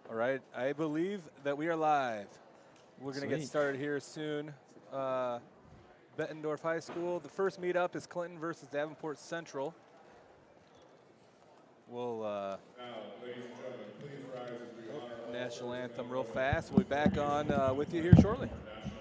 All right, I believe that we are live. We're going to get started here soon. Bettendorf High School. The first meetup is Clinton versus Davenport Central. We'll now, ladies and gentlemen, please rise as we honor all national service anthem men real and women fast. We'll be back on with you here shortly. national anthem.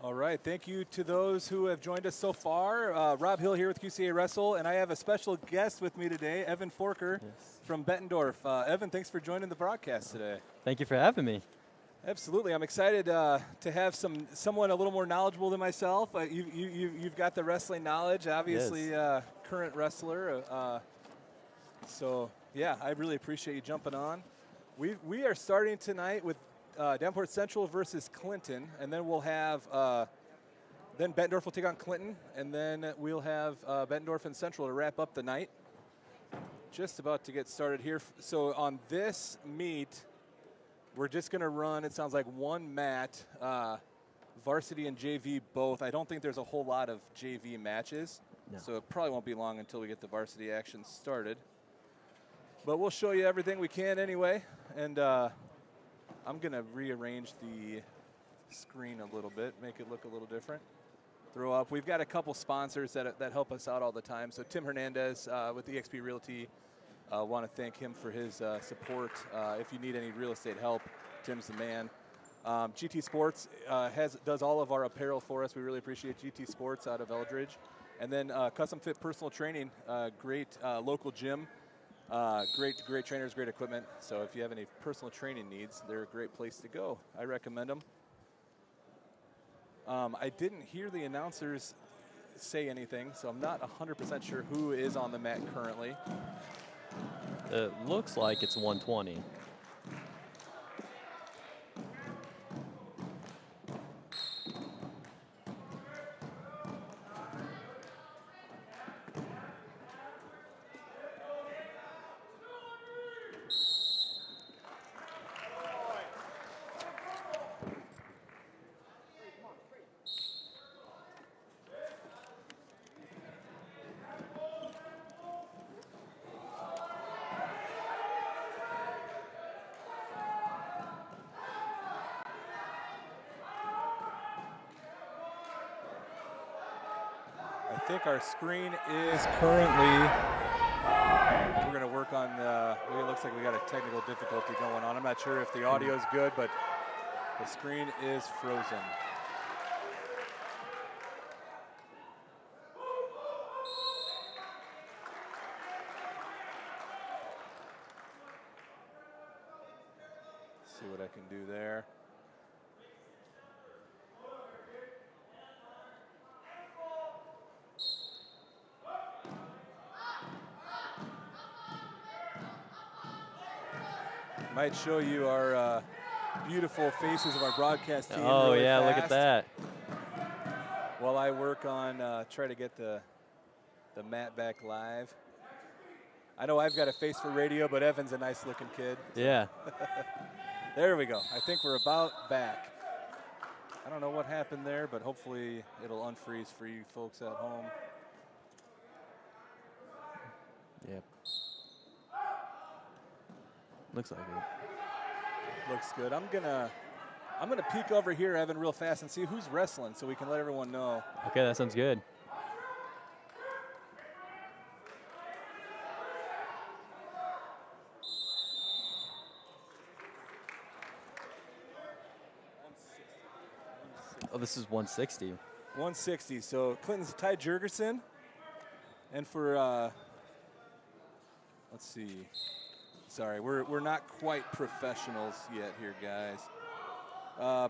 All right, thank you to those who have joined us so far. Rob Hill here with QCA Wrestle, and I have a special guest with me today, Evan Forker from Bettendorf. Evan, thanks for joining the broadcast today. Thank you for having me. Absolutely, I'm excited to have someone a little more knowledgeable than myself. You've got the wrestling knowledge, obviously, current wrestler. So yeah, I really appreciate you jumping on. We are starting tonight with Davenport Central versus Clinton, and then we'll have then Bettendorf will take on Clinton, and then we'll have Bettendorf and Central to wrap up the night. Just about to get started here. So on this meet, we're just going to run, it sounds like, one mat, varsity and JV both. I don't think there's a whole lot of JV matches, so it probably won't be long until we get the varsity action started. But we'll show you everything we can anyway, and I'm going to rearrange the screen a little bit, make it look a little different. Throw up. We've got a couple sponsors that help us out all the time. So Tim Hernandez with the Exp Realty, want to thank him for his support. If you need any real estate help, Tim's the man. GT Sports does all of our apparel for us. We really appreciate GT Sports out of Eldridge. And then Custom Fit Personal Training, great local gym. Great trainers, great equipment. So if you have any personal training needs, they're a great place to go. I recommend them. I didn't hear the announcers say anything, so I'm not 100% sure who is on the mat currently. It looks like it's 120. I think our screen is currently, we're going to work on, it looks like we got a technical difficulty going on. I'm not sure if the audio is good, but the screen is frozen. See what I can do there. Might show you our beautiful faces of our broadcast team. Oh, really yeah, fast. look at that. while I work on try to get the mat back live. I know I've got a face for radio, but Evan's a nice looking kid. So. Yeah. There we go. I think we're about back. I don't know what happened there, but hopefully it'll unfreeze for you folks at home. Yep. Looks like it. Looks good. I'm gonna peek over here, Evan, real fast and see who's wrestling so we can let everyone know. Okay, that sounds good. Oh, this is 160. 160. So Clinton's Ty Jurgensen. And for, let's see. Sorry, we're not quite professionals yet here, guys.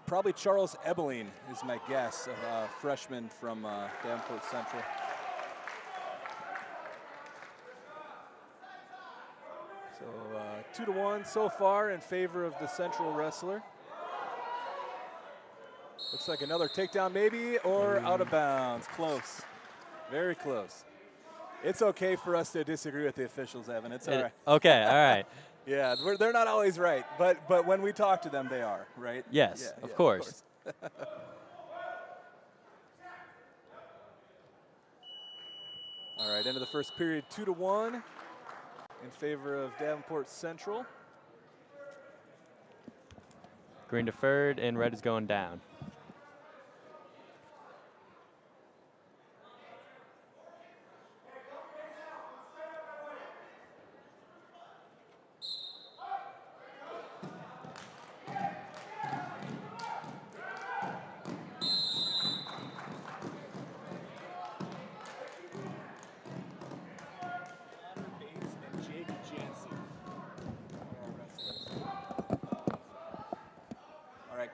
Probably Charles Ebeling is my guess, a freshman from Davenport Central. So 2-1 so far in favor of the Central wrestler. Looks like another takedown maybe, or out of bounds. Close, very close. It's okay for us to disagree with the officials, Evan. It's all right. Okay, all right. Yeah, they're not always right, but when we talk to them, they are, right? Yes, Yeah, of course. All right, end of the first period, 2-1 in favor of Davenport Central. Green deferred, and red is going down.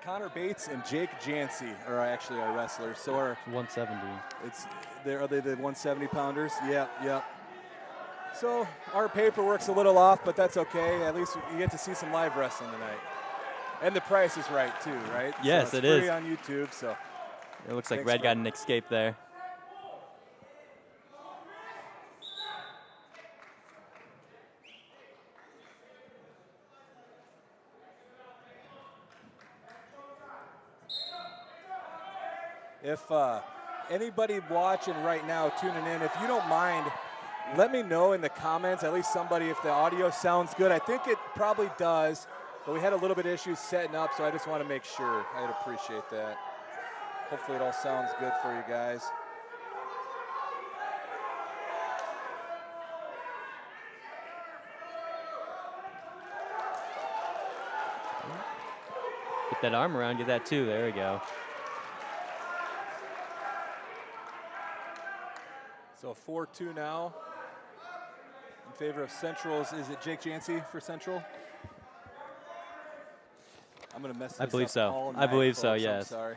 Connor Bates and Jake Jancy are actually our wrestlers. So our 170. Are they the 170 pounders? Yep. So our paperwork's a little off, but that's okay. At least you get to see some live wrestling tonight. And the price is right too, right? Yes, so it it's free is. on YouTube, so. It looks like red got an escape there. If anybody watching right now, tuning in, if you don't mind, let me know in the comments, at least somebody, if the audio sounds good. I think it probably does, but we had a little bit of issues setting up, so I just want to make sure. I'd appreciate that. Hopefully it all sounds good for you guys. Get that arm around, get that too. There we go. So 4-2 now in favor of Central's. Is it Jake Jancy for Central? I'm going to mess this I believe up so. all night, I believe folks. so, yes. I'm sorry.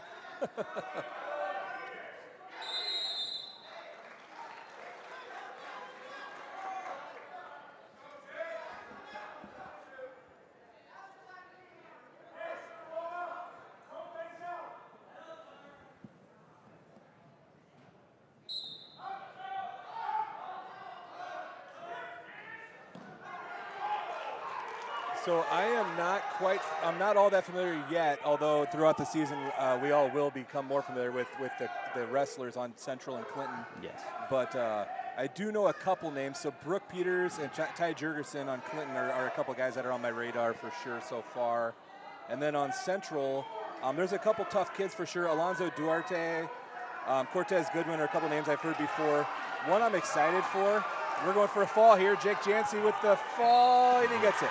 So I'm not all that familiar yet, although throughout the season we all will become more familiar with the wrestlers on Central and Clinton. Yes. But I do know a couple names. So Brooke Peters and Ty Jurgensen on Clinton are a couple guys that are on my radar for sure so far. And then on Central, there's a couple tough kids for sure. Alonzo Duarte, Cortez Goodwin are a couple names I've heard before. One I'm excited for, we're going for a fall here. Jake Jancy with the fall, and he gets it.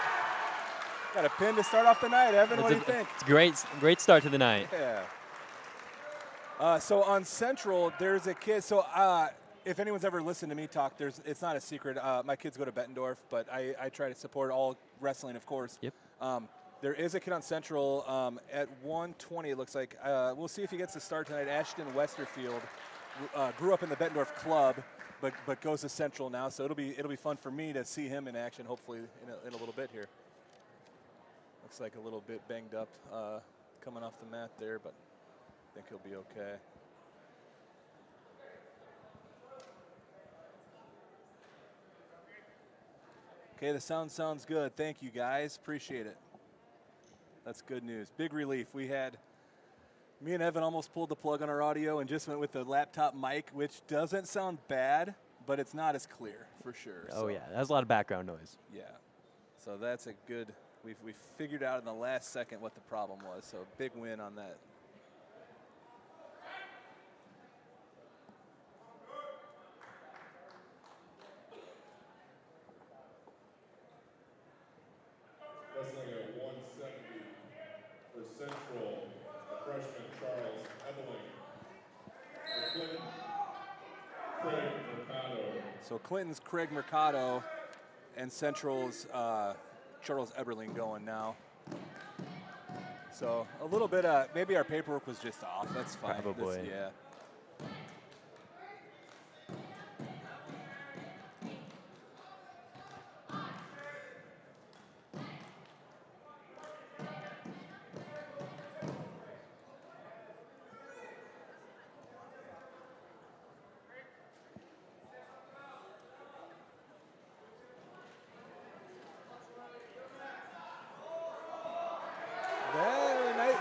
Got a pin to start off the night, Evan. What do you think? It's a great start to the night. Yeah. So on Central, there's a kid. So if anyone's ever listened to me talk, it's not a secret. My kids go to Bettendorf, but I try to support all wrestling, of course. Yep. There is a kid on Central at 120. It looks like. We'll see if he gets the start tonight. Ashton Westerfield grew up in the Bettendorf club, but goes to Central now. So it'll be fun for me to see him in action. Hopefully in a little bit here. Looks like a little bit banged up coming off the mat there, but I think he'll be okay. Okay, the sound sounds good. Thank you, guys. Appreciate it. That's good news. Big relief. We had, me and Evan almost pulled the plug on our audio and just went with the laptop mic, which doesn't sound bad, but it's not as clear for sure. Oh, yeah. That has a lot of background noise. Yeah. So that's a good, we figured out in the last second what the problem was. So big win on that. Wrestling at 170 for Central, the freshman Charles Ebeling. For Clinton, Craig Mercado. So Clinton's Craig Mercado and Central's Charles Eberling going now. So a little bit, maybe our paperwork was just off. That's fine. Probably. Yeah.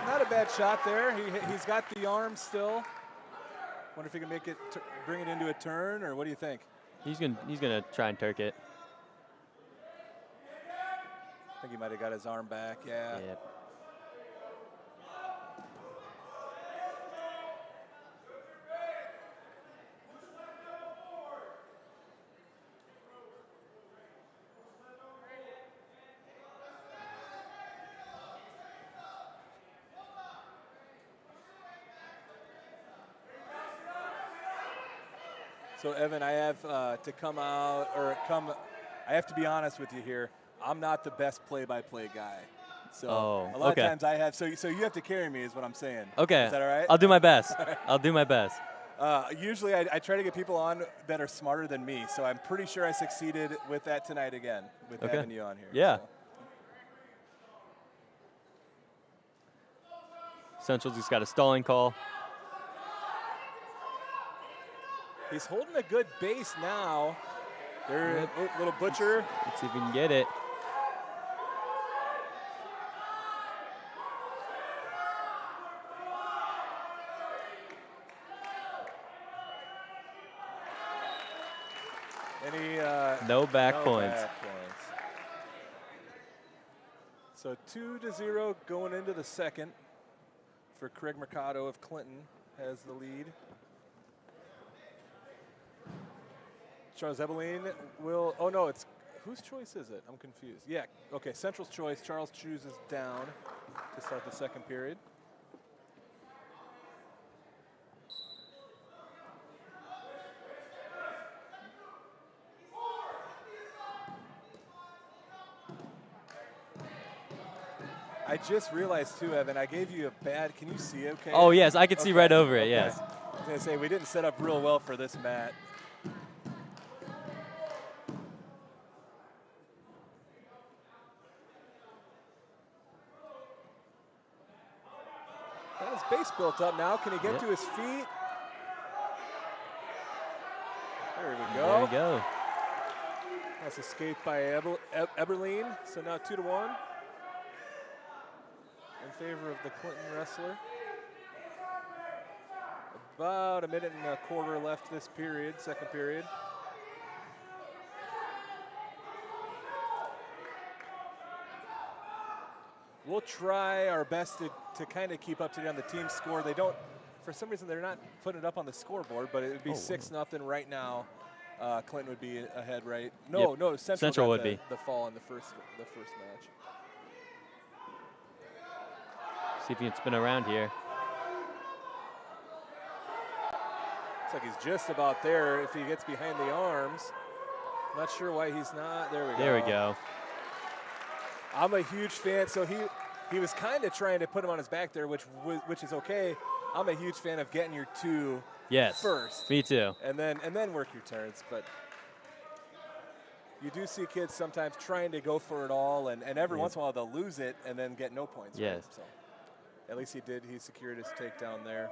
Not a bad shot there. He's got the arm still. Wonder if he can make it, bring it into a turn, or what do you think? He's gonna try and turk it. I think he might have got his arm back. Yeah. Yep. So Evan, I have to come out, I have to be honest with you here. I'm not the best play-by-play guy. So a lot of times I have, so you have to carry me is what I'm saying. Okay. Is that all right? I'll do my best. I'll do my best. Usually I try to get people on that are smarter than me, so I'm pretty sure I succeeded with that tonight again, with having you on here. Yeah. So. Central's just got a stalling call. He's holding a good base now. There, little butcher. Let's see if we can get it. No back points. So 2-0 going into the second for Craig Mercado of Clinton has the lead. Charles Ebeling will, oh no, it's, whose choice is it? I'm confused. Yeah, okay, Central's choice. Charles chooses down to start the second period. I just realized too, Evan, I gave you a bad, can you see okay? Oh yes, I could see right over it, yes. I was gonna say, we didn't set up real well for this mat. Got his base built up now. Can he get to his feet? There we go. There we go. That's escaped by Eberling. So now 2-1 in favor of the Clinton wrestler. About a minute and a quarter left this period, second period. We'll try our best to kind of keep up to date on the team score. They don't, for some reason, they're not putting it up on the scoreboard, but it would be 6-0 right now. Clinton would be ahead, right? No, no, Central would be the fall in the first match. See if he can spin around here. Looks like he's just about there if he gets behind the arms. Not sure why he's not. There we go. There we go. I'm a huge fan. So he was kind of trying to put him on his back there, which is okay. I'm a huge fan of getting your two first. Me too. And then work your turns. But you do see kids sometimes trying to go for it all, and every once in a while they'll lose it and then get no points. Yes. Right? So at least he did. He secured his takedown there.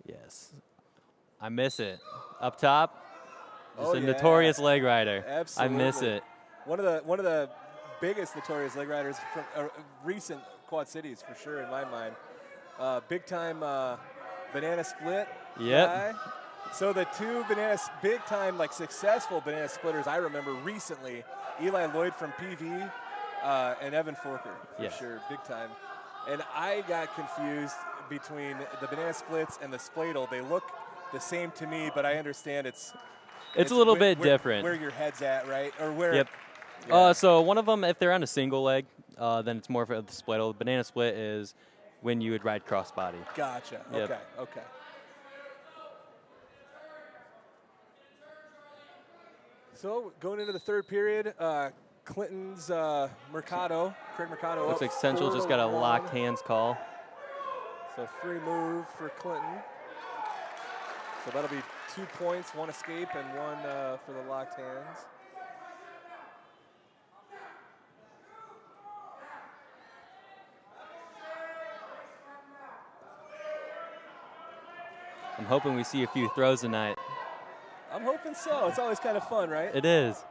Yes. I miss it. Up top. Just a notorious leg rider. Absolutely. I miss it. One of the biggest notorious leg riders from recent Quad Cities, for sure, in my mind. Big time banana split guy. So the two big time, like, successful banana splitters I remember recently, Eli Lloyd from PV and Evan Forker, for sure, big time. And I got confused between the banana splits and the spladle. They look the same to me, but I understand it's a little bit different. Where your head's at, right? Or where? Yep. Yeah. So one of them, if they're on a single leg, then it's more for the spladle. The banana split is when you would ride crossbody. Gotcha. Yep. Okay. So going into the third period, Clinton's Craig Mercado. Looks like Central just got a locked hands call. So free move for Clinton. So that'll be 2 points, 1 escape, and 1 for the locked hands. I'm hoping we see a few throws tonight. I'm hoping so. It's always kind of fun, right? It is.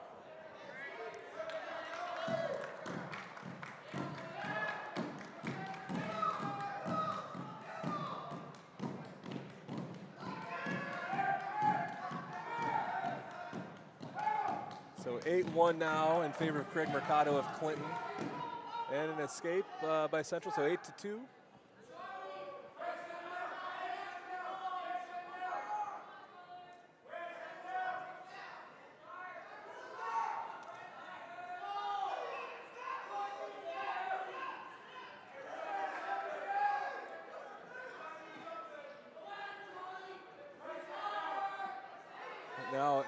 So 8-1 now in favor of Craig Mercado of Clinton. And an escape by Central, so 8-2.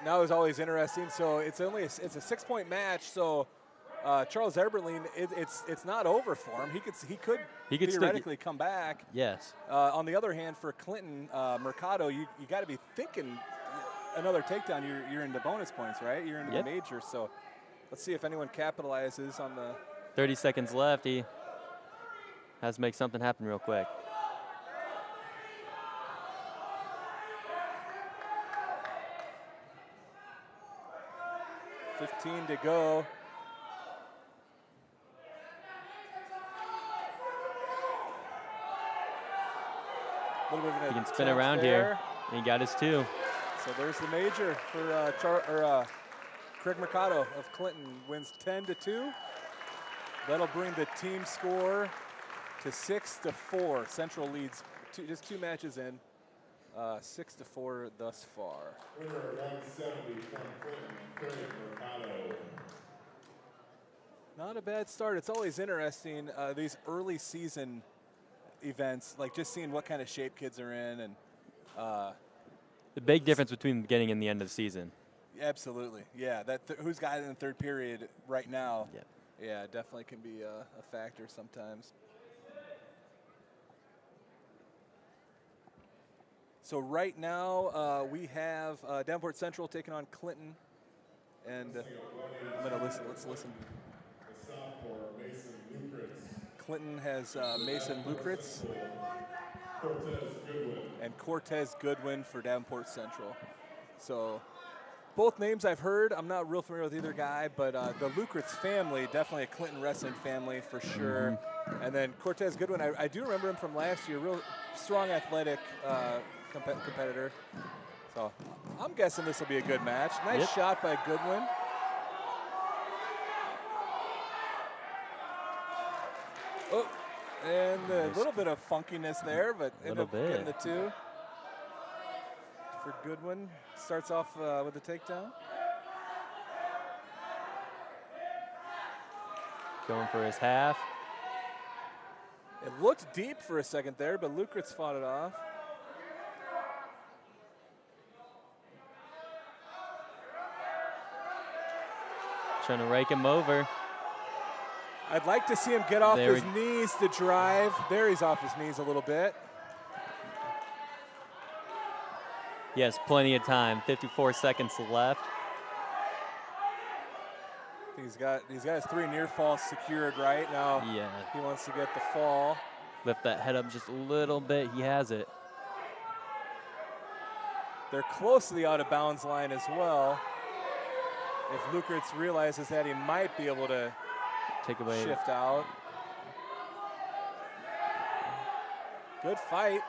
Now is always interesting. So it's a 6-point match. So Charles Eberlein, it's not over for him. He could theoretically come back. Yes. On the other hand, for Clinton Mercado, you got to be thinking another takedown. You're into bonus points, right? You're into the major. So let's see if anyone capitalizes on the 30 seconds left. He has to make something happen real quick. $15 to go. He can spin around here. He got his 2. So there's the major for Craig Mercado of Clinton. Wins 10-2. That'll bring the team score to 6-4. Central leads just 2 matches in. 6-4 thus far. Winner 170 from Clinton, Craig Mercado. Not a bad start. It's always interesting, these early season events, like just seeing what kind of shape kids are in. And the big difference between the beginning and the end of the season. Absolutely. Yeah, who's got it in the third period right now. Yep. Yeah, definitely can be a factor sometimes. So right now we have Davenport Central taking on Clinton, and let's listen. The sophomore Mason Lukritz. Clinton has Mason Lukritz Cortez Goodwin. and Cortez Goodwin for Davenport Central. So both names I've heard. I'm not real familiar with either guy, but the Lukritz family, definitely a Clinton wrestling family for sure. And then Cortez Goodwin, I do remember him from last year, real strong athletic competitor. So I'm guessing this will be a good match. Nice shot by Goodwin. Oh, and a little bit of funkiness there, but ended up getting the 2. For Goodwin, starts off with a takedown. Going for his half. It looked deep for a second there, but Lukritz fought it off. Trying to rake him over. I'd like to see him get off his knees to drive. There he's off his knees a little bit. Yes, plenty of time. 54 seconds left. He's got his 3 near falls secured right now. Yeah. He wants to get the fall. Lift that head up just a little bit. He has it. They're close to the out-of-bounds line as well. If Lukritz realizes that, he might be able to take away. Shift out. Good fight.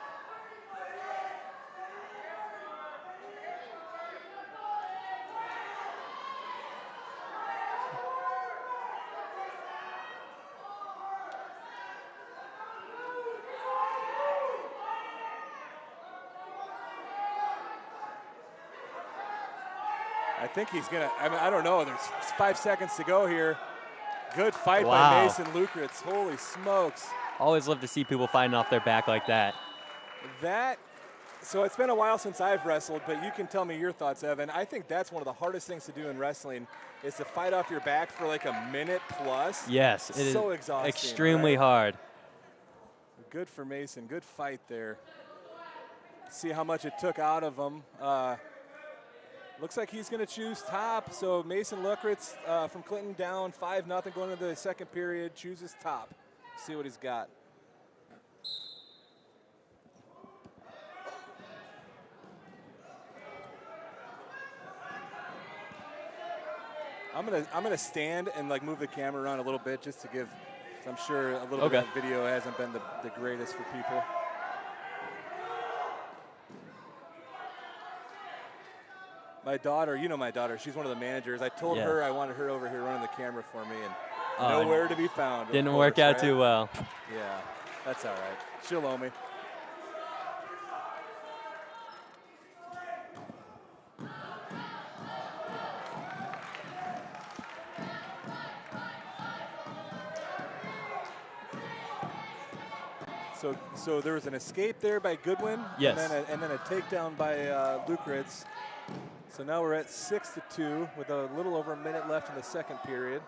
I think he's gonna, I don't know, there's 5 seconds to go here. Good fight by Mason Lukritz, holy smokes. Always love to see people fighting off their back like that. So it's been a while since I've wrestled, but you can tell me your thoughts, Evan. I think that's one of the hardest things to do in wrestling is to fight off your back for like a minute plus. Yes, it so is exhausting. Extremely hard. Good for Mason, good fight there. See how much it took out of him. Looks like he's going to choose top. So Mason Lukritz from Clinton down 5-0 going into the second period. Chooses top. See what he's got. I'm gonna stand and like move the camera around a little bit just to give. I'm sure a little bit of video hasn't been the greatest for people. My daughter, you know my daughter, she's one of the managers. I told her I wanted her over here running the camera for me, and nowhere to be found. Didn't work out too well. Yeah, that's all right. She'll owe me. So there was an escape there by Goodwin, yes, and then a takedown by Lukritz. So now we're at 6-2 with a little over a minute left in the second period.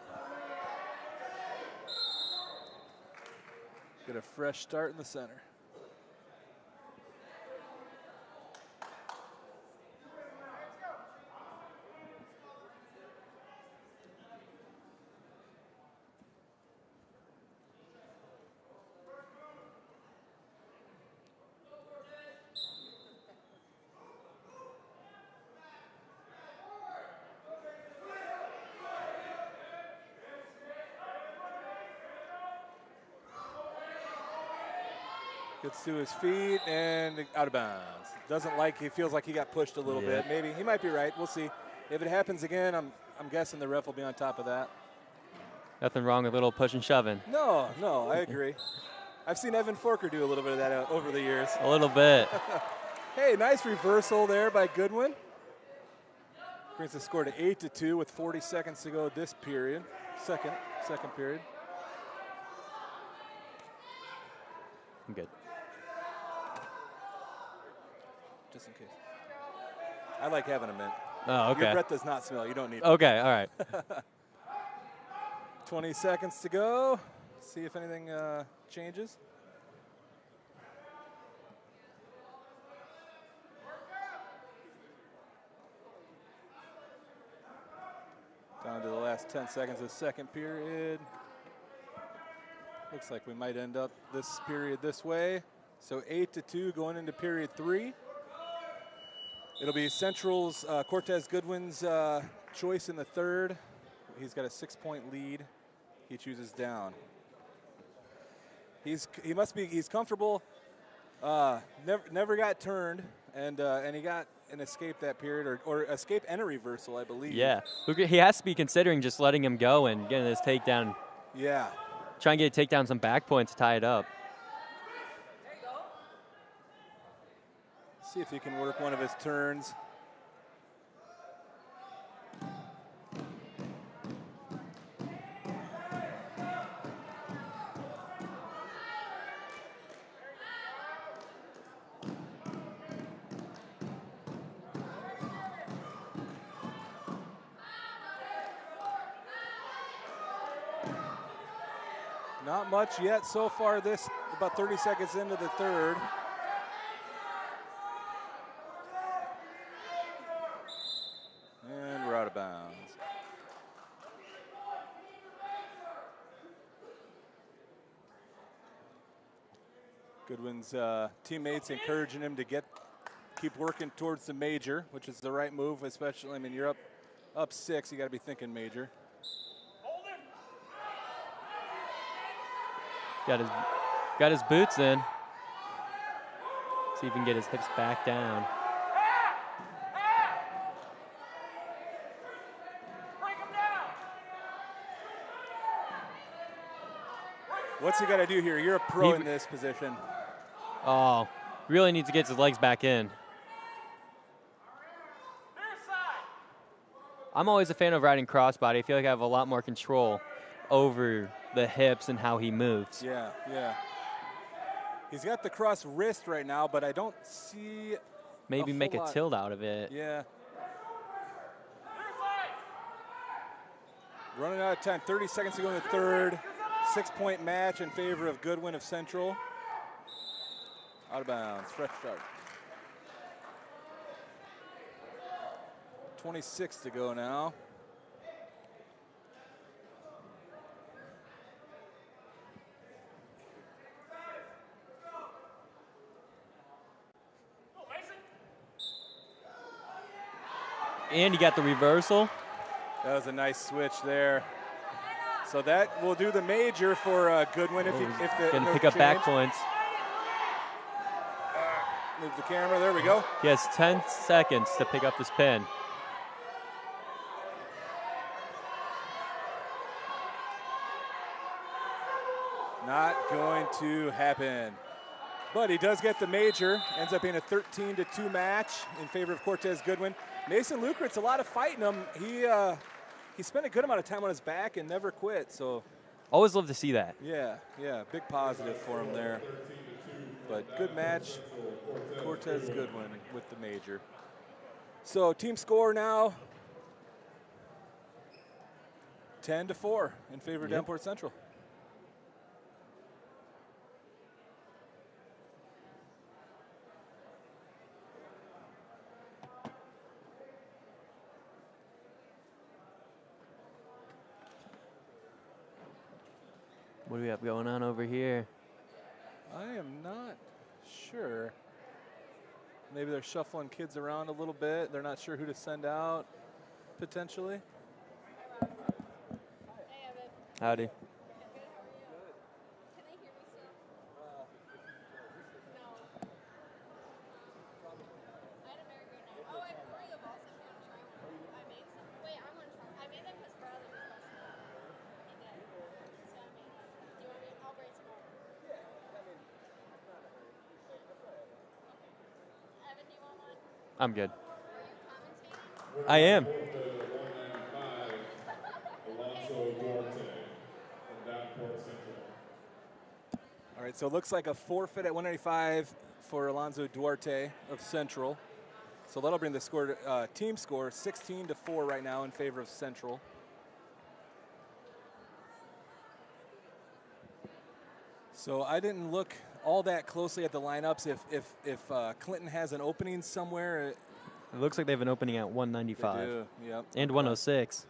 Get a fresh start in the center. Gets to his feet and out of bounds. He feels like he got pushed a little bit. Maybe, he might be right, we'll see. If it happens again, I'm guessing the ref will be on top of that. Nothing wrong with a little push and shoving. No, I agree. I've seen Evan Forker do a little bit of that over the years. A little bit. Hey, nice reversal there by Goodwin. Brings the score to 8-2 with 40 seconds to go this period. Second period. I'm good. Just in case. I like having a mint. Oh, okay. Your breath does not smell. You don't need it. Okay, all right. 20 seconds to go. See if anything changes. Down to the last 10 seconds of the second period. Looks like we might end up this period this way. So 8-2 going into period 3. It'll be Central's Cortez Goodwin's choice in the third. He's got a 6-point lead. He chooses down. He's comfortable. Never got turned, and he got an escape that period, or escape and a reversal, I believe. Yeah, he has to be considering just letting him go and getting this takedown. Yeah. Try and get a takedown, some back points to tie it up. See if he can work one of his turns. Not much yet so far about 30 seconds into the third. And we're out of bounds. Goodwin's teammates encouraging him to get keep working towards the major, which is the right move, especially, I mean, you're up 6, you got to be thinking major. Got his boots in. See if he can get his hips back down. What's he got to do here? You're a pro in this position. Oh, really needs to get his legs back in. I'm always a fan of riding crossbody. I feel like I have a lot more control over the hips and how he moves. Yeah, yeah. He's got the cross wrist right now, but I don't see maybe make a tilt out of it. Yeah. Running out of time, 30 seconds to go in the third. 6-point match in favor of Goodwin of Central. Out of bounds, fresh start. 26 to go now. And you got the reversal. That was a nice switch there. So that will do the major for Goodwin if the gonna pick up back points. Move the camera. There we go. He has 10 seconds to pick up this pin. Not going to happen. But he does get the major. Ends up being a 13-2 match in favor of Cortez Goodwin. Mason Lukritz, a lot of fighting him. He spent a good amount of time on his back and never quit. So always love to see that. Yeah, big positive for him there. But good match, Cortez Goodwin with the major. So team score now, 10-4 in favor of Davenport Central. What do we have going on over here? I am not sure. Maybe they're shuffling kids around a little bit. They're not sure who to send out, potentially. Howdy. I'm good. I am. All right, so it looks like a forfeit at 195 for Alonzo Duarte of Central. So that'll bring the score, team score 16-4 right now in favor of Central. So I didn't look all that closely at the lineups. If Clinton has an opening somewhere. It looks like they have an opening at 195. They do, yep. And 106.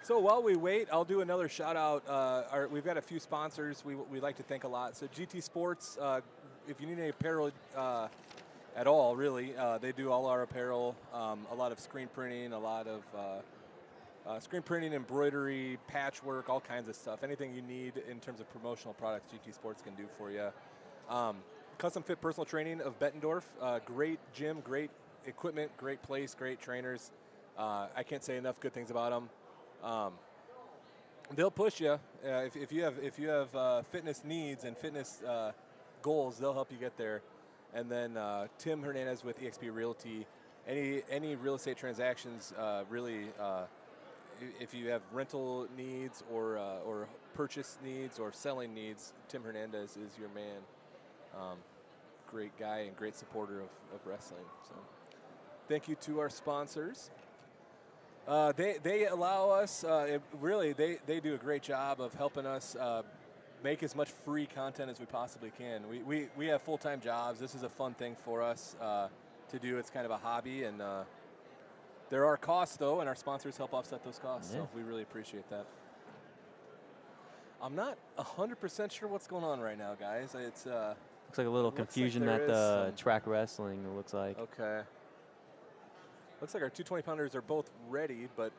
So while we wait, I'll do another shout out. We've got a few sponsors we like to thank a lot. So GT Sports, if you need any apparel at all, really, they do all our apparel, a lot of screen printing, a lot of screen printing, embroidery, patchwork, all kinds of stuff. Anything you need in terms of promotional products, GT Sports can do for you. Custom Fit Personal Training of Bettendorf, great gym, great equipment, great place, great trainers. I can't say enough good things about them. They'll push you if you have fitness needs and fitness goals. They'll help you get there. And then Tim Hernandez with Exp Realty. Any real estate transactions, really, if you have rental needs or purchase needs or selling needs, Tim Hernandez is your man. Great guy and great supporter of wrestling. So thank you to our sponsors. They allow us, they do a great job of helping us make as much free content as we possibly can. We have full-time jobs. This is a fun thing for us to do. It's kind of a hobby, and There are costs, though, and our sponsors help offset those costs, Yeah. so we really appreciate that. I'm not 100% sure what's going on right now, guys. It's Looks like a little looks like confusion there at is the some- track wrestling, it looks like. okay. Looks like our 220-pounders are both ready, but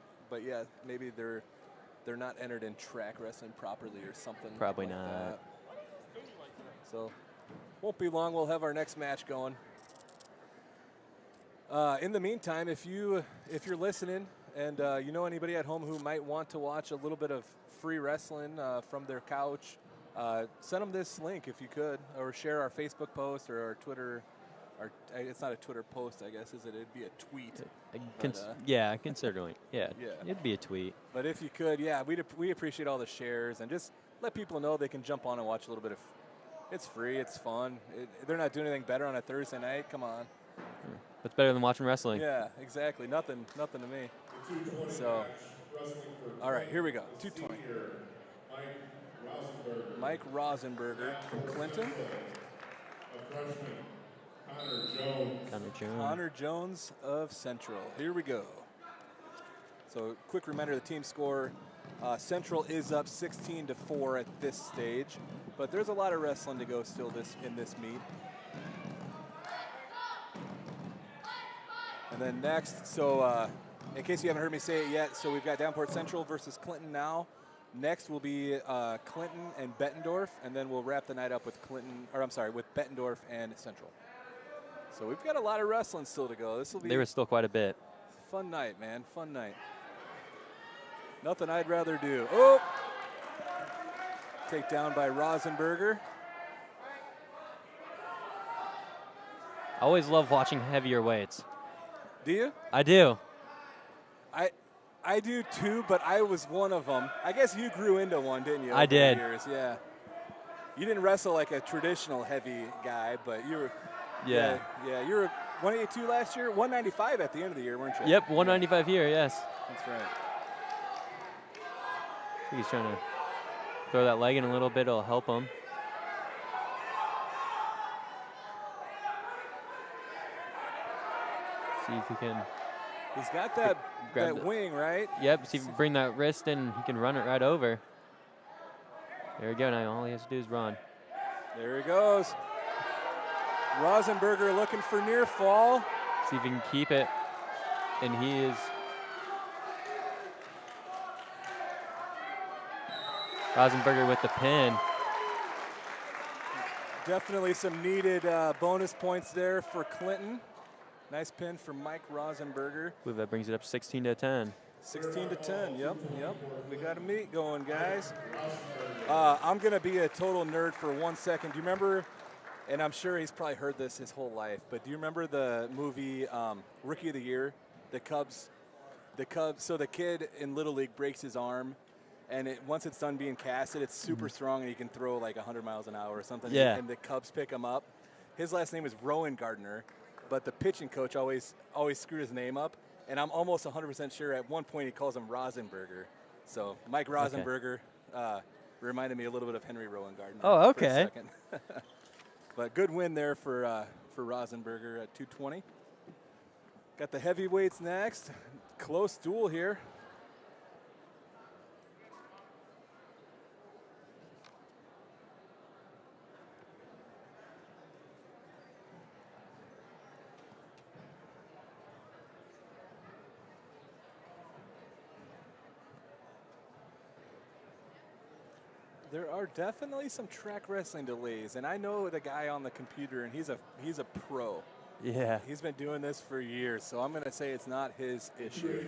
yeah, maybe they're not entered in track wrestling properly or something. Probably like not. that. So, won't be long. We'll have our next match going. In the meantime, if you're listening and you know anybody at home who might want to watch a little bit of free wrestling from their couch, send them this link if you could, or share our Facebook post or our Twitter. It's not a Twitter post, I guess, is it? It'd be a tweet. Yeah, considering. Yeah, Yeah. it'd be a tweet. But if you could, yeah, we appreciate all the shares, and just let people know they can jump on and watch a little bit of. It's free, it's fun. They're not doing anything better on a Thursday night. Come on. It's better than watching wrestling. Yeah, exactly. Nothing to me. So, all right, here we go. 220. Mike Rosenberger from Clinton. Connor Jones of Central. Here we go. So, quick reminder: the team score. Central is up 16-4 at this stage, but there's a lot of wrestling to go still in this meet. And then next, so in case you haven't heard me say it yet, so we've got Davenport Central versus Clinton now. Next will be Clinton and Bettendorf, and then we'll wrap the night up with with Bettendorf and Central. So we've got a lot of wrestling still to go. This will be There was still quite a bit. fun night, man. Fun night. Nothing I'd rather do. Oh! Takedown by Rosenberger. I always love watching heavier weights. Do you? I do. I do too, but I was one of them. I guess you grew into one, didn't you? I over the did. Years? Yeah. You didn't wrestle like a traditional heavy guy, but you were. Yeah. Yeah. You were 182 last year, 195 at the end of the year, weren't you? Yep, 195 here, yes. That's right. He's trying to throw that leg in a little bit. It'll help him. See if he can. He's got that Grab that the- wing, right? Yep, see if he can bring that wrist in. He can run it right over. There we go. Now all he has to do is run. There he goes. Rosenberger looking for near fall. See if he can keep it. And he is. Rosenberger with the pin. Definitely some needed bonus points there for Clinton. Nice pin for Mike Rosenberger. I believe that brings it up 16-10. 16-10, yep. We got a meet going, guys. I'm going to be a total nerd for 1 second. Do you remember, and I'm sure he's probably heard this his whole life, but do you remember the movie Rookie of the Year? The Cubs, so the kid in Little League breaks his arm, and once it's done being casted, it's super strong, and he can throw like 100 miles an hour or something, Yeah. and the Cubs pick him up. His last name is Rowan Gardner, but the pitching coach always screwed his name up, and I'm almost 100% sure at one point he calls him Rosenberger. So Mike Rosenberger reminded me a little bit of Henry Rowan Gardner. Oh, for a okay. second. But good win there for Rosenberger at 220. Got the heavyweights next. Close duel here. There are definitely some track wrestling delays, and I know the guy on the computer, and he's a pro. Yeah. He's been doing this for years, so I'm going to say it's not his issue.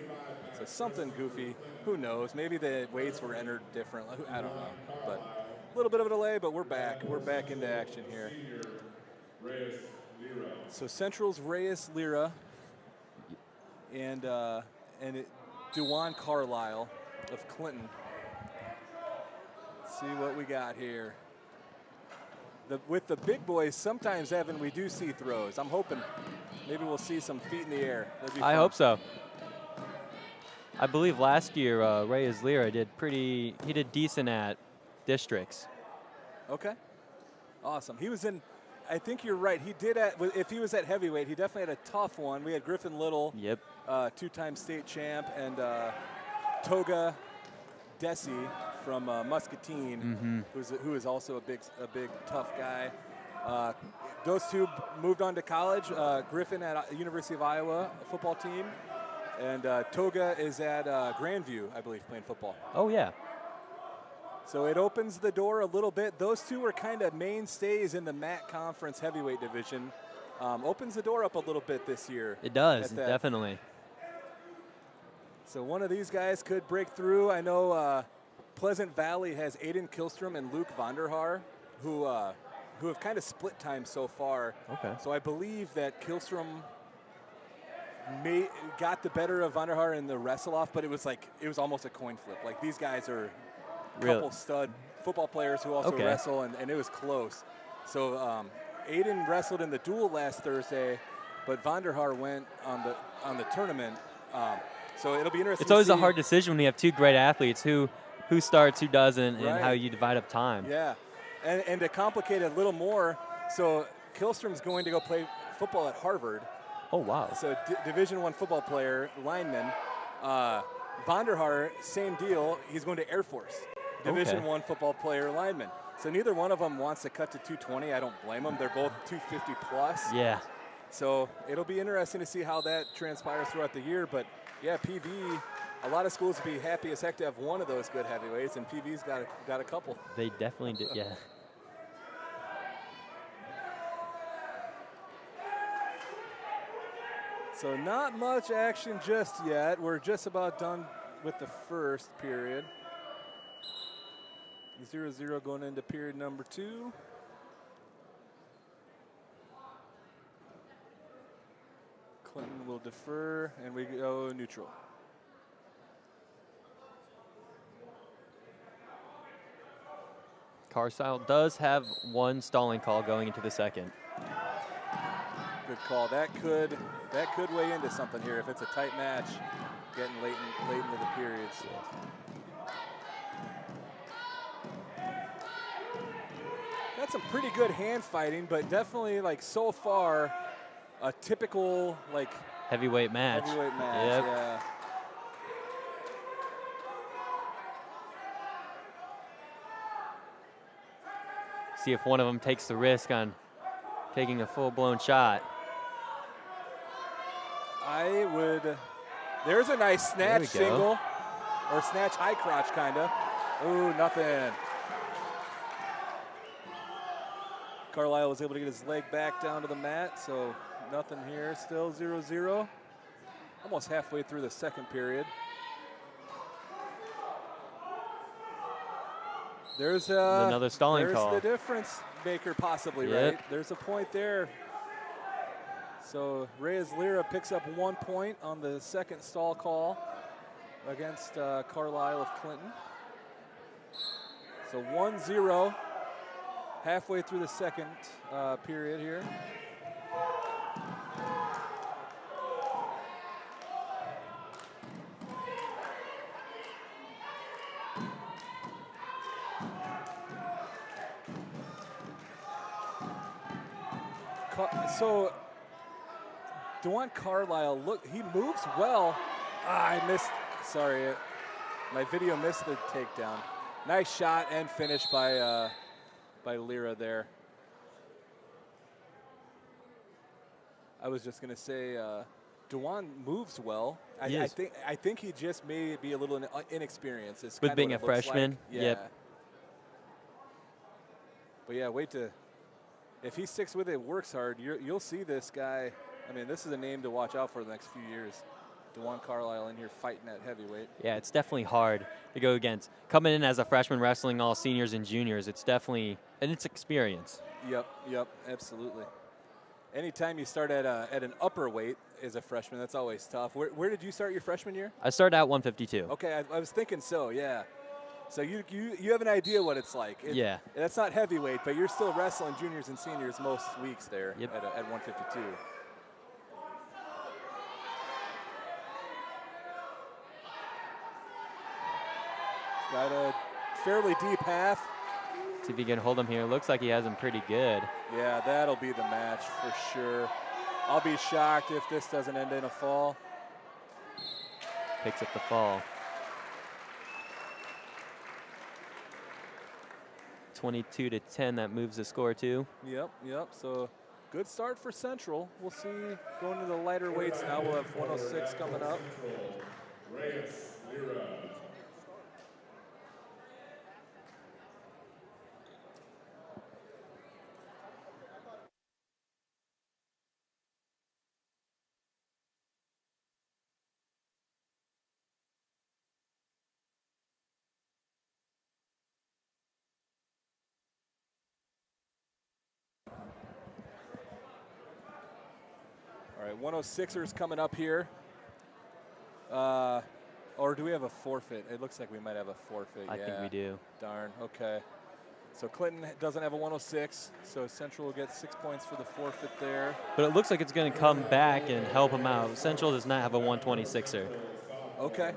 So something goofy. Who knows? Maybe the weights were entered differently. I don't know. But a little bit of a delay, but we're back. We're back into action here. So Central's Reyes Lira and Dejuan Carlisle of Clinton. Let's see what we got here. With the big boys, sometimes, Evan, we do see throws. I'm hoping maybe we'll see some feet in the air. That'd be I fun. hope so. I believe last year Reyes Lira he did decent at districts. Okay. Awesome. He was in, I think you're right. He did if he was at heavyweight, he definitely had a tough one. We had Griffin Little, Yep. 2-time state champ, and Toga Desi from Muscatine, who is also a big tough guy. Those two moved on to college. Griffin at University of Iowa football team, and Toga is at Grandview, I believe, playing football. Oh, yeah. So it opens the door a little bit. Those two were kind of mainstays in the MAC Conference heavyweight division. Opens the door up a little bit this year. It does, definitely. So one of these guys could break through. I know Pleasant Valley has Aiden Kilstrom and Luke Vonderhaar, who have kind of split time so far. Okay. So I believe that Kilstrom got the better of Vonderhaar in the wrestle-off, but it was almost a coin flip. Like, these guys are couple stud football players who also wrestle, and it was close. So Aiden wrestled in the duel last Thursday, but Vonderhaar went on the tournament. So it'll be interesting. It's always a hard decision when you have two great athletes, who starts, who doesn't, and how you divide up time. Yeah, and to complicate it a little more, so Kilstrom's going to go play football at Harvard. Oh, wow. So Division I football player, lineman. Vonderhaar, same deal. He's going to Air Force. Division I football player, lineman. So neither one of them wants to cut to 220. I don't blame them. They're both 250 plus. Yeah. So it'll be interesting to see how that transpires throughout the year. But yeah, PV, a lot of schools would be happy as heck to have one of those good heavyweights, and PV's got a couple. They definitely did. Yeah. So not much action just yet. We're just about done with the first period. 0-0 going into period number 2. Clinton will defer, and we go neutral. Carlisle does have one stalling call going into the second. Good call. That could weigh into something here if it's a tight match, getting late into the periods. Got some pretty good hand fighting, but definitely, like, so far, a typical, like, heavyweight match. Yep. Yeah. See if one of them takes the risk on taking a full-blown shot. There's a nice snatch single, or snatch high crotch, kind of. Ooh, nothing. Carlisle was able to get his leg back down to the mat, so nothing here. Still 0-0. Almost halfway through the second period. There's another stalling call. There's the difference maker, possibly, right? There's a point there. So Reyes Lira picks up 1 point on the second stall call against Carlisle of Clinton. So 1-0, halfway through the second period here. So Dejuan Carlisle, look, he moves well. I missed, sorry, my video missed the takedown. Nice shot and finish by Lira there. I was just gonna say, Dejuan moves well. I think he just may be a little inexperienced. It's with being a freshman. Like. Yeah. Yep. But yeah, if he sticks with it, works hard, you'll see this guy. I mean, this is a name to watch out for the next few years. Dejuan Carlisle in here fighting at heavyweight. Yeah, it's definitely hard to go against. Coming in as a freshman, wrestling all seniors and juniors, it's definitely, and it's experience. Yep, absolutely. Anytime you start at an upper weight as a freshman, that's always tough. Where did you start your freshman year? I started at 152. Okay, I was thinking so, yeah. So you have an idea what it's like. Yeah. That's not heavyweight, but you're still wrestling juniors and seniors most weeks there at 152. Got a fairly deep half See if he can hold him here. Looks like he has him pretty good. Yeah, that'll be the match for sure. I'll be shocked if this doesn't end in a fall. Picks up the fall. 22-10, that moves the score too. Yep. So good start for Central. We'll see going to the lighter weights now. We'll have 106 coming up. All right, 106ers coming up here. Or do we have a forfeit? It looks like we might have a forfeit. I think we do. Darn, okay. So Clinton doesn't have a 106, so Central will get 6 points for the forfeit there. But it looks like it's going to come back and help him out. Central does not have a 126er. Okay.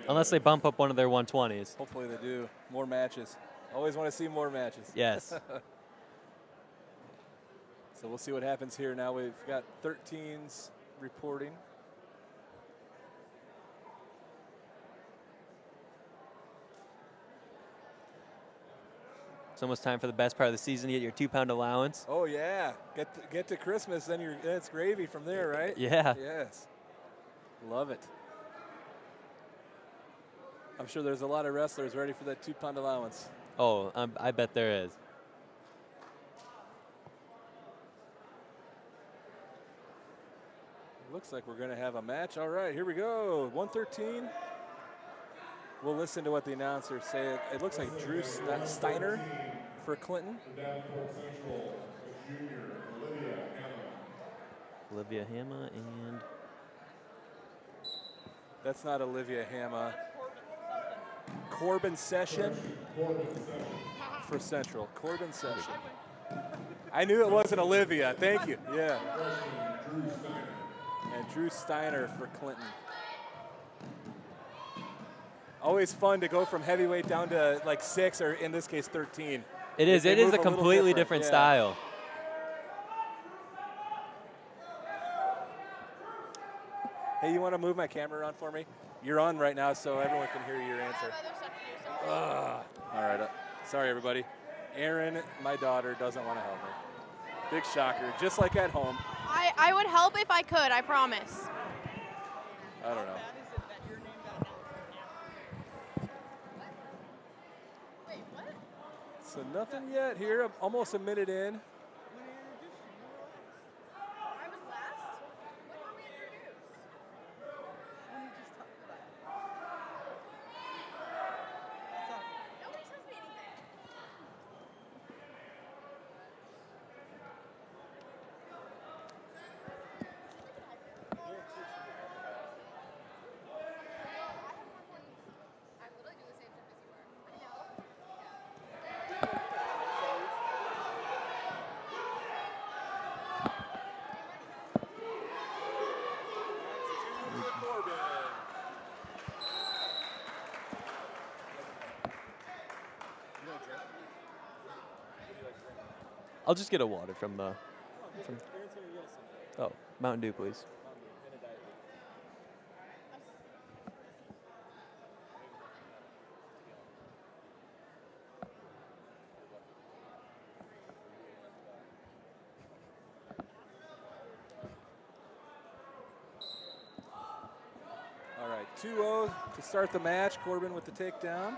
Unless they bump up one of their 120s. Hopefully they do. More matches. Always want to see more matches. Yes. So we'll see what happens here now. We've got 13s reporting. It's almost time for the best part of the season to get your 2-pound allowance. Oh yeah, get to Christmas, then it's gravy from there, right? Yeah. Yes. Love it. I'm sure there's a lot of wrestlers ready for that 2-pound allowance. Oh, I bet there is. Looks like we're going to have a match. All right, here we go. 113. We'll listen to what the announcers say. It looks like Drew Steiner for Clinton. Davenport Central, junior, Olivia Hama and... That's not Olivia Hama. Corbin Session for Central. Corbin Session. I knew it wasn't Olivia. Thank you. Yeah. And Drew Steiner for Clinton. Always fun to go from heavyweight down to like 6, or in this case 13. It is a move completely different yeah. style. Hey, you want to move my camera around for me? You're on right now, so everyone can hear your answer. All right. Sorry, everybody. Erin, my daughter, doesn't want to help me. Big shocker, just like at home. I would help if I could, I promise. I don't know. Wait, what? So nothing yet here, almost a minute in. I was last? When were we introduced? Nobody tells me anything. I literally do the same stuff as you are. I know. I'll just get a water from the... Oh, Mountain Dew, please. All right, 2-0 to start the match. Corbin with the takedown.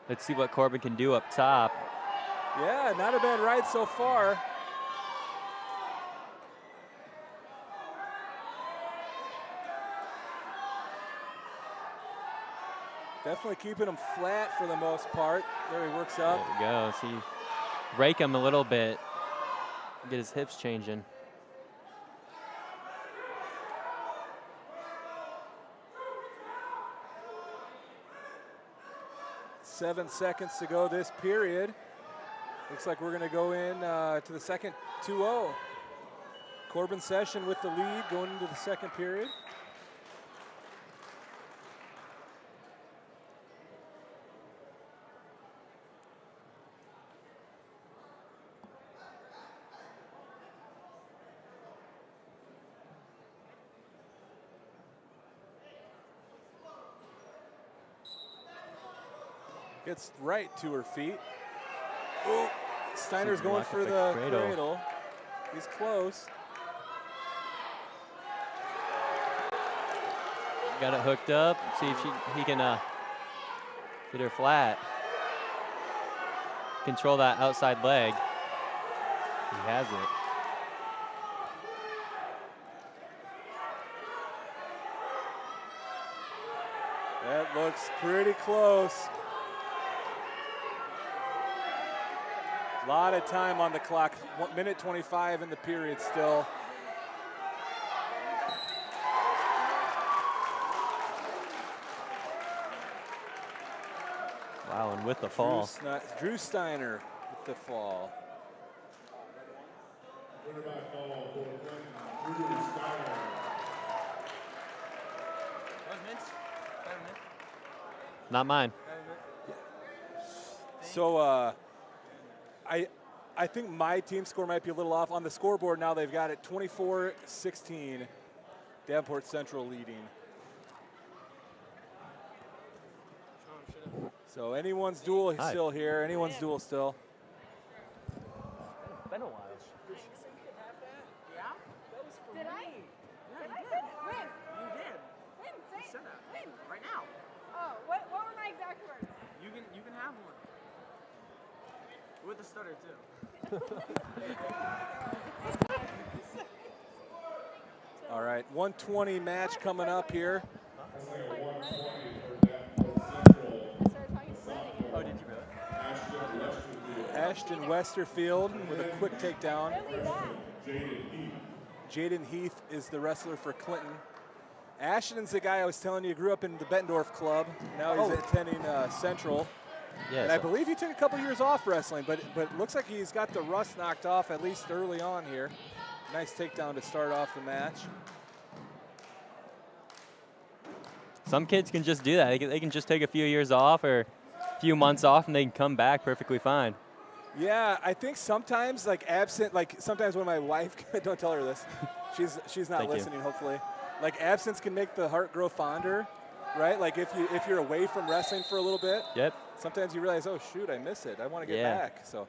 Let's see what Corbin can do up top. Yeah, not a bad ride so far. Definitely keeping him flat for the most part. There he works up. There we go. See, rake him a little bit. Get his hips changing. Seven seconds to go this period. Looks like we're going to go in to the second 2-0. Corbin Session with the lead going into the second period. Gets right to her feet. Ooh, Steiner's She's going locked for up the the cradle. cradle. He's close. Got it hooked up. See if he can get her flat. Control that outside leg. He has it. That looks pretty close. A lot of time on the clock. 1 minute 25 in the period still. Wow, and with the fall. Drew Steiner with the fall. Quarterback ball for Clinton, Drew Steiner. Not mine. So I think my team score might be a little off. On the scoreboard now they've got it 24-16. Davenport Central leading. So anyone's duel is still here. Anyone's duel still. It's been a while. Did I? Did I say that? When? You did. When? Say You said that. When? Right now. Oh, what were my exact words? You can have one. With the stutter too. All right, 120 match coming up here. Only a 120 for Davenport Central. Started talking Slang again. Oh, did you really? Ashton Westerfield. Ashton Westerfield with a quick takedown. Really bad. Jaden Heath. Jaden Heath is the wrestler for Clinton. Ashton's the guy I was telling you grew up in the Bettendorf club. Now he's attending Central. Yes. And I believe he took a couple years off wrestling, but looks like he's got the rust knocked off at least early on here. Nice takedown to start off the match. Some kids can just do that. They can just take a few years off or a few months off, and they can come back perfectly fine. Yeah, I think sometimes sometimes when my wife, don't tell her this, she's not Thank you. listening hopefully. Like absence can make the heart grow fonder, right? Like if you're away from wrestling for a little bit. Yep. Sometimes you realize, oh shoot, I miss it. I want to get back. So.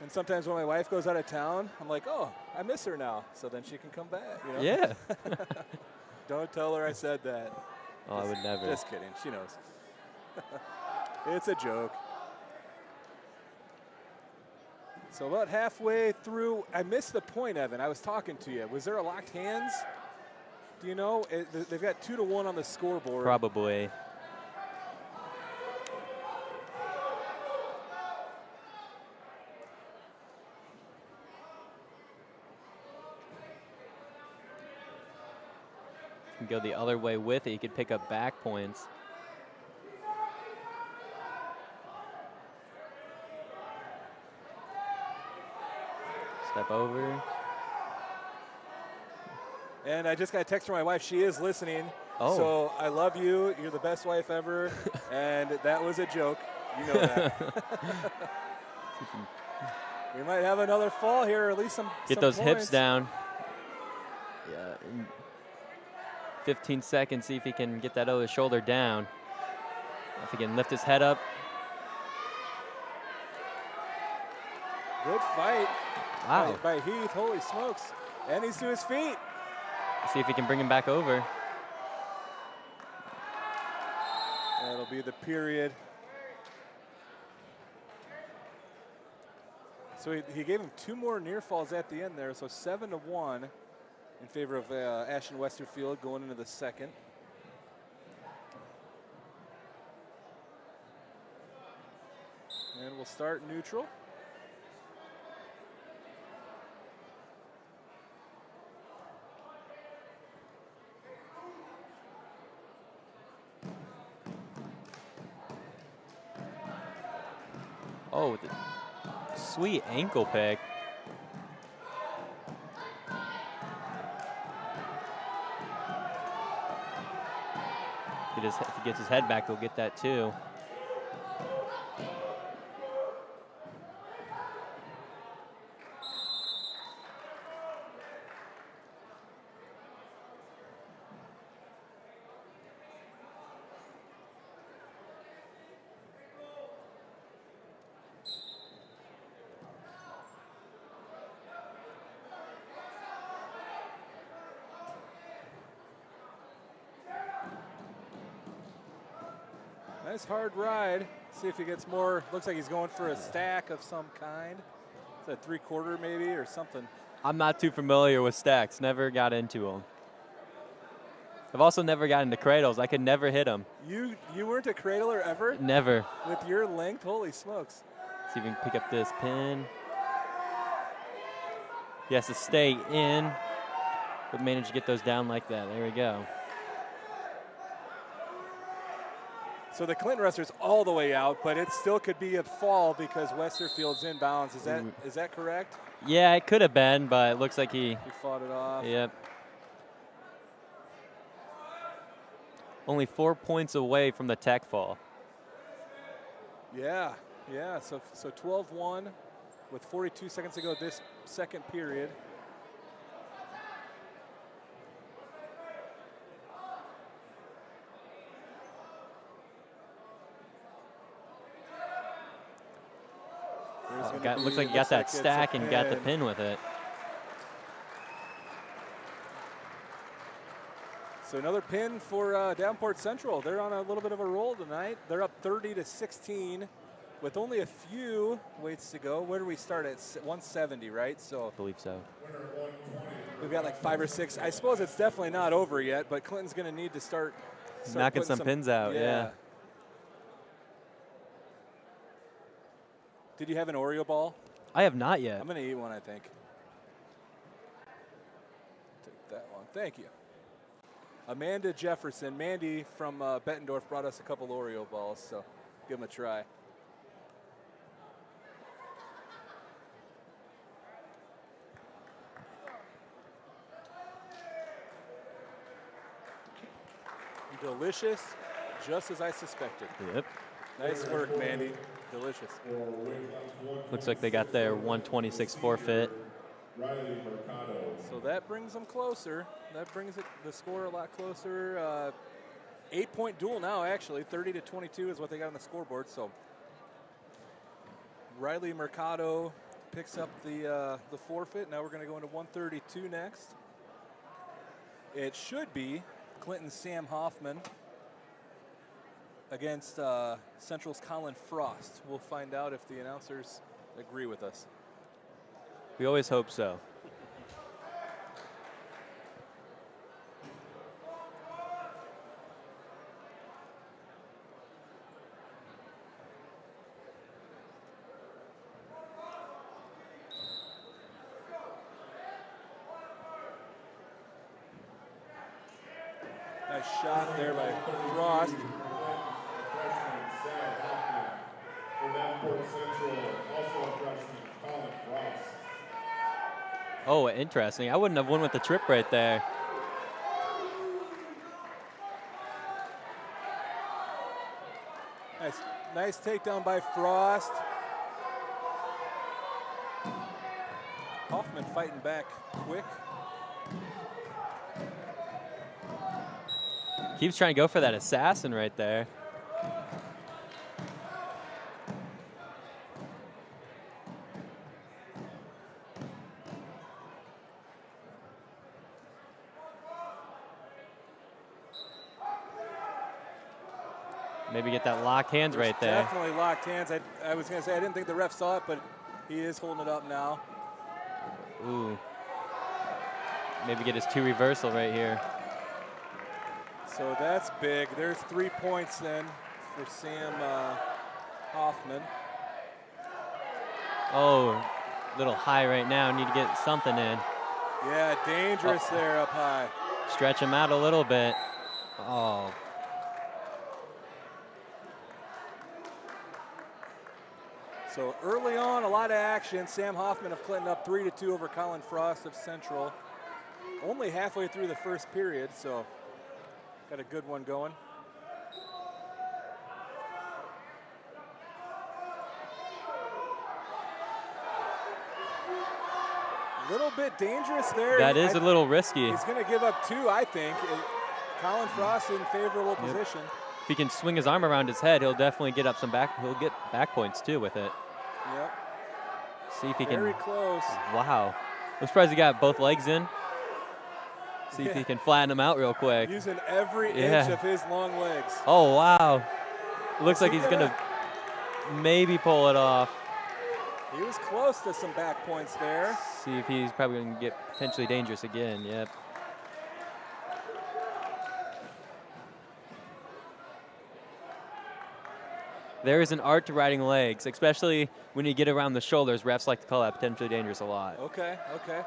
And sometimes when my wife goes out of town, I'm like, oh, I miss her now. So then she can come back. You know? Yeah. Don't tell her I said that. Oh, I would never. Just kidding. She knows. It's a joke. So about halfway through, I missed the point, Evan. I was talking to you. Was there a locked hands? Do you know? They've got 2-1 on the scoreboard. Probably. Can go the other way with it. You could pick up back points. Step over. And I just got a text from my wife. She is listening. Oh. So I love you. You're the best wife ever. And that was a joke. You know that. We might have another fall here, or at least some Get those points. hips down. Yeah. In 15 seconds, see if he can get that other shoulder down. If he can lift his head up. Good fight. Wow. By Heath. Holy smokes. And he's to his feet. See if he can bring him back over. That'll be the period. So he gave him 2 more near falls at the end there. So 7-1 in favor of Ashton Westerfield going into the second. And we'll start neutral. Oh, the sweet ankle pick. If he gets his head back, he'll get that too. Nice hard ride. See if he gets more. Looks like he's going for a stack of some kind. Is that 3/4 maybe or something? I'm not too familiar with stacks. Never got into them. I've also never gotten into cradles. I could never hit them. You weren't a cradler ever? Never. With your length? Holy smokes. See if we can pick up this pin. He has to stay in, but manage to get those down like that. There we go. So the Clinton wrestler's all the way out, but it still could be a fall because Westerfield's inbounds. Is that correct? Yeah, it could have been, but it looks like he fought it off. Yep. Only 4 points away from the tech fall. Yeah. So 12-1 with 42 seconds to go this second period. Looks like he got that stack and got the pin with it. So another pin for Davenport Central. They're on a little bit of a roll tonight. They're up 30-16 with only a few weights to go. Where do we start at? 170, right? So I believe so. We've got like 5 or 6. I suppose it's definitely not over yet, but Clinton's going to need to start knocking some pins out. Yeah. Did you have an Oreo ball? I have not yet. I'm going to eat one, I think. Take that one. Thank you. Amanda Jefferson. Mandy from Bettendorf brought us a couple Oreo balls, so give them a try. Delicious, just as I suspected. Yep. Nice work, Mandy. Delicious. Looks like they got their 126 forfeit. So that brings them closer. That brings the score a lot closer. 8-point duel now, actually. 30-22 is what they got on the scoreboard. So Riley Mercado picks up the forfeit. Now we're going to go into 132 next. It should be Clinton's Sam Hoffman against Central's Colin Frost. We'll find out if the announcers agree with us. We always hope so. Nice shot there by Frost. Oh, interesting. I wouldn't have won with the trip right there. Nice takedown by Frost. Hoffman fighting back quick. Keeps trying to go for that assassin right there. Maybe get that locked hands right there. Definitely locked hands. I was going to say, I didn't think the ref saw it, but he is holding it up now. Ooh. Maybe get his 2 reversal right here. So that's big. There's 3 points then for Sam Hoffman. Oh, a little high right now. Need to get something in. Yeah, dangerous there up high. Stretch him out a little bit. Oh. So early on, a lot of action. Sam Hoffman of Clinton up 3-2 over Colin Frost of Central. Only halfway through the first period, so got a good one going. A little bit dangerous there. That is a little risky. He's going to give up 2, I think. Colin Frost in favorable position. If he can swing his arm around his head, he'll definitely get up some back. He'll get back points too with it. Yep. See if he can. Very close. Wow. I'm surprised he got both legs in. See if he can flatten him out real quick. Using every inch of his long legs. Oh, wow. looks like he's going to maybe pull it off. He was close to some back points there. See if he's probably going to get potentially dangerous again. Yep. There is an art to riding legs, especially when you get around the shoulders. Refs like to call that potentially dangerous a lot. Okay, okay.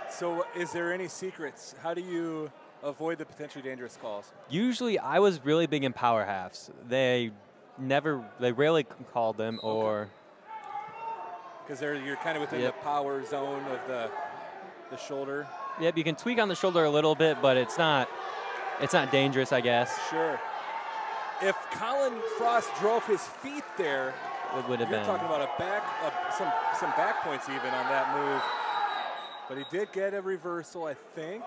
So is there any secrets? How do you avoid the potentially dangerous calls? Usually I was really big in power halves. They rarely called them, or because you're kind of within the power zone of the shoulder. Yep, you can tweak on the shoulder a little bit, but it's not dangerous, I guess. Sure. If Colin Frost drove his feet there, it would have been. You're talking about some back points even on that move. But he did get a reversal, I think.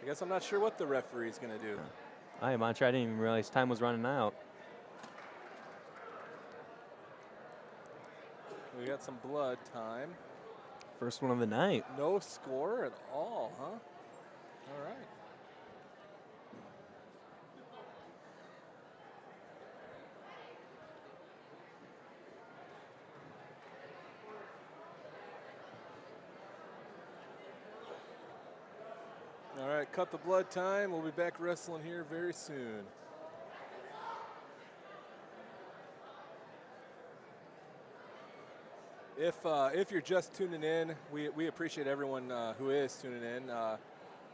I guess I'm not sure what the referee's going to do. I am on. I didn't even realize time was running out. We got some blood time. First one of the night. No score at all, huh? All right. All right, cut the blood time. We'll be back wrestling here very soon. If you're just tuning in, we appreciate everyone who is tuning in.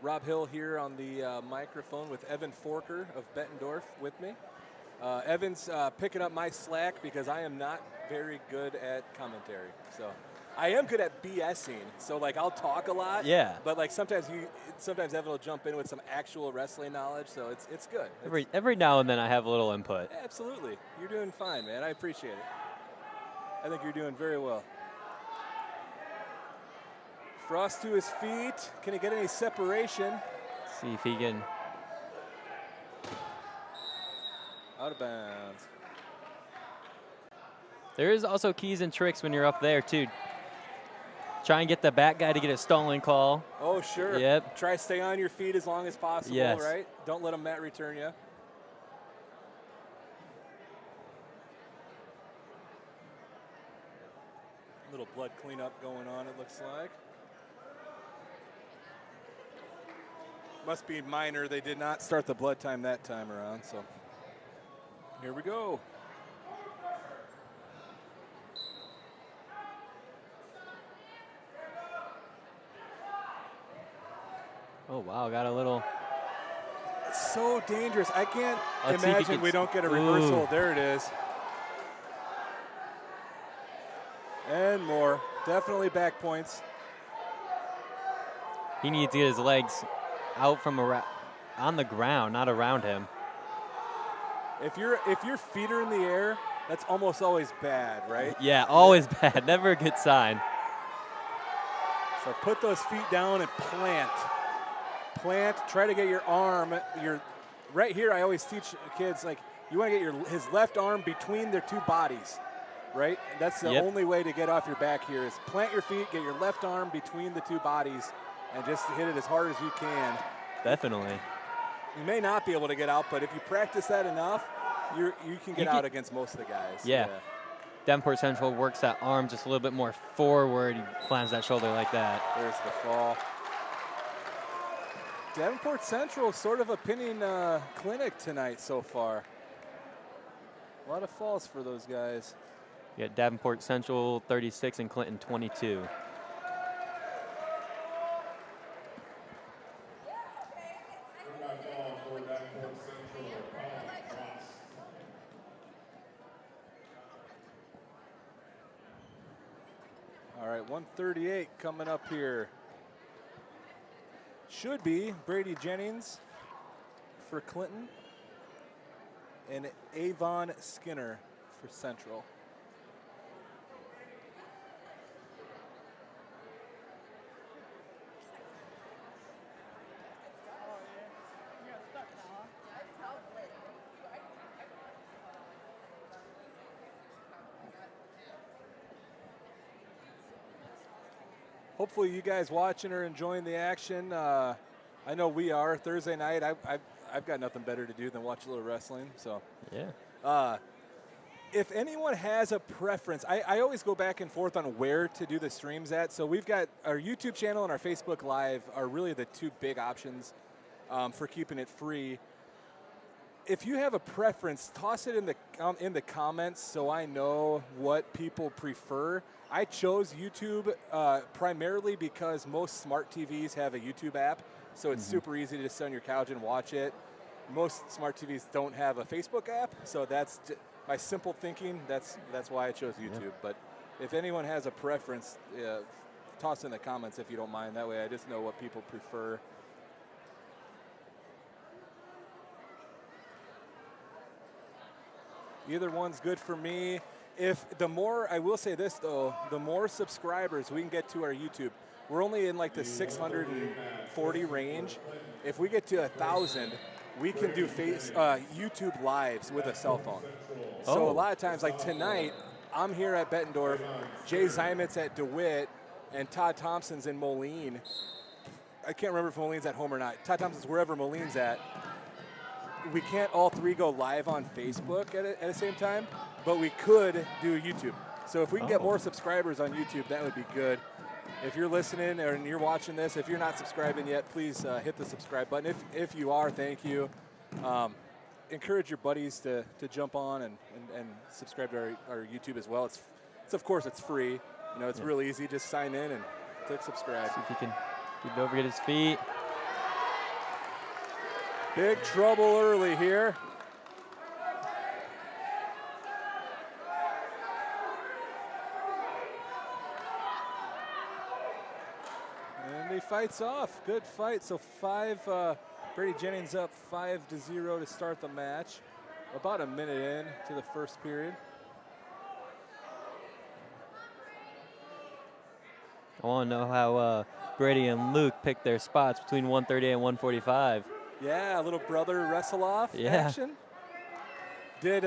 Rob Hill here on the microphone with Evan Forker of Bettendorf with me. Evan's picking up my slack because I am not very good at commentary. So I am good at BSing. So like I'll talk a lot. Yeah. But like sometimes Evan will jump in with some actual wrestling knowledge. So it's good. Every now and then I have a little input. Absolutely. You're doing fine, man. I appreciate it. I think you're doing very well. Frost to his feet. Can he get any separation? See if he can. Out of bounds. There is also keys and tricks when you're up there, too. Try and get the back guy to get a stalling call. Oh, sure. Yep. Try to stay on your feet as long as possible, yes. Right? Don't let him mat return you. Little blood cleanup going on, it looks like. Must be minor. They did not start the blood time that time around, so here we go. Oh, wow, got a little. It's so dangerous. I can't Let's imagine we don't get a reversal. Ooh. There it is. And more. Definitely back points. He needs to get his legs out from on the ground, not around him. If your feet are in the air, that's almost always bad, right? Yeah, always bad. Never a good sign. So put those feet down and plant. Plant. Try to get your arm. Right here. I always teach kids like you want to get his left arm between their two bodies, right? That's the only way to get off your back here is plant your feet, get your left arm between the two bodies, and just hit it as hard as you can. Definitely. You may not be able to get out, but if you practice that enough, you can get out against most of the guys. Yeah. Davenport Central works that arm just a little bit more forward. He slams that shoulder like that. There's the fall. Davenport Central sort of a pinning clinic tonight so far. A lot of falls for those guys. Yeah, Davenport Central 36 and Clinton 22. All right, 138 coming up here. Should be Brady Jennings for Clinton and Avon Skinner for Central. Hopefully you guys watching are enjoying the action. I know we are. Thursday night, I've got nothing better to do than watch a little wrestling. So Yeah. If anyone has a preference, I always go back and forth on where to do the streams at. So we've got our YouTube channel and our Facebook Live are really the two big options for keeping it free. If you have a preference, toss it in the comments so I know what people prefer. I chose YouTube primarily because most smart TVs have a YouTube app, so it's super easy to just sit on your couch and watch it. Most smart TVs don't have a Facebook app, so that's my simple thinking. That's why I chose YouTube. Yeah. But if anyone has a preference, toss in the comments if you don't mind. That way I just know what people prefer. Either one's good for me. I will say this though, the more subscribers we can get to our YouTube, we're only in like the 640 range. If we get to 1,000, we can do YouTube lives with a cell phone. So a lot of times, like tonight, I'm here at Bettendorf, Jay Zymit's at DeWitt, and Todd Thompson's in Moline. I can't remember if Moline's at home or not. Todd Thompson's wherever Moline's at. We can't all three go live on Facebook at the same time, but we could do YouTube. So if we can get more subscribers on YouTube, that would be good. If you're listening and you're watching this, if you're not subscribing yet, please hit the subscribe button. If you are, thank you. Encourage your buddies to jump on and subscribe to our YouTube as well. It's of course it's free. You know, it's real easy. Just sign in and click subscribe. See if he can keep it over, get his feet. Big trouble early here. And he fights off. Good fight. So Brady Jennings up 5-0 to start the match. About a minute in to the first period. I want to know how Brady and Luke picked their spots between 138 and 145. Yeah, a little brother wrestle-off action. Did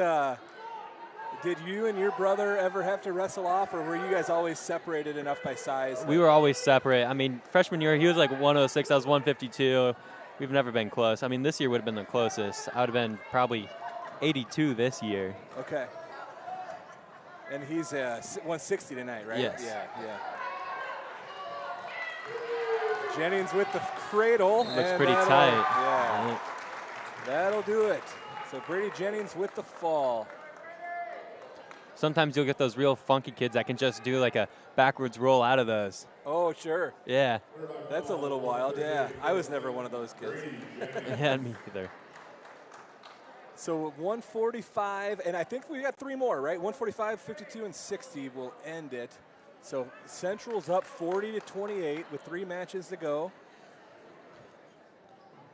you and your brother ever have to wrestle off, or were you guys always separated enough by size? We were always separate. I mean, freshman year, he was like 106, I was 152. We've never been close. I mean, this year would have been the closest. I would have been probably 82 this year. Okay. And he's 160 tonight, right? Yes. Yeah. Jennings with the cradle. Looks pretty tight. Yeah. Right. That'll do it. So Brady Jennings with the fall. Sometimes you'll get those real funky kids that can just do like a backwards roll out of those. Oh, sure. Yeah. That's a little wild, yeah. I was never one of those kids. Yeah, me either. So 145, and I think we got three more, right? 145, 52, and 60 will end it. So Central's up 40-28 with 3 matches to go.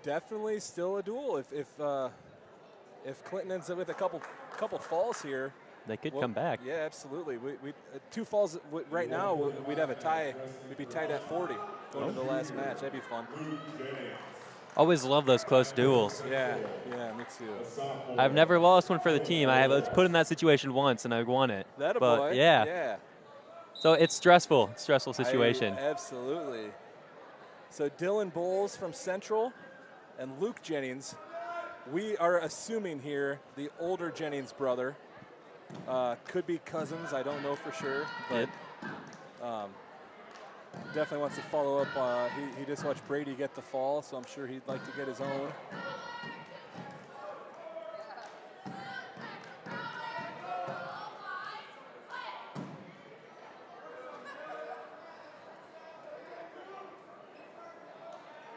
Definitely still a duel. If Clinton ends up with a couple falls here, they could come back. Yeah, absolutely. We 2 falls right now, we'd have a tie. We'd be tied at 40 going to the last match. That'd be fun. Always love those close duels. Yeah, me too. I've never lost one for the team. I was put in that situation once and I won it. That a but boy. Yeah. So it's stressful. Stressful situation. Absolutely. So Dylan Bowles from Central and Luke Jennings. We are assuming here the older Jennings brother. Could be cousins. I don't know for sure. But definitely wants to follow up. He just watched Brady get the fall, so I'm sure he'd like to get his own.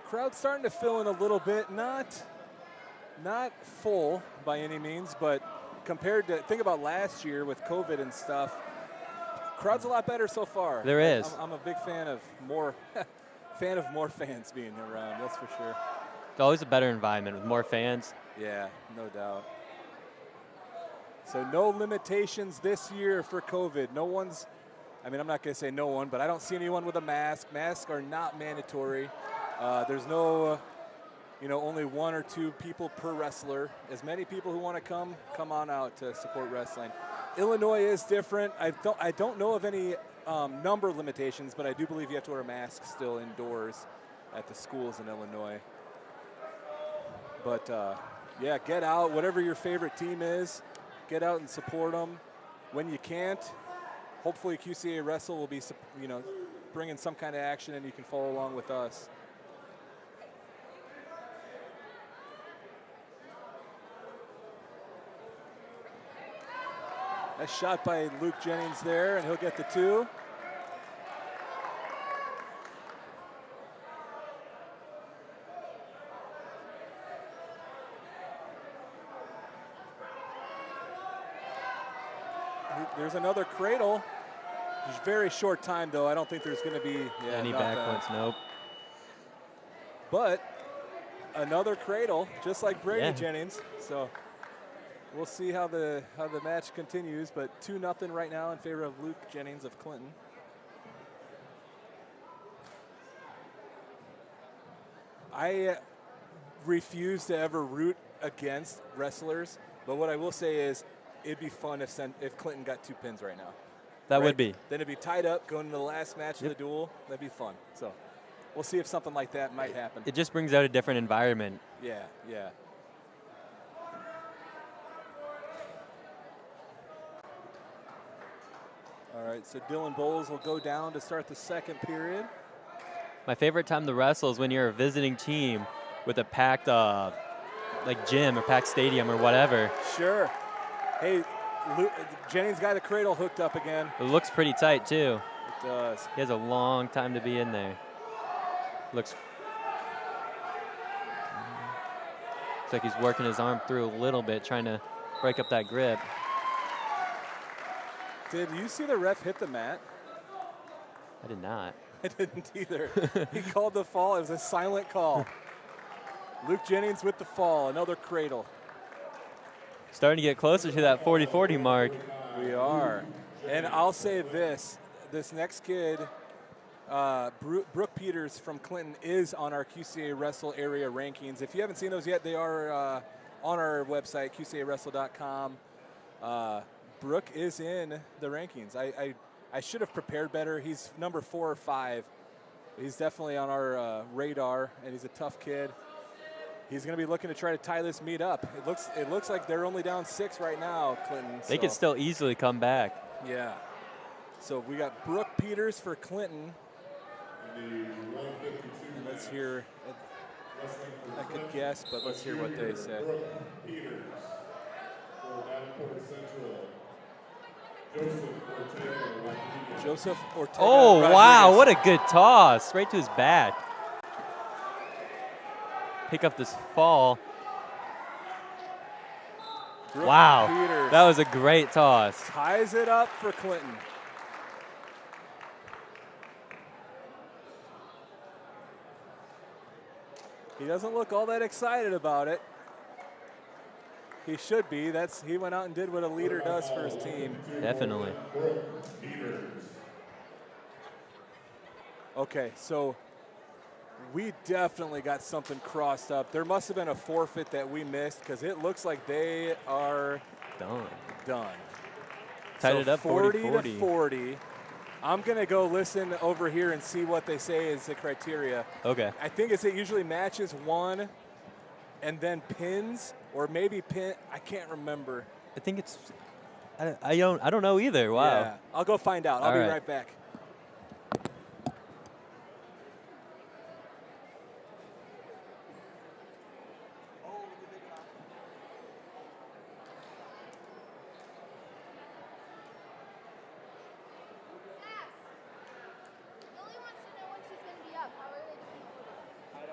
Crowd's starting to fill in a little bit. Not full by any means, but compared to, think about last year with COVID and stuff, crowd's a lot better so far. There is. I'm a big fan of more fans being around, that's for sure. It's always a better environment with more fans. Yeah, no doubt. So no limitations this year for COVID. No one's, I mean, I'm not going to say no one, but I don't see anyone with a mask. Masks are not mandatory. There's no, only 1 or 2 people per wrestler. As many people who want to come on out to support wrestling. Illinois is different. I don't know of any number limitations, but I do believe you have to wear a mask still indoors at the schools in Illinois. But yeah, get out, whatever your favorite team is, get out and support them. When you can't, hopefully QCA Wrestle will be, you know, bringing some kind of action and you can follow along with us. Nice shot by Luke Jennings there, and he'll get the 2. There's another cradle. There's very short time, though. I don't think there's going to be any backwards. Nope. But another cradle, just like Brady Jennings. So we'll see how the match continues. But 2-0 right now in favor of Luke Jennings of Clinton. I refuse to ever root against wrestlers, but what I will say is it'd be fun if Clinton got 2 pins right now. That would be. Then it'd be tied up going into the last match of the duel. That'd be fun. So we'll see if something like that might happen. It just brings out a different environment. Yeah, yeah. All right, so Dylan Bowles will go down to start the second period. My favorite time to wrestle is when you're a visiting team with a packed like gym or packed stadium or whatever. Sure. Hey, Jennings got the cradle hooked up again. It looks pretty tight too. It does. He has a long time to be in there. Looks like he's working his arm through a little bit, trying to break up that grip. Did you see the ref hit the mat? I did not. I didn't either. He called the fall. It was a silent call. Luke Jennings with the fall, another cradle. Starting to get closer to that 40-40 mark. We are. And I'll say this next kid, Brooke Peters from Clinton, is on our QCA Wrestle area rankings. If you haven't seen those yet, they are on our website, QCAWrestle.com. Brooke is in the rankings. I should have prepared better. He's number 4 or 5. He's definitely on our radar, and he's a tough kid. He's going to be looking to try to tie this meet up. It looks like they're only down 6 right now, Clinton. They could still easily come back. Yeah. So we got Brooke Peters for Clinton. And let's hear. I could guess, but let's hear what they say. Brooke Peters for Davenport Central. Joseph Ortega. Oh, Rodriguez. wow, what a good toss. Right to his back. Pick up this fall. Brooke Wow, Peters that was a great toss. ties it up for Clinton. He doesn't look all that excited about it. He should be. He went out and did what a leader does for his team. Definitely. Okay, so we definitely got something crossed up. There must have been a forfeit that we missed because it looks like they are done. Tied it up 40 40-40. to 40. I'm going to go listen over here and see what they say is the criteria. Okay. I think it usually matches 1 and then pins, or maybe pin. I can't remember. I think it's. I don't know either. Wow. Yeah, I'll go find out. I'll be right back. Lily wants to know when she's going to be up. How early do people do?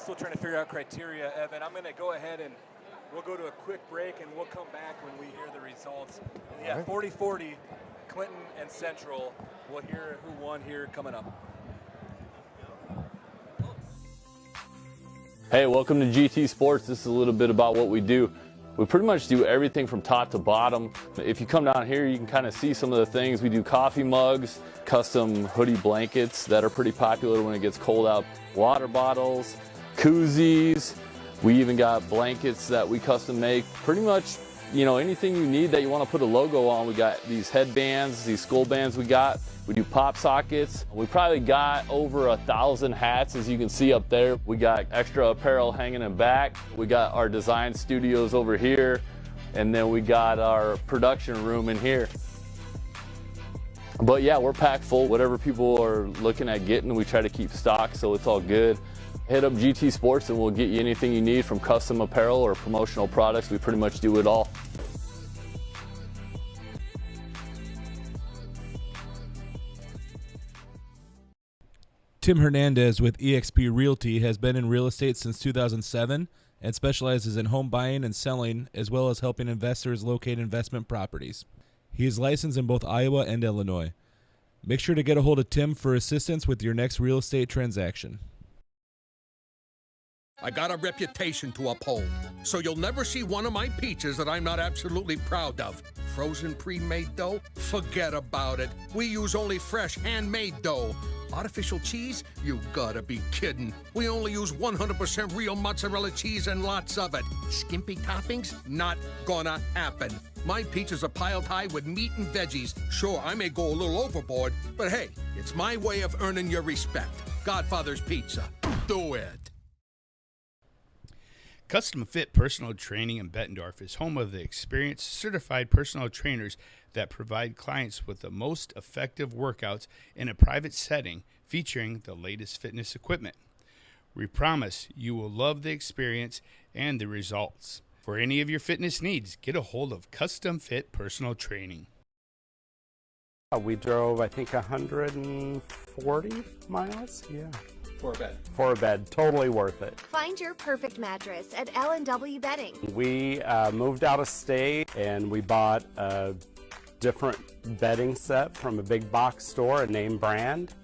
still trying to figure out criteria, Evan. I'm going to go ahead and we'll go to a quick break, and we'll come back when we hear the results. Yeah, 40-40, Clinton and Central. We'll hear who won here coming up. Hey, welcome to GT Sports. This is a little bit about what we do. We pretty much do everything from top to bottom. If you come down here, you can kind of see some of the things. We do coffee mugs, custom hoodie blankets that are pretty popular when it gets cold out, water bottles, koozies. We even got blankets that we custom make. Pretty much, you know, anything you need that you want to put a logo on. We got these headbands, these skull bands we got. We do pop sockets. We probably got over 1,000 hats, as you can see up there. We got extra apparel hanging in back. We got our design studios over here. And then we got our production room in here. But yeah, we're packed full. Whatever people are looking at getting, we try to keep stock, so it's all good. Hit up GT Sports and we'll get you anything you need, from custom apparel or promotional products. We pretty much do it all. Tim Hernandez with Exp Realty has been in real estate since 2007 and specializes in home buying and selling, as well as helping investors locate investment properties. He is licensed in both Iowa and Illinois. Make sure to get a hold of Tim for assistance with your next real estate transaction. I got a reputation to uphold, so you'll never see one of my peaches that I'm not absolutely proud of. Frozen pre-made dough? Forget about it. We use only fresh, handmade dough. Artificial cheese? You gotta be kidding. We only use 100% real mozzarella cheese and lots of it. Skimpy toppings? Not gonna happen. My peaches are piled high with meat and veggies. Sure, I may go a little overboard, but hey, it's my way of earning your respect. Godfather's Pizza. Do it. Custom Fit Personal Training in Bettendorf is home of the experienced, certified personal trainers that provide clients with the most effective workouts in a private setting featuring the latest fitness equipment. We promise you will love the experience and the results. For any of your fitness needs, get a hold of Custom Fit Personal Training. We drove, I think, 140 miles. Yeah. For a bed. For a bed. Totally worth it. Find your perfect mattress at L&W Bedding. We moved out of state and we bought a different bedding set from a big box store, a name brand,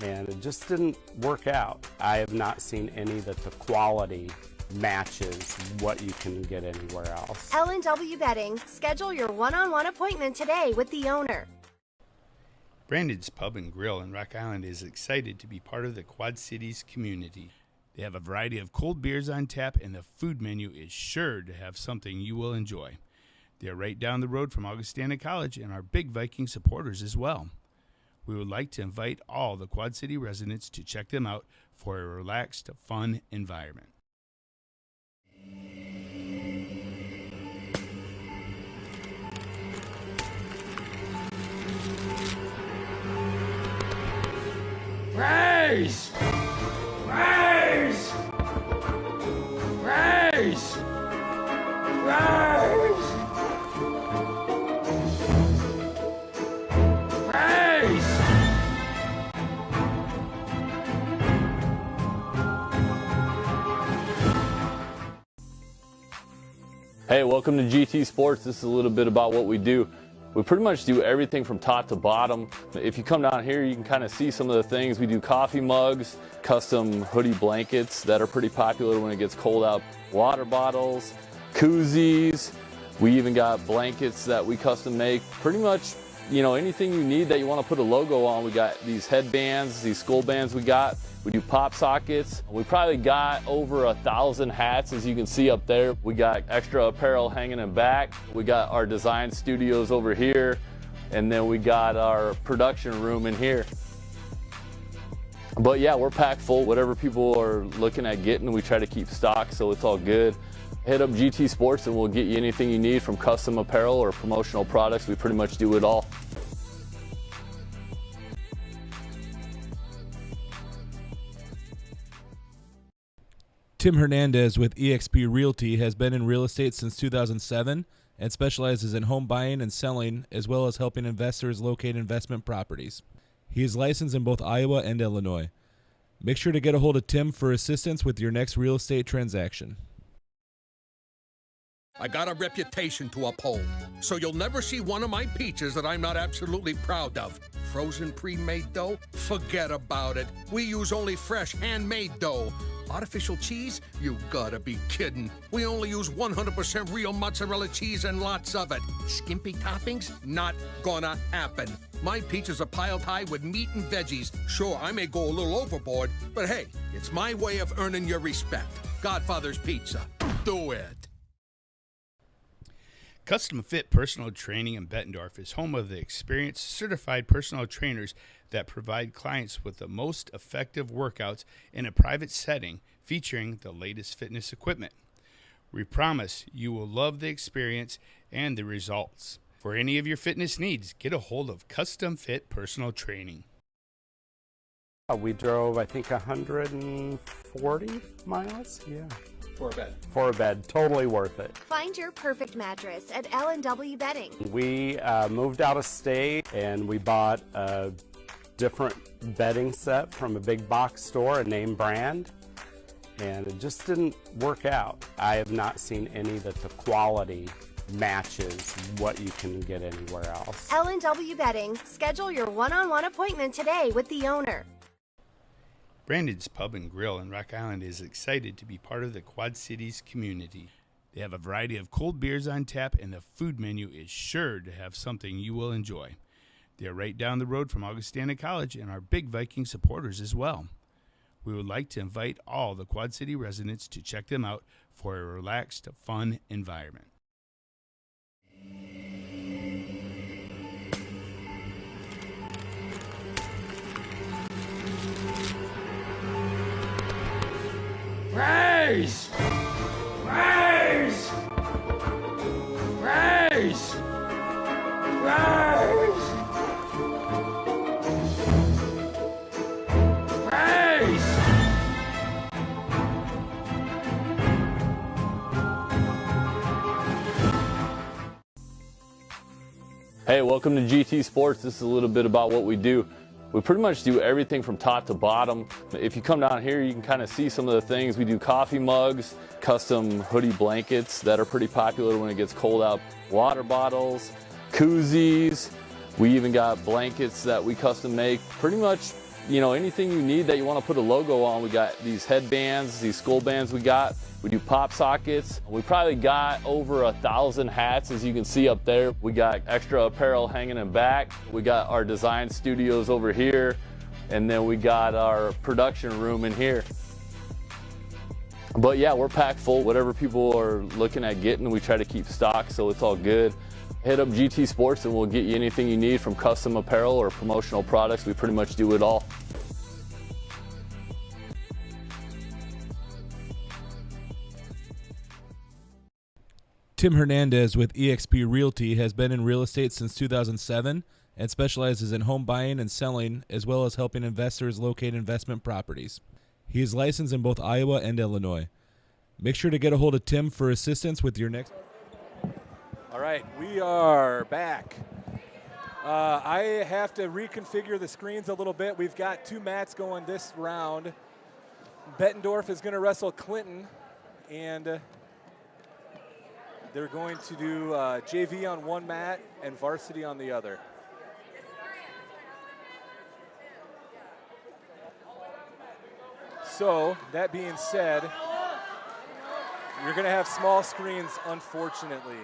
and it just didn't work out. I have not seen any that the quality matches what you can get anywhere else. L&W Bedding. Schedule your one-on-one appointment today with the owner. Brandon's Pub and Grill in Rock Island is excited to be part of the Quad Cities community. They have a variety of cold beers on tap, and the food menu is sure to have something you will enjoy. They are right down the road from Augustana College and are big Viking supporters as well. We would like to invite all the Quad City residents to check them out for a relaxed, fun environment. Raise! Raise! Raise! Raise! Raise! Hey, welcome to GT Sports. This is a little bit about what we do. We pretty much do everything from top to bottom. If you come down here, you can kind of see some of the things. We do coffee mugs, custom hoodie blankets that are pretty popular when it gets cold out, water bottles, koozies. We even got blankets that we custom make. Pretty much, you know, anything you need that you want to put a logo on. We got these headbands, these skull bands we got. We do pop sockets. We probably got over 1,000 hats, as you can see up there. We got extra apparel hanging in back. We got our design studios over here. And then we got our production room in here. But yeah, we're packed full. Whatever people are looking at getting, we try to keep stock, so it's all good. Hit up GT Sports and we'll get you anything you need, from custom apparel or promotional products. We pretty much do it all. Tim Hernandez with Exp Realty has been in real estate since 2007 and specializes in home buying and selling, as well as helping investors locate investment properties. He is licensed in both Iowa and Illinois. Make sure to get a hold of Tim for assistance with your next real estate transaction. I got a reputation to uphold, so you'll never see one of my peaches that I'm not absolutely proud of. Frozen pre-made dough? Forget about it. We use only fresh handmade dough. Artificial cheese? You gotta be kidding. We only use 100% real mozzarella cheese and lots of it. Skimpy toppings? Not gonna happen. My peaches are piled high with meat and veggies. Sure, I may go a little overboard, but hey, it's my way of earning your respect. Godfather's Pizza. Do it. Custom Fit Personal Training in Bettendorf is home of the experienced, certified personal trainers that provide clients with the most effective workouts in a private setting featuring the latest fitness equipment. We promise you will love the experience and the results. For any of your fitness needs, get a hold of Custom Fit Personal Training. We drove, I think, 140 miles. Yeah. For a bed. For a bed. Totally worth it. Find your perfect mattress at L&W Bedding. We moved out of state and we bought a different bedding set from a big box store, a name brand, and it just didn't work out. I have not seen any that the quality matches what you can get anywhere else. L&W Bedding. Schedule your one-on-one appointment today with the owner. Brandon's Pub and Grill in Rock Island is excited to be part of the Quad Cities community. They have a variety of cold beers on tap, and the food menu is sure to have something you will enjoy. They are right down the road from Augustana College and are big Viking supporters as well. We would like to invite all the Quad City residents to check them out for a relaxed, fun environment. Raise! Raise! Raise! Raise! Raise! Hey, welcome to GT Sports. This is a little bit about what we do. We pretty much do everything from top to bottom. If you come down here, you can kind of see some of the things. We do coffee mugs, custom hoodie blankets that are pretty popular when it gets cold out, water bottles, koozies. We even got blankets that we custom make. Pretty much, you know, anything you need that you want to put a logo on. We got these headbands, these skull bands we got. We do pop sockets. We probably got over 1,000 hats, as you can see up there. We got extra apparel hanging in back. We got our design studios over here. And then we got our production room in here. But yeah, we're packed full. Whatever people are looking at getting, we try to keep stock, so it's all good. Hit up GT Sports and we'll get you anything you need, from custom apparel or promotional products. We pretty much do it all. Tim Hernandez with Exp Realty has been in real estate since 2007 and specializes in home buying and selling, as well as helping investors locate investment properties. He is licensed in both Iowa and Illinois. Make sure to get a hold of Tim for assistance with your next. All right, we are back. I have to reconfigure the screens a little bit. We've got two mats going this round. Bettendorf is going to wrestle Clinton, and they're going to do JV on one mat and varsity on the other. So, that being said, you're going to have small screens, unfortunately,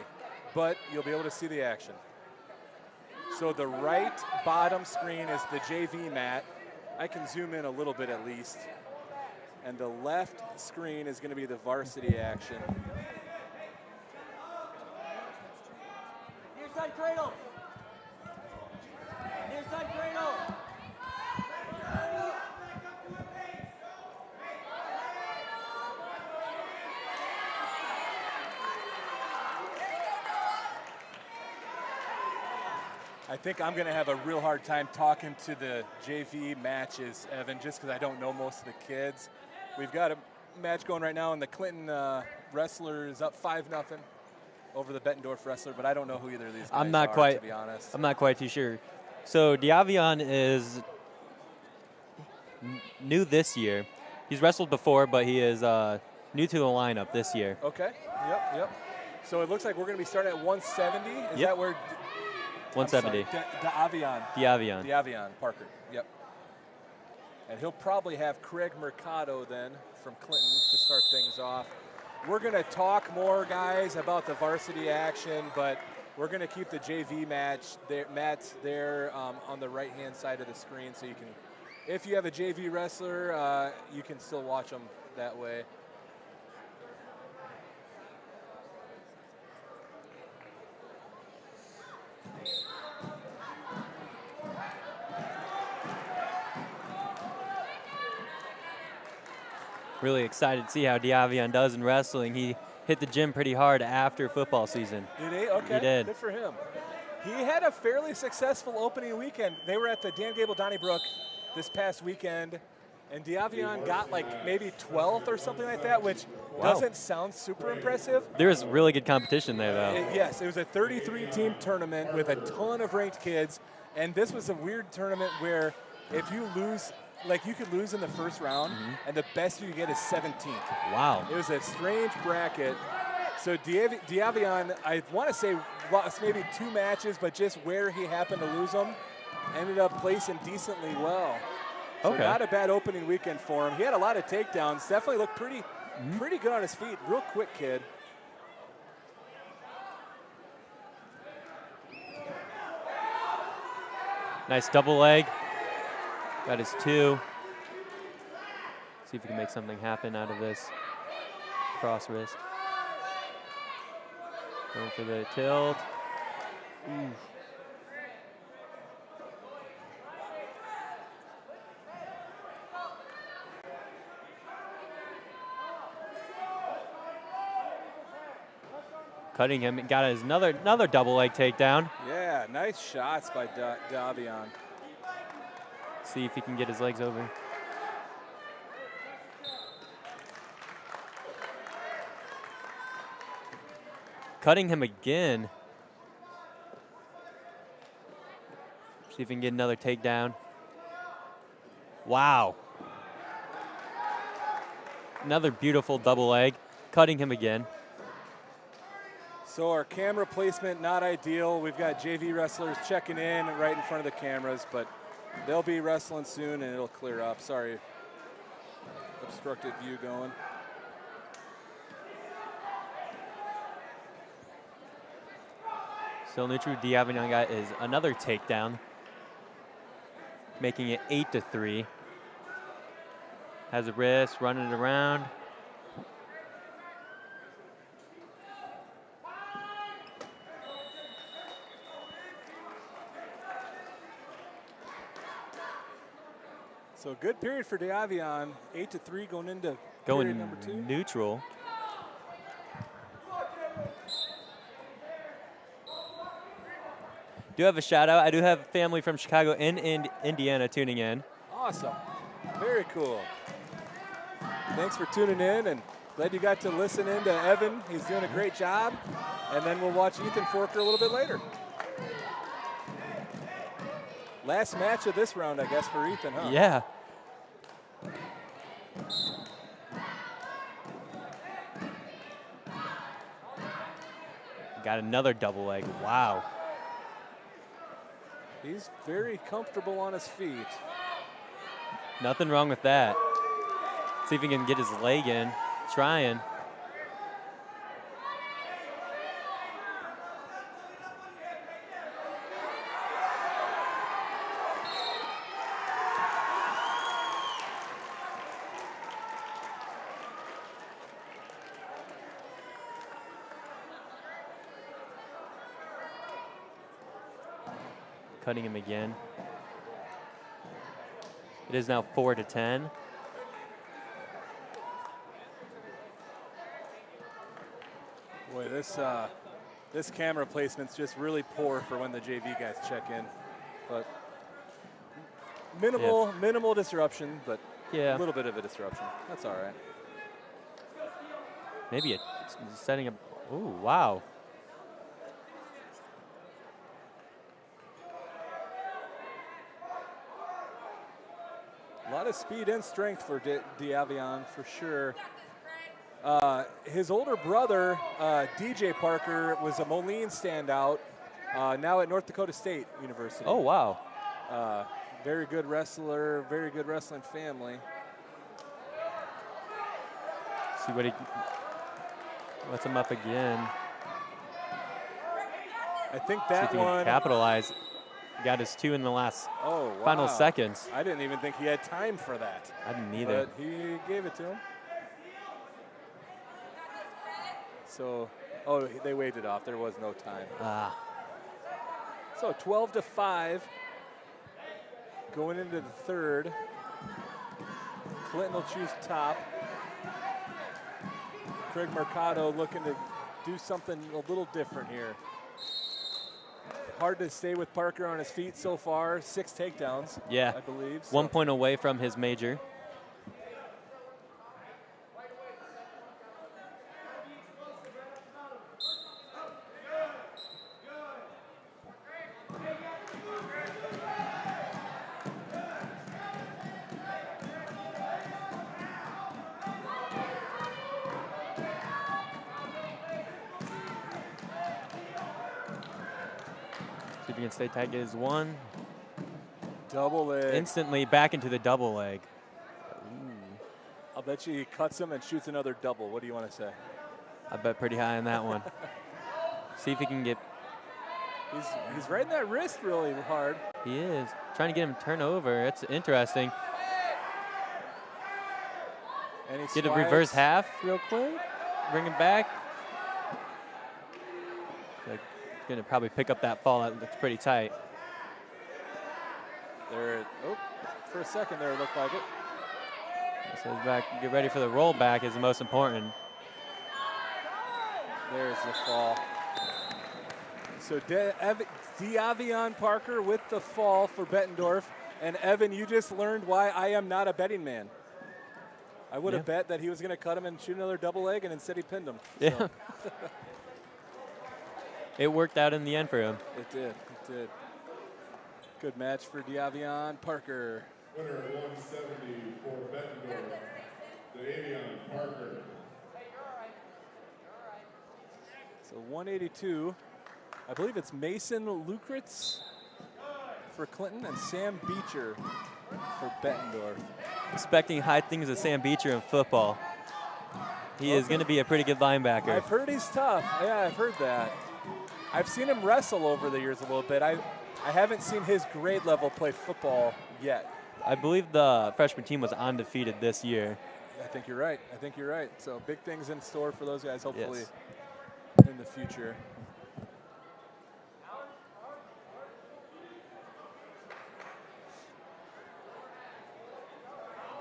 but you'll be able to see the action. So the right bottom screen is the JV mat. I can zoom in a little bit at least. And the left screen is going to be the varsity action. Near side cradle. Near side cradle. I think I'm going to have a real hard time talking to the JV matches, Evan, just because I don't know most of the kids. We've got a match going right now, and the Clinton wrestler is up 5-0 over the Bettendorf wrestler, but I don't know who either of these guys are, to be honest. I'm not quite too sure. So Dejuan is new this year. He's wrestled before, but he is new to the lineup this year. Okay. Yep. So it looks like we're going to be starting at 170. Is that where? 170. Davion Parker. Yep. And he'll probably have Craig Mercado then from Clinton to start things off. We're going to talk more, guys, about the varsity action, but we're going to keep the JV mats there on the right-hand side of the screen, so you can, if you have a JV wrestler, you can still watch them that way. Really excited to see how Davion does in wrestling. He hit the gym pretty hard after football season. Did he? Okay. He did. Good for him. He had a fairly successful opening weekend. They were at the Dan Gable Donnybrook this past weekend, and Davion got like maybe 12th or something like that, which doesn't sound super impressive. There was really good competition there, though. Yes, it was a 33-team tournament with a ton of ranked kids, and this was a weird tournament where if you lose, like you could lose in the first round, and the best you get is 17th. Wow. It was a strange bracket. So Davion, I want to say lost maybe 2 matches, but just where he happened to lose them, ended up placing decently well. So not a bad opening weekend for him. He had a lot of takedowns. Definitely looked pretty good on his feet. Real quick kid. Nice double leg. Got his 2. See if we can make something happen out of this. Cross wrist. Going for the tilt. Ooh. Cutting him, got his another double leg takedown. Yeah, nice shots by Davion. See if he can get his legs over. Cutting him again. See if he can get another takedown. Wow. Another beautiful double leg. Cutting him again. So our camera placement, not ideal. We've got JV wrestlers checking in right in front of the cameras, but they'll be wrestling soon and it'll clear up. Sorry, obstructed view going. Still neutral. Davion got is another takedown, making it 8-3. Has a wrist, running it around. So good period for Davion. 8-3 going into period number 2. Neutral. Do have a shout out. I do have family from Chicago and Indiana tuning in. Awesome. Very cool. Thanks for tuning in, and glad you got to listen in to Evan. He's doing a great job. And then we'll watch Ethan Forker a little bit later. Last match of this round, I guess, for Ethan, huh? Yeah. Got another double leg. Wow. He's very comfortable on his feet. Nothing wrong with that. See if he can get his leg in. Trying. Cutting him again. It is now 4-10. Boy, this camera placement's just really poor for when the JV guys check in. But minimal disruption, but a little bit of a disruption. That's all right. Maybe setting up. Ooh, wow. A lot of speed and strength for Dejuan for sure. His older brother, DJ Parker, was a Moline standout, now at North Dakota State University. Oh, wow. Very good wrestler, very good wrestling family. See what he lets him up again. I think See if that he one can capitalize. Got his 2 in the last final seconds. I didn't even think he had time for that. I didn't either. But he gave it to him. So, they waved it off. There was no time. So 12-5. Going into the third. Clinton will choose top. Craig Mercado looking to do something a little different here. Hard to stay with Parker on his feet so far. 6 takedowns, yeah, I believe. So. 1 point away from his major. See if you can stay tight, is 1. Double leg. Instantly back into the double leg. I'll bet you he cuts him and shoots another double. What do you want to say? I bet pretty high on that one. See if he can get. He's riding that wrist really hard. He is. Trying to get him to turn over. It's interesting. And he Get a swipes. reverse half real quick. Bring him back. Like, gonna probably pick up that fall. That looks pretty tight. There. Oh, for a second there, it looked like it. So back. Get ready for the rollback is the most important. There's the fall. So Dejuan Parker with the fall for Bettendorf. And Evan, you just learned why I am not a betting man. I would have bet that he was going to cut him and shoot another double leg, and instead he pinned him. Yeah. So. It worked out in the end for him. It did. It did. Good match for Dejuan Parker. Winner 170 for Bettendorf, Dejuan Parker. So 182. I believe it's Mason Lukritz for Clinton and Sam Beecher for Bettendorf. Expecting high things of Sam Beecher in football. He is going to be a pretty good linebacker. I've heard he's tough. Yeah, I've heard that. I've seen him wrestle over the years a little bit. I haven't seen his grade level play football yet. I believe the freshman team was undefeated this year. I think you're right. I think you're right. So big things in store for those guys, hopefully, in the future.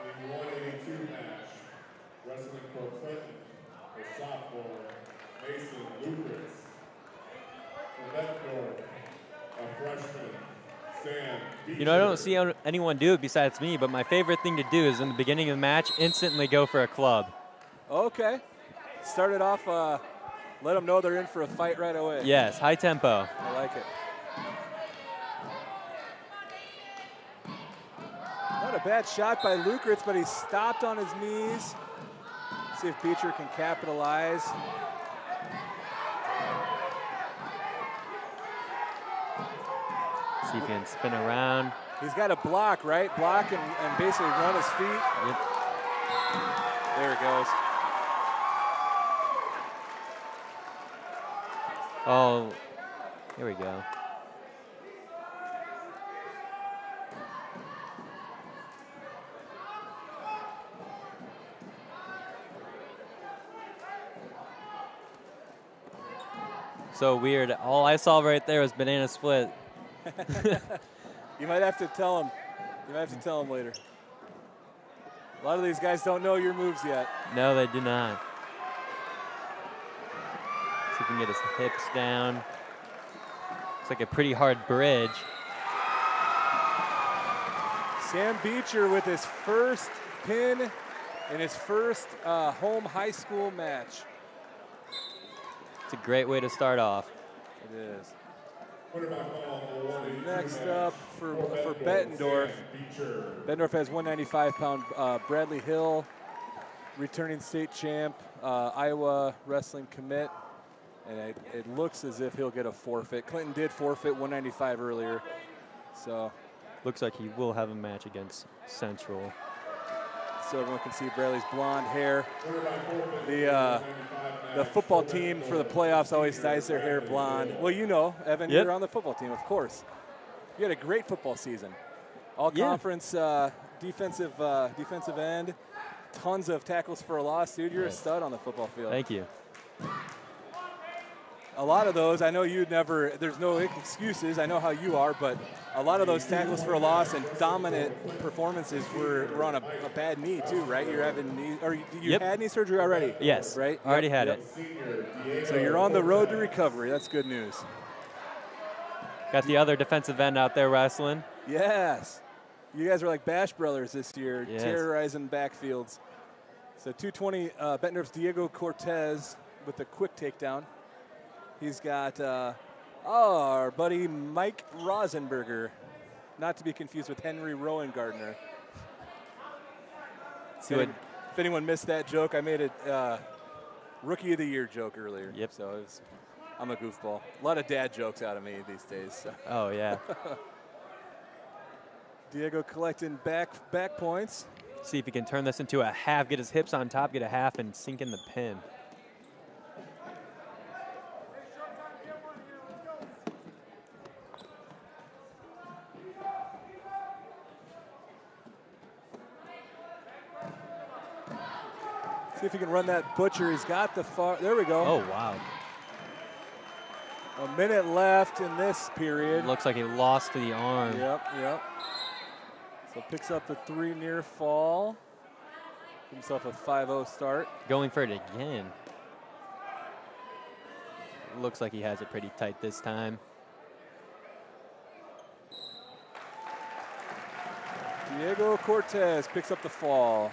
The 182 match, wrestling for Clinton, the sophomore Mason Lucas. For Bettendorf, a freshman, Sam Beecher. You know, I don't see anyone do it besides me, but my favorite thing to do is in the beginning of the match, instantly go for a club. Okay. Started off, let them know they're in for a fight right away. Yes, high tempo. I like it. Not a bad shot by Lukritz, but he stopped on his knees. See if Beecher can capitalize. See if he can spin around. He's got to block, right? Block and basically run his feet. Yep. There it goes. Oh, here we go. So weird. All I saw right there was banana split. You might have to tell him. You might have to tell him later. A lot of these guys don't know your moves yet. No, they do not. See if we can get his hips down. Looks like a pretty hard bridge. Sam Beecher with his first pin in his first home high school match. It's a great way to start off. It is. Next up for Bettendorf. Bettendorf has 195-pound Bradley Hill, returning state champ, Iowa wrestling commit, and it looks as if he'll get a forfeit. Clinton did forfeit 195 earlier, so. Looks like he will have a match against Central. So everyone can see Bradley's blonde hair. The football team for the playoffs always dyes their hair blonde. Well, you know, Evan, Yep. you're on the football team, of course. You had a great football season. All conference defensive end. Tons of tackles for a loss, dude. You're a stud on the football field. Thank you. A lot of those, I know you'd never, there's no excuses. I know how you are, but a lot of those tackles for a loss and dominant performances were on a bad knee too, right? You're having knee, or you had knee surgery already? Yes, right. Already had it. So you're on the road to recovery. That's good news. Got the other defensive end out there wrestling. Yes. You guys are like Bash Brothers this year, Yes. terrorizing backfields. So 220, Bettendorf's Diego Cortez with a quick takedown. He's got our buddy Mike Rosenberger, not to be confused with Henry Rowan Gardner. If anyone missed that joke, I made a Rookie of the Year joke earlier. Yep. So I'm a goofball. A lot of dad jokes out of me these days. So. Oh, yeah. Diego collecting back points. See if he can turn this into a half, get his hips on top, get a half, and sink in the pin. See if he can run that butcher. He's got the far. There we go. Oh, wow. A minute left in this period. Looks like he lost to the arm. Yep. So picks up the 3 near fall. Himself a 5-0 start. Going for it again. Looks like he has it pretty tight this time. Diego Cortez picks up the fall.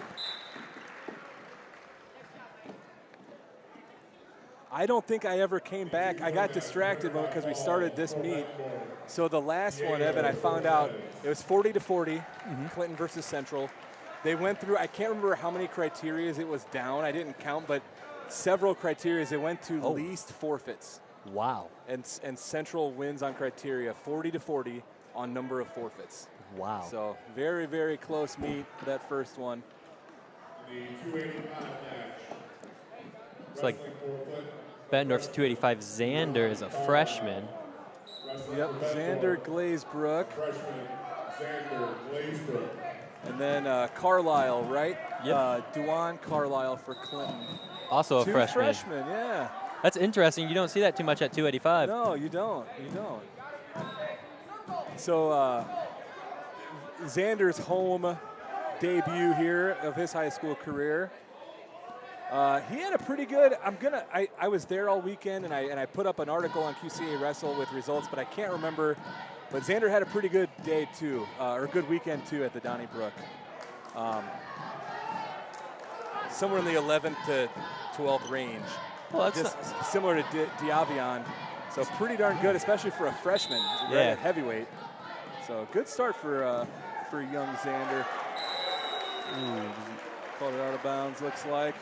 I don't think I ever came back. I got distracted because we started this meet. So the last one, Evan, I found out it was 40-40, Clinton versus Central. They went through, I can't remember how many criteria it was down. I didn't count, but several criteria. They went to least forfeits. Wow. And Central wins on criteria, 40-40 on number of forfeits. Wow. So very, very close meet, that first one. It's like Bettendorf's 285. Xander is a freshman. Yep, Xander Glazebrook. And then Carlisle, right? Yep. Dejuan Carlisle for Clinton. Also a Two freshman. freshmen, yeah. That's interesting. You don't see that too much at 285. No, you don't. So Xander's home debut here of his high school career. He had a pretty good. I was there all weekend, and I put up an article on QCA Wrestle with results, but I can't remember. But Xander had a pretty good day too, or a good weekend too at the Donnybrook. Somewhere in the 11th to 12th range. Well, that's just similar to Diavion. So pretty darn good, especially for a freshman right at heavyweight. So good start for young Xander. Called it out of bounds, looks like.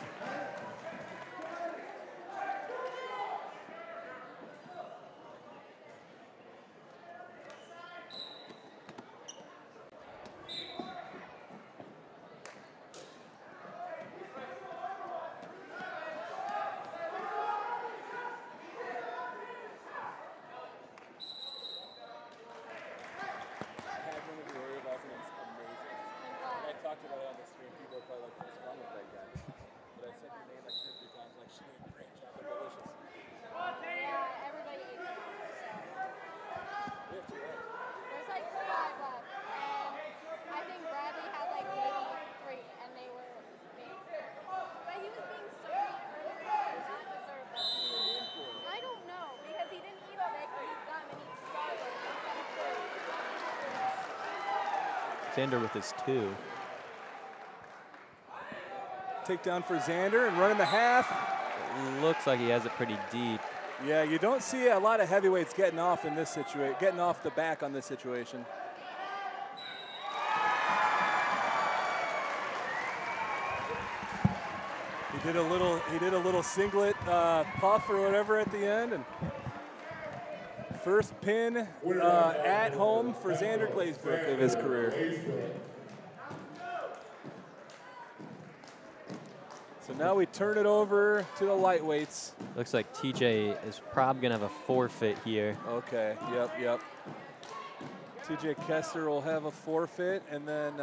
Xander with his 2. Takedown for Xander and running the half. Looks like he has it pretty deep. Yeah, you don't see a lot of heavyweights getting off in this situation, getting off the back on this situation. He did a little singlet puff or whatever at the end, and first pin at home for Xander Glazebrook of his career. So now we turn it over to the lightweights. Looks like TJ is probably going to have a forfeit here. Okay, yep. TJ Kester will have a forfeit, and then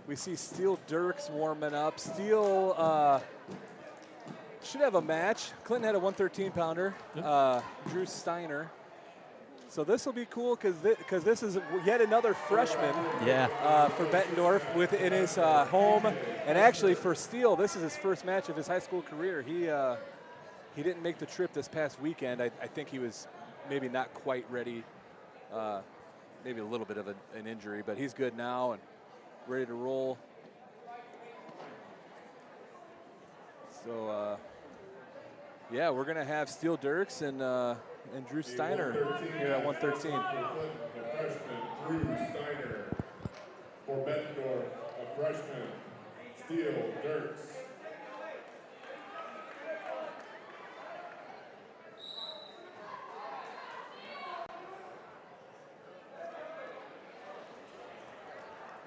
we see Steele Dirks warming up. Steele should have a match. Clinton had a 113-pounder, Drew Steiner. So this will be cool because this is yet another freshman for Bettendorf in his home. And actually for Steele, this is his first match of his high school career. He didn't make the trip this past weekend. I think he was maybe not quite ready, maybe a little bit of an injury, but he's good now and ready to roll. So, yeah, we're going to have Steele Dirks and Drew Steiner here at 113. The freshman, Drew Steiner. For Bettendorf, a freshman, Steele Dirks.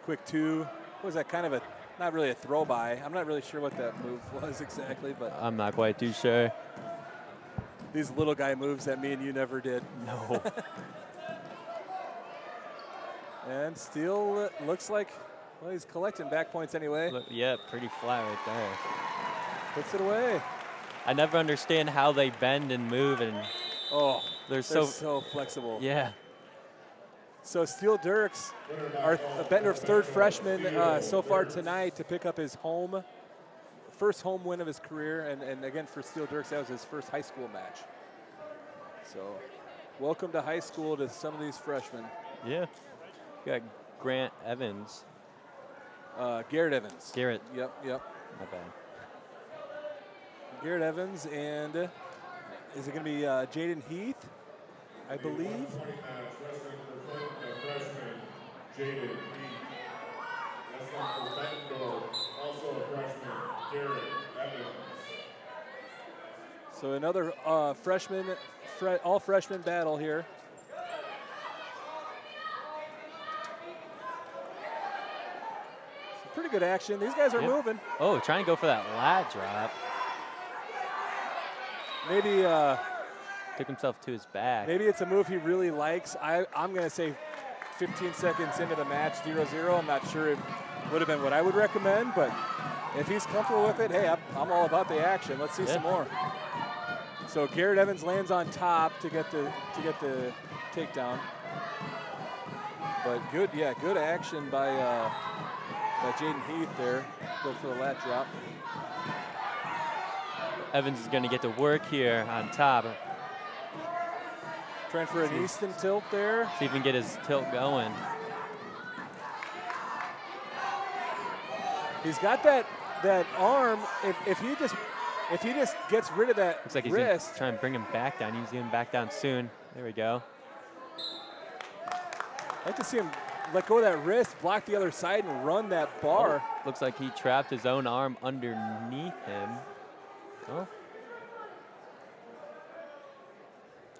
Quick two. What was that, kind of not really a throw by? I'm not really sure what that move was exactly, but I'm not quite too sure. These little guy moves that me and you never did. No. And Steele looks like, well, he's collecting back points anyway. Yeah, pretty flat right there. Puts it away. I never understand how they bend and move, and they're so flexible. Yeah. So Steele Dirks, our Bettendorf's third freshman so far tonight to pick up his first home win of his career, and again for Steele Dirks, that was his first high school match. So welcome to high school to some of these freshmen. Yeah. You got Grant Evans. Garrett Evans. Garrett. Yep. My bad. Garrett Evans, and is it going to be Jaden Heath, I believe? Freshman, Jaden Heath. That's one for Bettendorf, also a freshman, Garrett Evans. So another all freshman battle here. Pretty good action. These guys are moving. Oh, trying to go for that lat drop. Maybe took himself to his back. Maybe it's a move he really likes. I'm going to say 15 seconds into the match, 0-0. I'm not sure it would have been what I would recommend, but if he's comfortable with it, hey, I'm all about the action. Let's see some more. So Garrett Evans lands on top to get the takedown. But good action by Jaden Heath there. Go for the lat drop. Evans is going to get to work here on top. Trying for an Easton tilt there. See if he can get his tilt going. He's got that arm. If he just gets rid of that looks like he's wrist, gonna try and bring him back down. He's getting back down soon. There we go. I'd like to see him let go of that wrist, block the other side, and run that bar. Oh, looks like he trapped his own arm underneath him. Oh.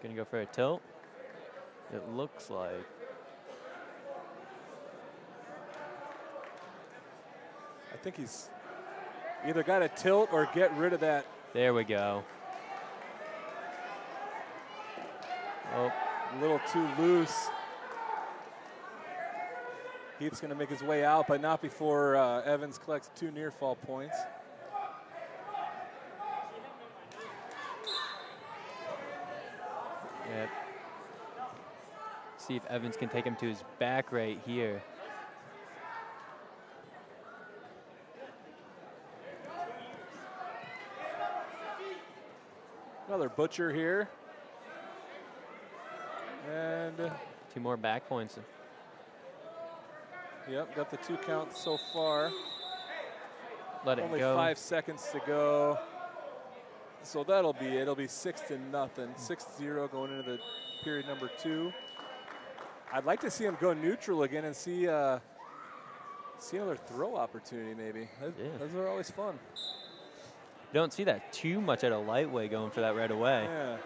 Gonna go for a tilt. It looks like. I think he's either got to tilt or get rid of that. There we go. Oh, a little too loose. Heath's going to make his way out, but not before Evans collects 2 near fall points. Yep. See if Evans can take him to his back right here. Another butcher here. And 2 more back points. Yep, got the 2 counts so far. Let it Only go. 5 seconds to go. So that'll be it. It'll be 6-0, 6-0 going into the period number 2. I'd like to see him go neutral again and see another throw opportunity maybe. Those are always fun. You don't see that too much at a lightweight going for that right away. Yeah.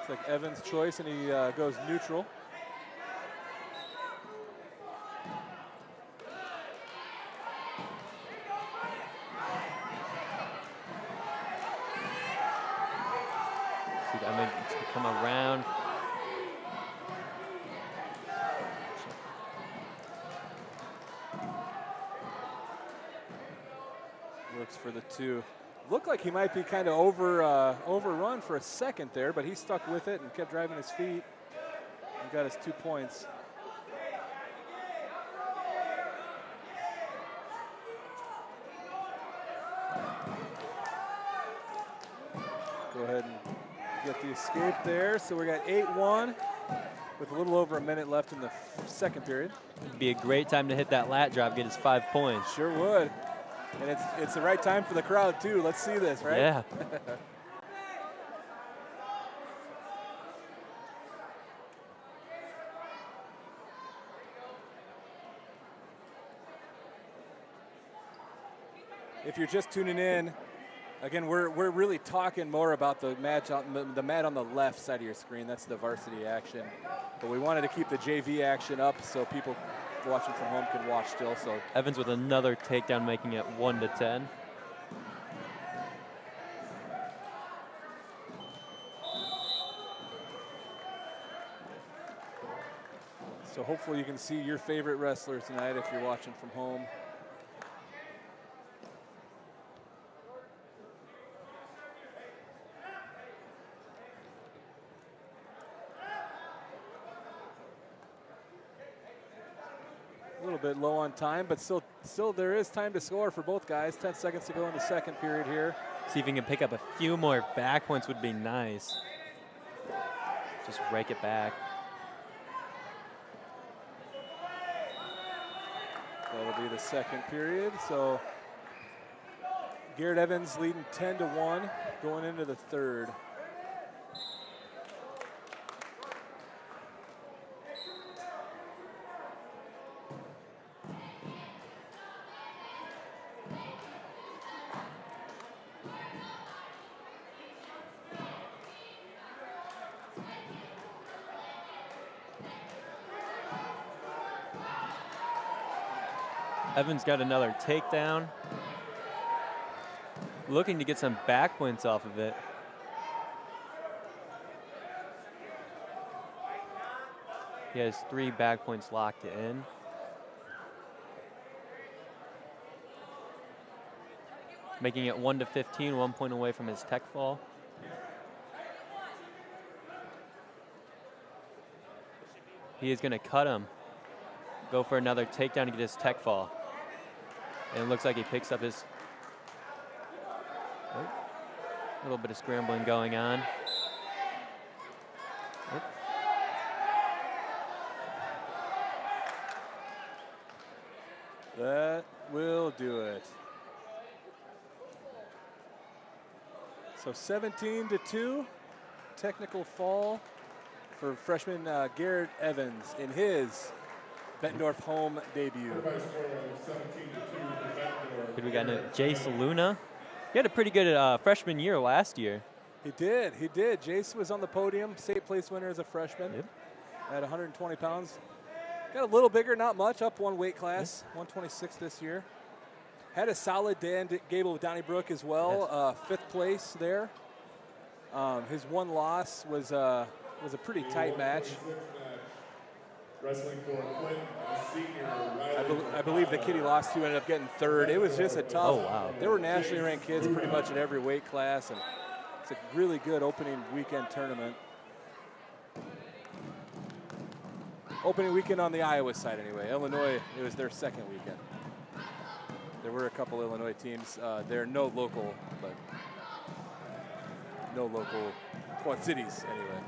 It's like Evans' choice, and he goes neutral. I mean, come around. Looks for the 2. Looked like he might be kind of overrun for a second there, but he stuck with it and kept driving his feet and got his 2 points. Go ahead and get the escape there. So we got 8-1 with a little over a minute left in the second period. It'd be a great time to hit that lat drop, get his 5 points. Sure would. And it's the right time for the crowd too. Let's see this, right? Yeah. If you're just tuning in, again, we're really talking more about the mat on the left side of your screen. That's the varsity action. But we wanted to keep the JV action up so people watching from home can watch still. So Evans with another takedown, making it 1-10. So hopefully you can see your favorite wrestler tonight if you're watching from home. A little bit low on time, but still there is time to score for both guys. 10 seconds to go in the second period here. See if he can pick up a few more back points would be nice. Just rake it back. That'll be the second period. So Garrett Evans leading 10-1 going into the third. Evans got another takedown. Looking to get some back points off of it. He has 3 back points locked in. Making it 1-15, 1 point away from his tech fall. He is going to cut him. Go for another takedown to get his tech fall. And it looks like he picks up his... Oh, a little bit of scrambling going on. Oh. That will do it. So 17-2, technical fall for freshman Garrett Evans in his Bettendorf home debut. Good, we got Jace Luna. He had a pretty good freshman year last year. He did. Jace was on the podium, state place winner as a freshman. Yep. At 120 pounds. Got a little bigger, not much, up 1 weight class, 126 this year. Had a solid day in Gable with Donnybrook as well, 5th place there. His one loss was a pretty tight match. Wrestling for Clinton, senior. I believe the kid he lost to ended up getting 3rd. It was just a tough. Oh, wow. There were nationally ranked kids pretty much in every weight class, and it's a really good opening weekend tournament. Opening weekend on the Iowa side anyway. Illinois, it was their second weekend. There were a couple Illinois teams there, no local Quad Cities anyway.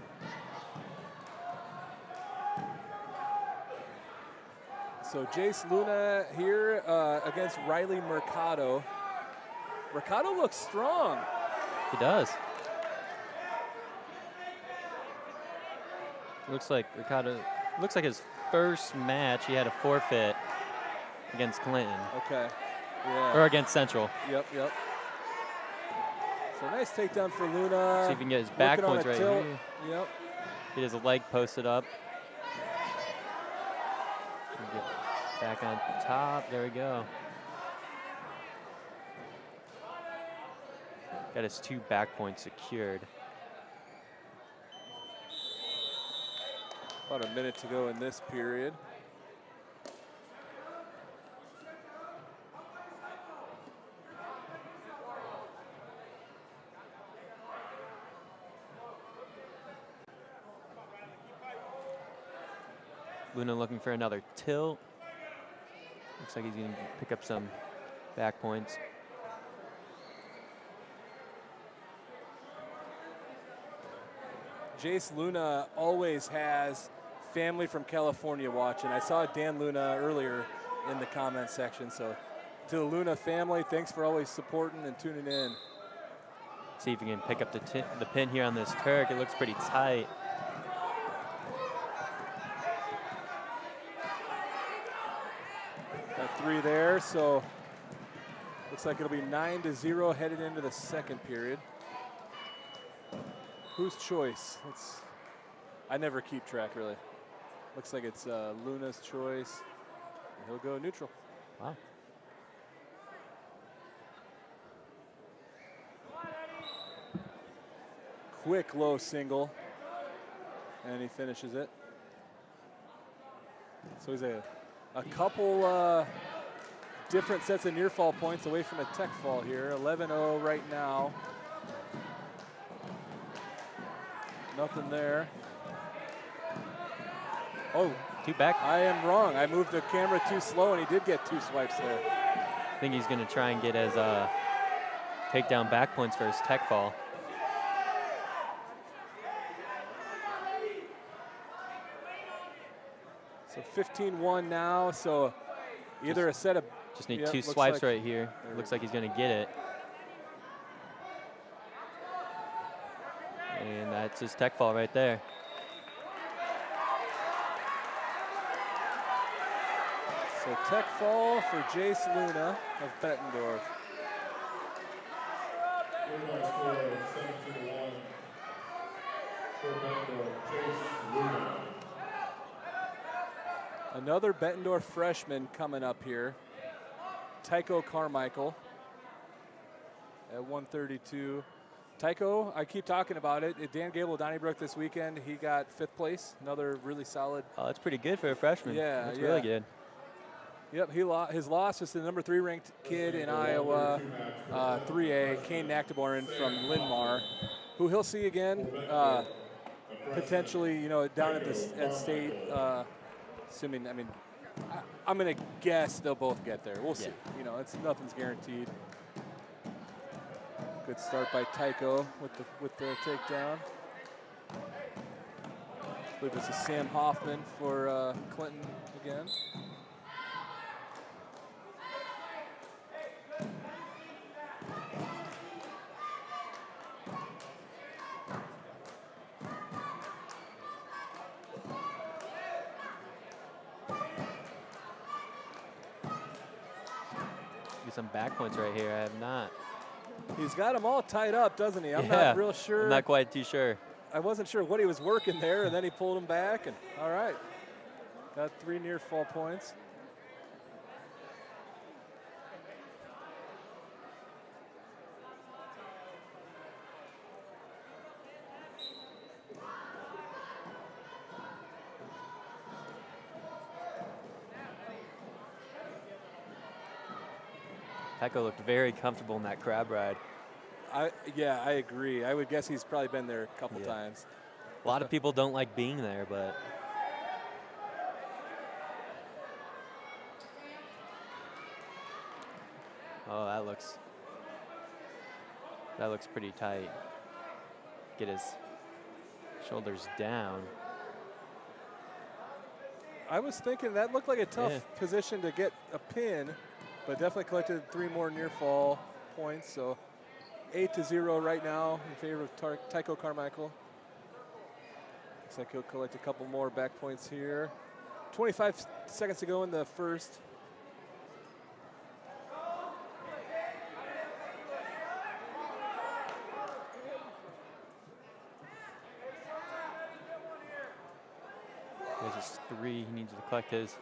So Jace Luna here against Riley Mercado. Ricardo looks strong. He does. Looks like Ricardo, looks like his first match he had a forfeit against Clinton. Okay. Yeah. Or against Central. Yep. So nice takedown for Luna. See if he can get his back points right tilt. here. Yep. Get his leg posted up. Get back on top. There we go. Got his 2 back points secured. About a minute to go in this period. Luna looking for another tilt. Looks like he's going to pick up some back points. Jace Luna always has family from California watching. I saw Dan Luna earlier in the comment section. So to the Luna family, thanks for always supporting and tuning in. See if he can pick up the pin here on this Turk. It looks pretty tight. Got 3 there, so looks like it'll be 9-0 headed into the second period. Whose choice? I never keep track, really. Looks like it's Luna's choice. He'll go neutral. Wow. Quick low single, and he finishes it. So he's a couple different sets of near fall points away from a tech fall here. 11-0 right now. Nothing there. Oh, 2 back. I am wrong. I moved the camera too slow, and he did get 2 swipes there. I think he's going to try and get his takedown back points for his tech fall. So 15-1 now. So either a set of just need 2 swipes right here. Looks like he's going to get it. And that's his tech fall right there. So tech fall for Jace Luna of Bettendorf. By score of 7-1 for Bettendorf, Jace Luna. Another Bettendorf freshman coming up here. Tycho Carmichael at 132. Tycho, I keep talking about it. At Dan Gable Donnybrook this weekend, he got 5th place. Another really solid. Oh, that's pretty good for a freshman. Yeah, that's really good. Yep, his loss was to the number 3 ranked kid in Iowa, 3A, Kane Nactaborin from Linn-Mar, who he'll see again, potentially, down at state. Assuming, I'm going to guess they'll both get there. We'll see. Nothing's guaranteed. Good start by Tycho with the takedown. I believe this is Sam Hoffman for Clinton again. Get some back points right here. I have not. He's got them all tied up, doesn't he? I'm Yeah, not real sure. I'm not quite too sure. I wasn't sure what he was working there, and then he pulled him back, and all right. Got 3 near fall points. Tycho looked very comfortable in that crab ride. Yeah, I agree. I would guess he's probably been there a couple times. A lot of people don't like being there, but oh, that looks pretty tight. Get his shoulders down. I was thinking that looked like a tough position to get a pin, but definitely collected 3 more near fall. points. So 8-0 right now in favor of Tycho Carmichael. Looks like he'll collect a couple more back points here. 25 seconds to go in the first. There's his 3. He needs to collect his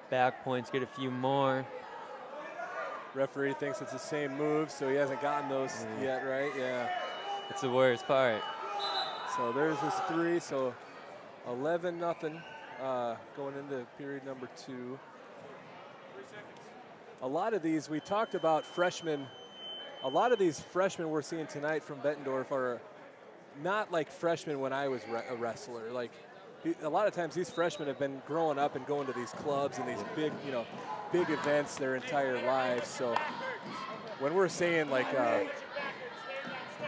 back points, get a few more. Referee thinks it's the same move, so he hasn't gotten those yet, right? Yeah. It's the worst part. So there's his 3. So 11-0 going into period number 2. A lot of these, we talked about freshmen. A lot of these freshmen we're seeing tonight from Bettendorf are not like freshmen when I was a wrestler. Like a lot of times these freshmen have been growing up and going to these clubs and these big, big events their entire lives. So when we're saying like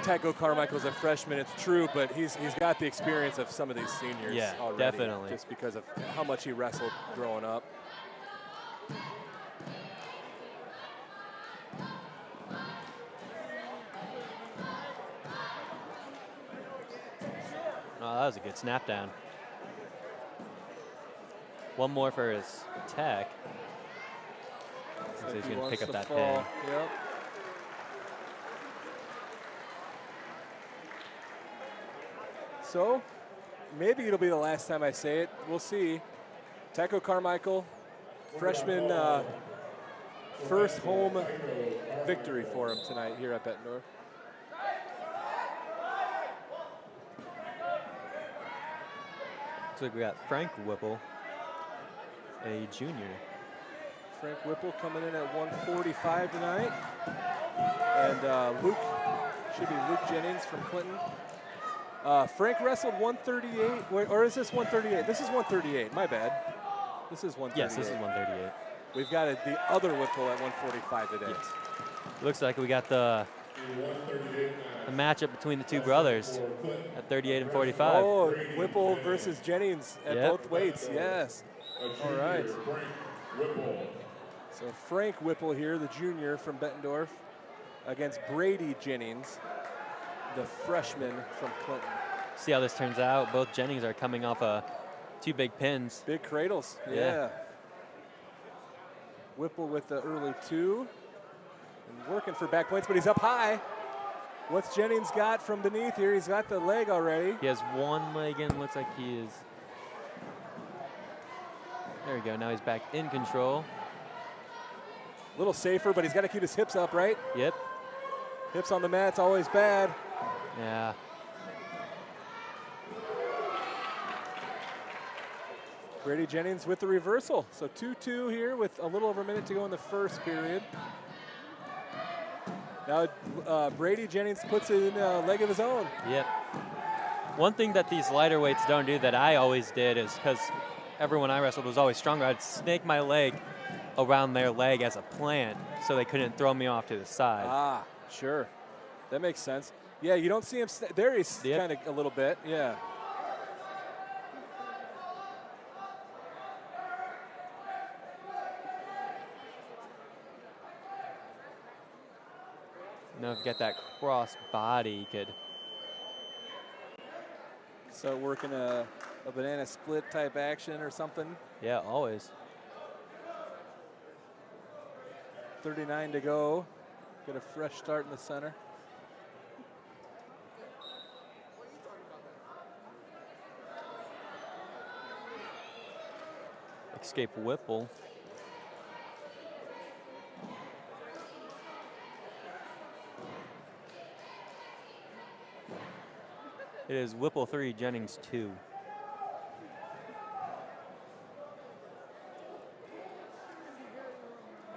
Tycho Carmichael's a freshman, it's true, but he's got the experience of some of these seniors already. Definitely. Just because of how much he wrestled growing up. Oh, that was a good snap down. One more for his tech. So he's going to pick up that pin. Yep. So maybe it'll be the last time I say it. We'll see. Tycho Carmichael, freshman, first home victory for him tonight here at Bettendorf. Looks like we got Frank Whipple, a junior. Frank Whipple coming in at 145 tonight. And Luke, should be Luke Jennings from Clinton. Frank wrestled 138, or is this 138? This is 138, my bad. This is 138. Yes, this is 138. We've got the other Whipple at 145 today. Yes. Looks like we got the matchup between the two brothers at 38 and 45. Oh, Whipple versus Jennings at both weights, yes. All right. So Frank Whipple here, the junior from Bettendorf, against Brady Jennings, the freshman from Clinton. See how this turns out. Both Jennings are coming off 2 big pins. Big cradles, yeah. Whipple with the early 2. And working for back points, but he's up high. What's Jennings got from beneath here? He's got the leg already. He has one leg in. Looks like he is. There we go. Now he's back in control. A little safer, but he's got to keep his hips up, right? Yep. Hips on the mat's always bad. Yeah. Brady Jennings with the reversal. So 2-2 here with a little over a minute to go in the first period. Now Brady Jennings puts it in a leg of his own. Yep. One thing that these lighter weights don't do that I always did is because everyone I wrestled was always stronger, I'd snake my leg around their leg as a plant so they couldn't throw me off to the side. Ah, sure. That makes sense. Yeah, you don't see him. There he's kind of a little bit, yeah. Now if you get that cross body, you could start working a banana split type action or something. Yeah, always. 39 to go. Get a fresh start in the center. Escape Whipple. It is Whipple 3, Jennings 2.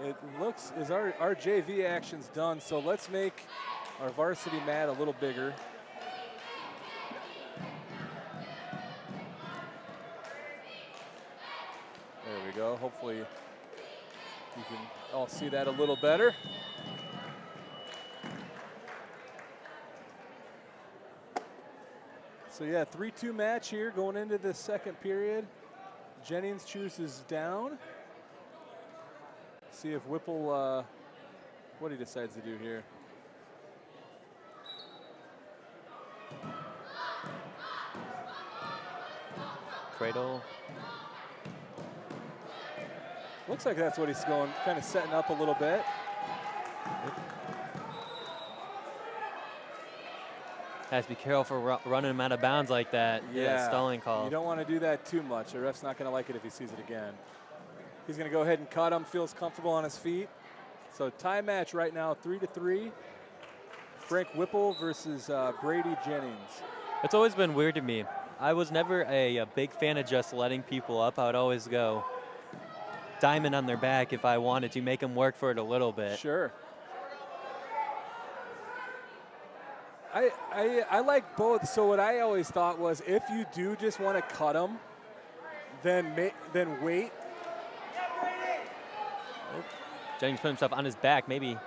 It looks as our JV action's done, so let's make our varsity mat a little bigger. There we go. Hopefully you can all see that a little better. So yeah, 3-2 match here going into the second period. Jennings chooses down. See if Whipple what he decides to do here. Cradle. Looks like that's what he's going, kind of setting up a little bit. Has to be careful for running him out of bounds like that. Yeah, stalling call. You don't want to do that too much. The ref's not going to like it if he sees it again. He's going to go ahead and cut him. Feels comfortable on his feet. So tie match right now, 3-3. Frank Whipple versus Brady Jennings. It's always been weird to me. I was never a big fan of just letting people up. I would always go diamond on their back if I wanted to, make them work for it a little bit. Sure. I like both. So what I always thought was, if you do just want to cut them, then wait. Oh. Jennings put himself on his back, maybe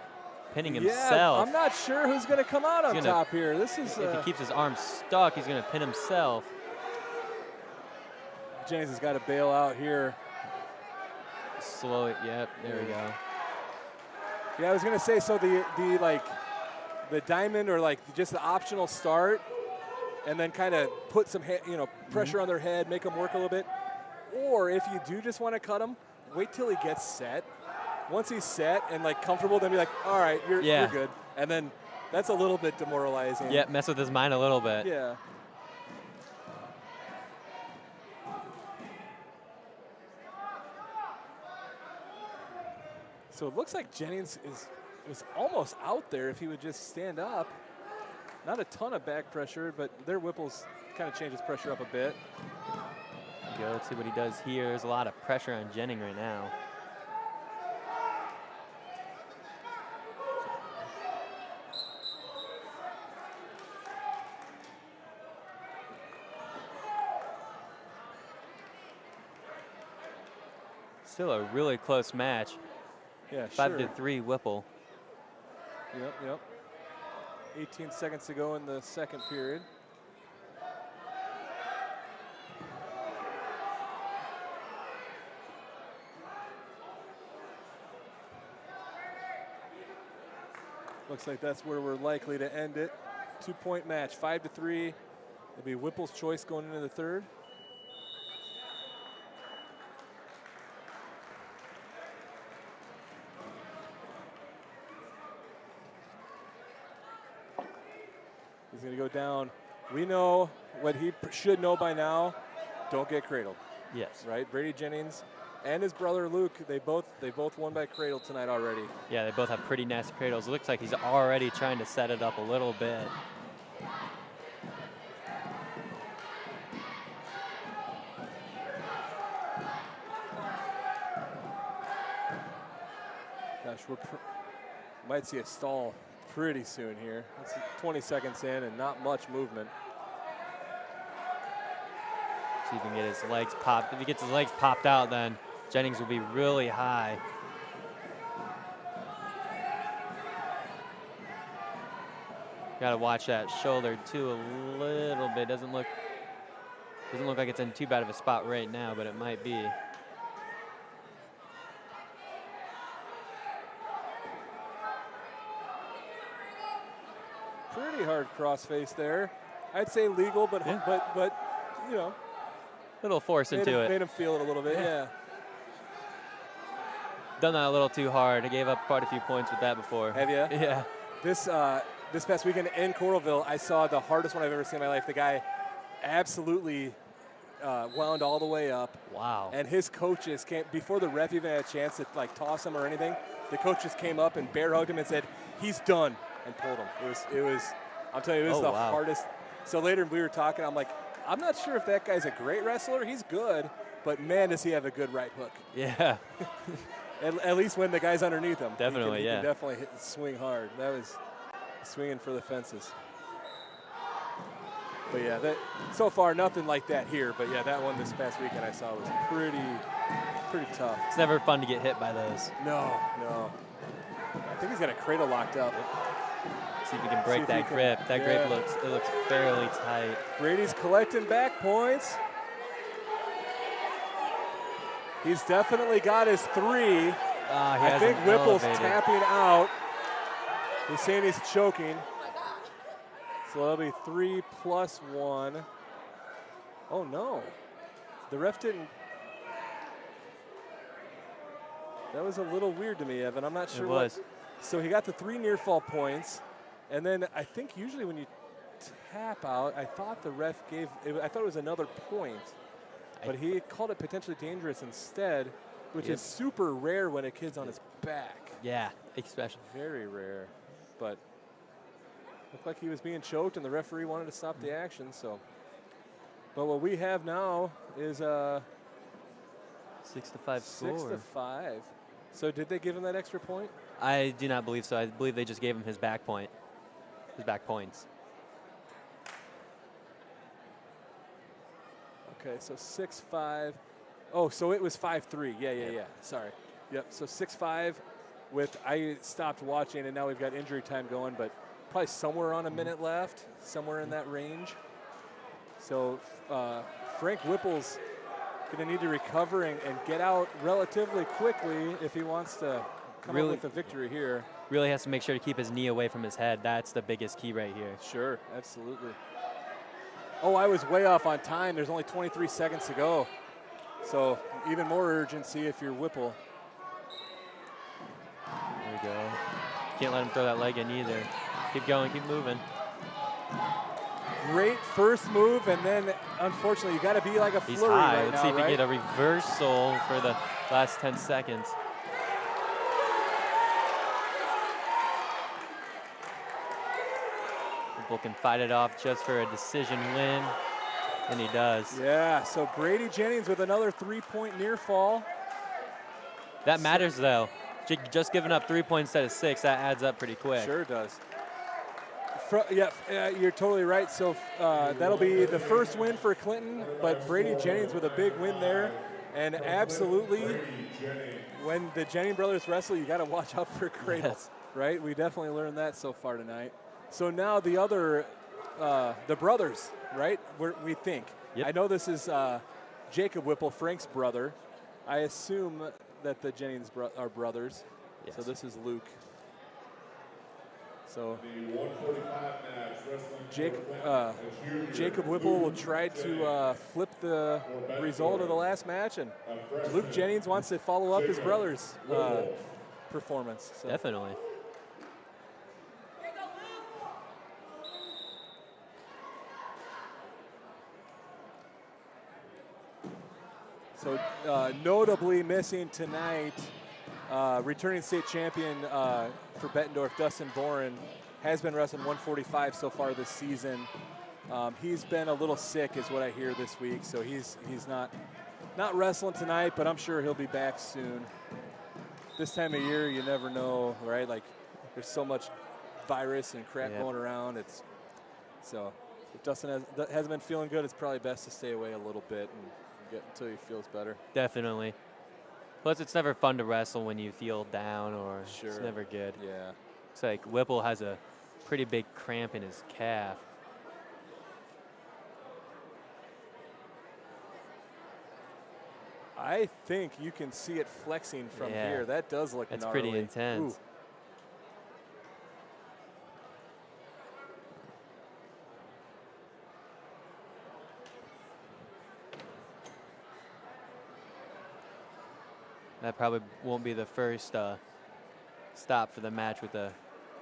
pinning himself. Yeah, I'm not sure who's going to come out on top here. This is if he keeps his arm stuck, he's going to pin himself. Jennings has got to bail out here. Slow it. Yep, there we go. Yeah, I was going to say, so the diamond or like just the optional start, and then kind of put some pressure on their head, make them work a little bit. Or if you do just want to cut him, wait till he gets set. Once he's set and like comfortable, then be like, all right, you're good. And then that's a little bit demoralizing. Yeah, mess with his mind a little bit. Yeah. So it looks like Jennings was almost out there if he would just stand up. Not a ton of back pressure, but their Whipples kind of changes pressure up a bit. Go, let's see what he does here. There's a lot of pressure on Jennings right now. Still a really close match. Yeah, 5-3 Whipple. Yep. 18 seconds to go in the second period. Looks like that's where we're likely to end it. 2-point match, 5-3. It'll be Whipple's choice going into the third. He's going to go down. We know what he should know by now. Don't get cradled. Yes. Right? Brady Jennings and his brother Luke, they both won by cradle tonight already. Yeah, they both have pretty nasty cradles. It looks like he's already trying to set it up a little bit. Gosh, we might see a stall pretty soon here. It's 20 seconds in and not much movement. See if he can get his legs popped. If he gets his legs popped out, then Jennings will be really high. Got to watch that shoulder too a little bit. Doesn't look like it's in too bad of a spot right now, but it might be. Pretty hard crossface there. I'd say legal, but you know, little force into it. Made him feel it a little bit, yeah. Done that a little too hard. I gave up quite a few points with that before. Have you? Yeah. This past weekend in Coralville, I saw the hardest one I've ever seen in my life. The guy absolutely wound all the way up. Wow. And his coaches came, before the ref even had a chance to like toss him or anything, the coaches came up and bear hugged him and said, he's done, and pulled him. It was I'll tell you, it was the hardest. So later we were talking, I'm like, I'm not sure if that guy's a great wrestler. He's good, but man, does he have a good right hook. Yeah. at least when the guy's underneath him. Definitely, he can definitely swing hard. That was swinging for the fences. But yeah, so far nothing like that here. But yeah, that one this past weekend I saw was pretty tough. It's never fun to get hit by those. No. I think he's got a cradle locked up. See if he can break that grip. That grip looks fairly tight. Brady's collecting back points. He's definitely got his three. I think Whipple's tapping out. He's saying he's choking. So that'll be 3 plus 1. Oh, no. The ref didn't. That was a little weird to me, Evan. I'm not sure it was. So he got the 3 near fall points. And then I think usually when you tap out, I thought the ref gave, I thought it was another point. But he called it potentially dangerous instead, which is super rare when a kid's on his back. Yeah, especially. Very rare. But looked like he was being choked, and the referee wanted to stop the action. So, but what we have now is a 6-5 score. 6-5. So did they give him that extra point? I do not believe so. I believe they just gave him his back point, his back points. Okay, so 6-5. Oh, so it was 5-3. Yeah. Sorry. Yep. So 6-5. With I stopped watching, and now we've got injury time going, but probably somewhere on a minute left, somewhere in that range. So Frank Whipple's going to need to recover and get out relatively quickly if he wants to come up with a victory here. Really has to make sure to keep his knee away from his head. That's the biggest key right here. Sure, absolutely. Oh, I was way off on time. There's only 23 seconds to go. So even more urgency if you're Whipple. There we go. Can't let him throw that leg in either. Keep going, keep moving. Great first move, and then unfortunately you got to be like a He's flurry high. right Let's now, see if right? he can get a reversal for the last 10 seconds. Whipple can fight it off just for a decision win, and he does. Yeah, so Brady Jennings with another 3-point near fall. That matters though. Just giving up 3 points instead of 6, that adds up pretty quick. Sure does. You're totally right. So that'll be the first win for Clinton, but Brady Jennings with a big win there. And absolutely, when the Jennings brothers wrestle, you got to watch out for cradles, right? We definitely learned that so far tonight. So now the other, the brothers, right? We think. Yep. I know this is Jacob Whipple, Frank's brother. I assume that the Jennings are brothers. Yes. So this is Luke. So Jacob Whipple will try to flip the result of the last match, and Luke Jennings wants to follow up his brother's performance. So. Definitely. So notably missing tonight, returning state champion for Bettendorf, Dustin Boren, has been wrestling 145 so far this season. He's been a little sick is what I hear this week, so he's not wrestling tonight, but I'm sure he'll be back soon. This time of year, you never know, right? Like, there's so much virus and crap going around. So if Dustin hasn't been feeling good, it's probably best to stay away a little bit and get until he feels better. Definitely. Plus, it's never fun to wrestle when you feel down, or it's never good. Yeah. It's like Whipple has a pretty big cramp in his calf. I think you can see it flexing from here. That does look gnarly. It's pretty intense. Ooh. That probably won't be the first stop for the match with a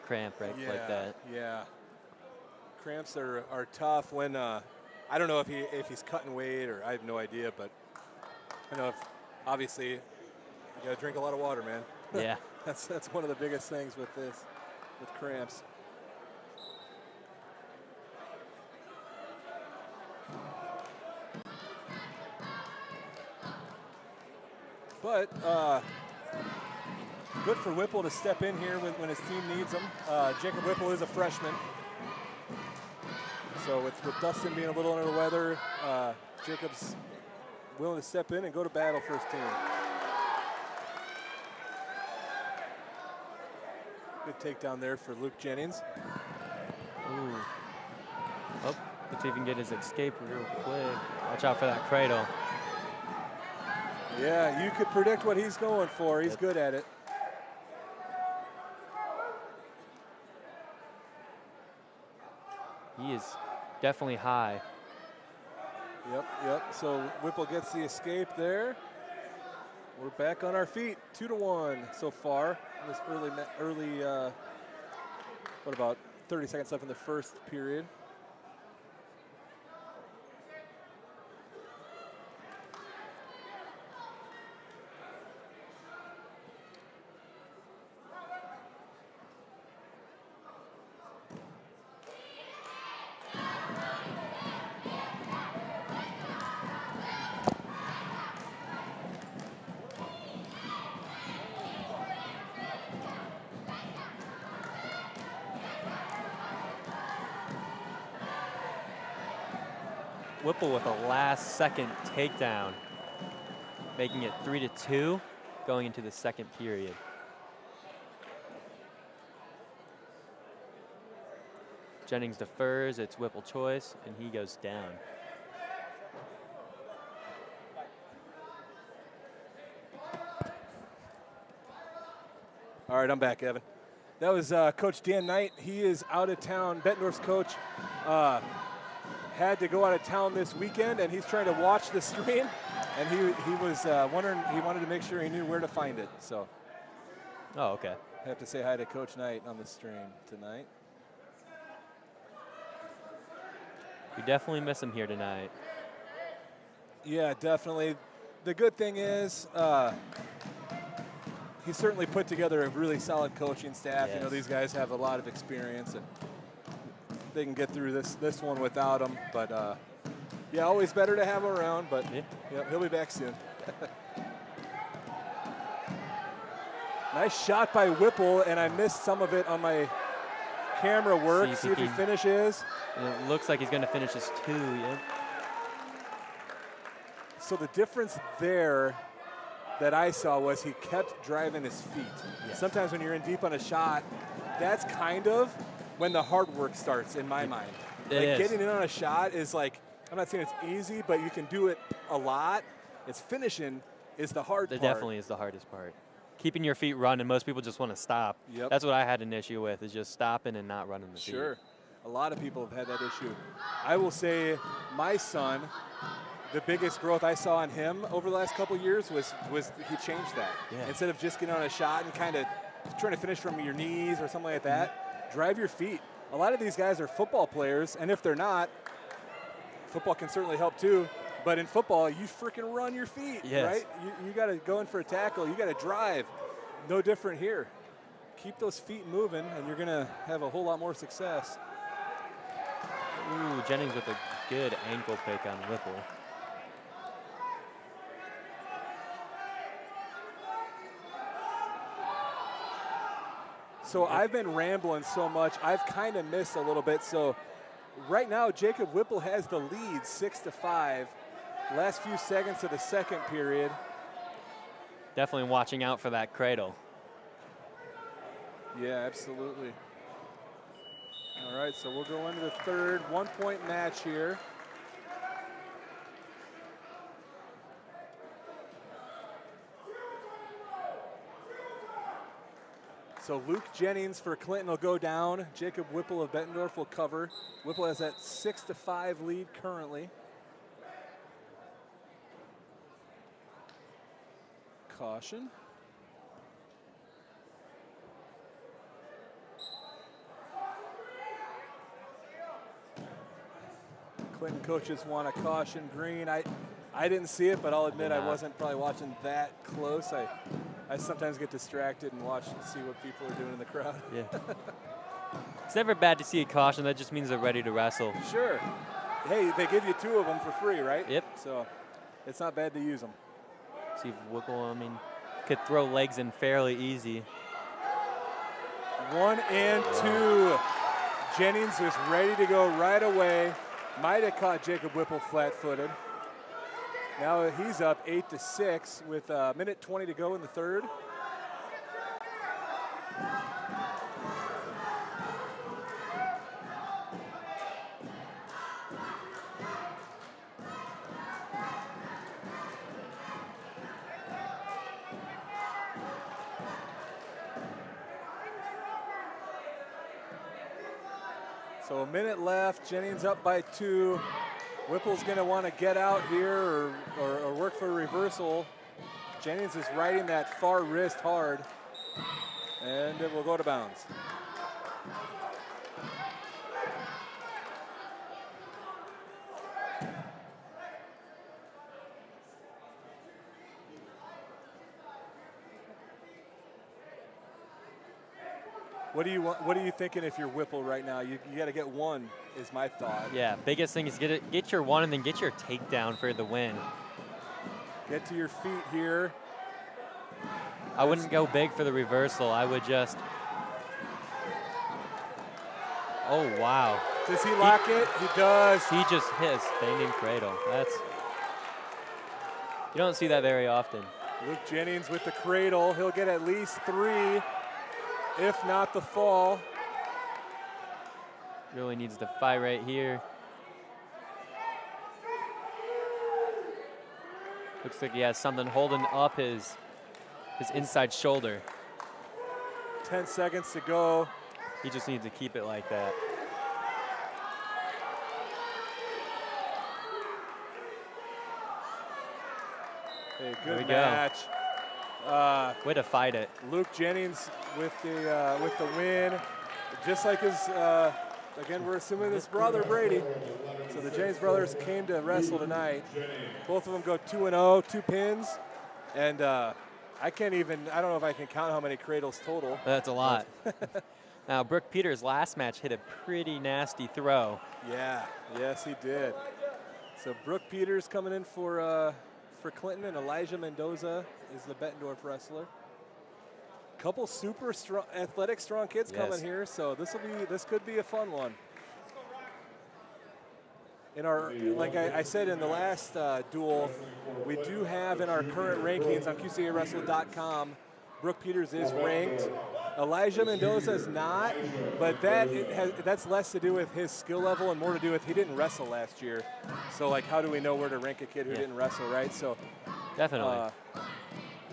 cramp like that. Yeah. Cramps are tough when I don't know if he's cutting weight, or I have no idea, but I know obviously you gotta drink a lot of water, man. Yeah. that's one of the biggest things with cramps. But good for Whipple to step in here when his team needs him. Jacob Whipple is a freshman. So with Dustin being a little under the weather, Jacob's willing to step in and go to battle for his team. Good takedown there for Luke Jennings. Ooh. Oh, let's even get his escape real quick. Watch out for that cradle. Yeah, you could predict what he's going for. He's good at it. He is definitely high. Yep. So Whipple gets the escape there. We're back on our feet, 2-1 so far in this early. What about 30 seconds left in the first period? Whipple with a last-second takedown, making it 3-2 going into the second period. Jennings defers, it's Whipple choice, and he goes down. All right, I'm back, Evan. That was Coach Dan Knight. He is out of town. Bettendorf's coach had to go out of town this weekend, and he's trying to watch the stream. And he was wondering, he wanted to make sure he knew where to find it. So, oh, okay. I have to say hi to Coach Knight on the stream tonight. We definitely miss him here tonight. Yeah, definitely. The good thing is he certainly put together a really solid coaching staff. Yes. You know, these guys have a lot of experience, and they can get through this one without him. But yeah, always better to have him around. But yeah, he'll be back soon. Nice shot by Whipple, and I missed some of it on my camera work. See if he finishes. It looks like he's going to finish his 2. Yeah. So the difference there that I saw was he kept driving his feet. Yes. Sometimes when you're in deep on a shot, that's kind of when the hard work starts in my mind. Like getting in on a shot is like, I'm not saying it's easy, but you can do it a lot. It's finishing is the hard part. It definitely is the hardest part. Keeping your feet running, most people just want to stop. Yep. That's what I had an issue with, is just stopping and not running the feet. Sure. A lot of people have had that issue. I will say my son, the biggest growth I saw in him over the last couple of years was he changed that. Yeah. Instead of just getting on a shot and kind of trying to finish from your knees or something like that, drive your feet. A lot of these guys are football players, and if they're not, football can certainly help too. But in football, you freaking run your feet, yes. right? You got to go in for a tackle. You got to drive. No different here. Keep those feet moving, and you're going to have a whole lot more success. Ooh, Jennings with a good ankle pick on Whipple. So I've been rambling so much, I've kind of missed a little bit. So right now, Jacob Whipple has the lead, 6-5. Last few seconds of the second period. Definitely watching out for that cradle. Yeah, absolutely. All right, so we'll go into the third 1-point match here. So Luke Jennings for Clinton will go down. Jacob Whipple of Bettendorf will cover. Whipple has that 6-5 lead currently. Caution. Clinton coaches want a caution green. I didn't see it, but I'll admit I wasn't probably watching that close. I sometimes get distracted and watch and see what people are doing in the crowd. Yeah. It's never bad to see a caution. That just means they're ready to wrestle. Sure. Hey, they give you 2 of them for free, right? Yep. So it's not bad to use them. See if Whipple, I mean, could throw legs in fairly easy. 1 and 2. Jennings was ready to go right away. Might have caught Jacob Whipple flat-footed. Now he's up 8-6 with a minute 20 to go in the third. So a minute left. Jennings up by 2. Whipple's going to want to get out here or work for a reversal. Jennings is riding that far wrist hard, and it will go to bounds. What are you thinking if you're Whipple right now? You got to get 1, is my thought. Yeah, biggest thing is get your 1 and then get your takedown for the win. Get to your feet here. I wouldn't go big for the reversal. I would just. Oh wow! Does he lock it? He does. He just hit a standing cradle. You don't see that very often. Luke Jennings with the cradle. He'll get at least 3. If not the fall. Really needs to fight right here. Looks like he has something holding up his inside shoulder. 10 seconds to go. He just needs to keep it like that. Hey, good match. Way to fight it. Luke Jennings with the win. Just like his, again, we're assuming his brother, Brady. So the Jennings brothers came to wrestle tonight. Both of them go 2-0, 2 pins. And I don't know if I can count how many cradles total. That's a lot. Now, Brooke Peters' last match hit a pretty nasty throw. Yeah, yes, he did. So Brooke Peters coming in for Clinton, and Elijah Mendoza is the Bettendorf wrestler. Couple super strong, athletic, strong kids coming here, so this could be a fun one. In our, like I said in the last duel, we do have in our current rankings on QCAWrestle.com, Brooke Peters is ranked. Elijah Mendoza is not, but that's less to do with his skill level and more to do with he didn't wrestle last year. So like, how do we know where to rank a kid who didn't wrestle, right? So definitely.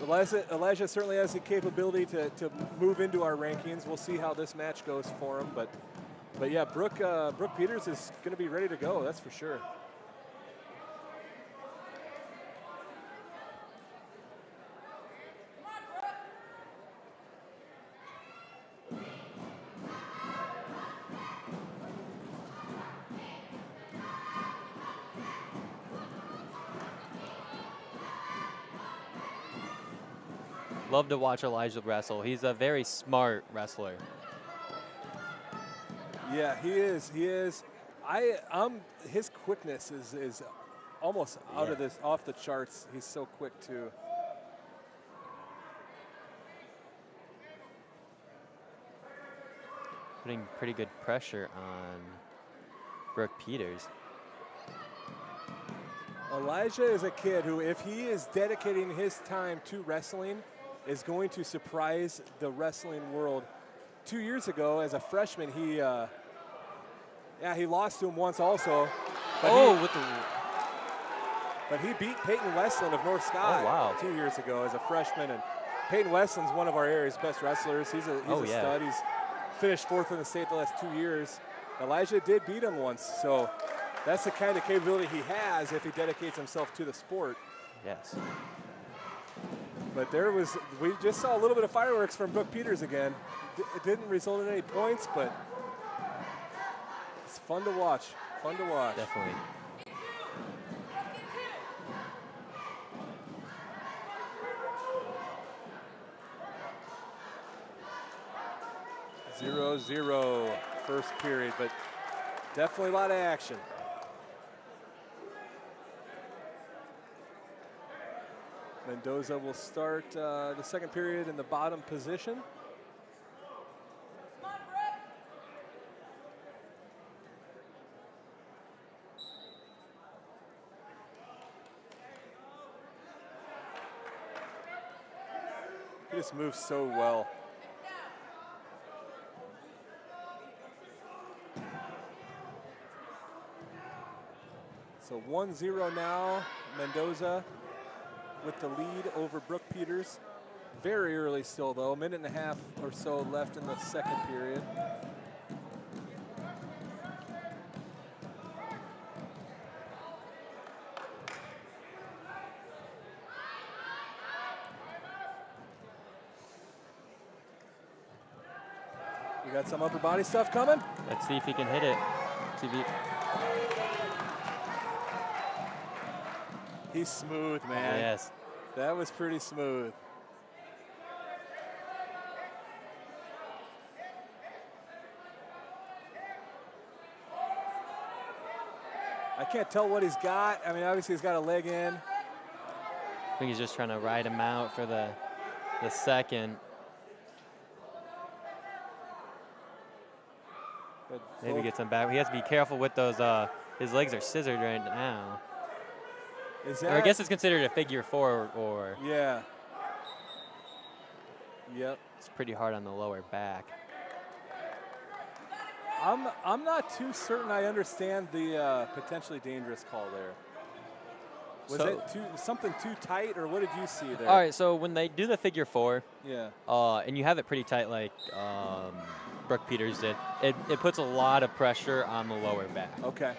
Elijah certainly has the capability to move into our rankings. We'll see how this match goes for him, but yeah, Brooke Peters is going to be ready to go. That's for sure. Love to watch Elijah wrestle. He's a very smart wrestler. Yeah, he is. He is. His quickness is almost off the charts. He's so quick too. Putting pretty good pressure on Brooke Peters. Elijah is a kid who, if he is dedicating his time to wrestling, is going to surprise the wrestling world. 2 years ago, as a freshman, he lost to him once also. But but he beat Peyton Westland of North Scott 2 years ago as a freshman. And Peyton Westland's one of our area's best wrestlers. He's a stud. He's finished 4th in the state the last 2 years. Elijah did beat him once, so that's the kind of capability he has if he dedicates himself to the sport. Yes. But we just saw a little bit of fireworks from Brooke Peters again. It didn't result in any points, but it's fun to watch. Fun to watch. Definitely. Zero, first period, but definitely a lot of action. Mendoza will start the second period in the bottom position. He just moves so well. So 1-0 now, Mendoza with the lead over Brooke Peters. Very early still though, a minute and a half or so left in the second period. We got some upper body stuff coming. Let's see if he can hit it. See if he, He's smooth, man. yes. That was pretty smooth. I can't tell what he's got. I mean, obviously he's got a leg in. I think he's just trying to ride him out for the second. But Maybe get some back. He has to be careful with those. His legs are scissored right now. Is Or I that- guess it's considered a figure four, or Yeah. Yep. it's pretty hard on the lower back. I'm not too certain I understand the potentially dangerous call there. Was So- it something too tight, or what did you see there? All right, so when they do the figure four, Yeah. and you have it pretty tight like Brooke Peters did, it puts a lot of pressure on the lower back. Okay.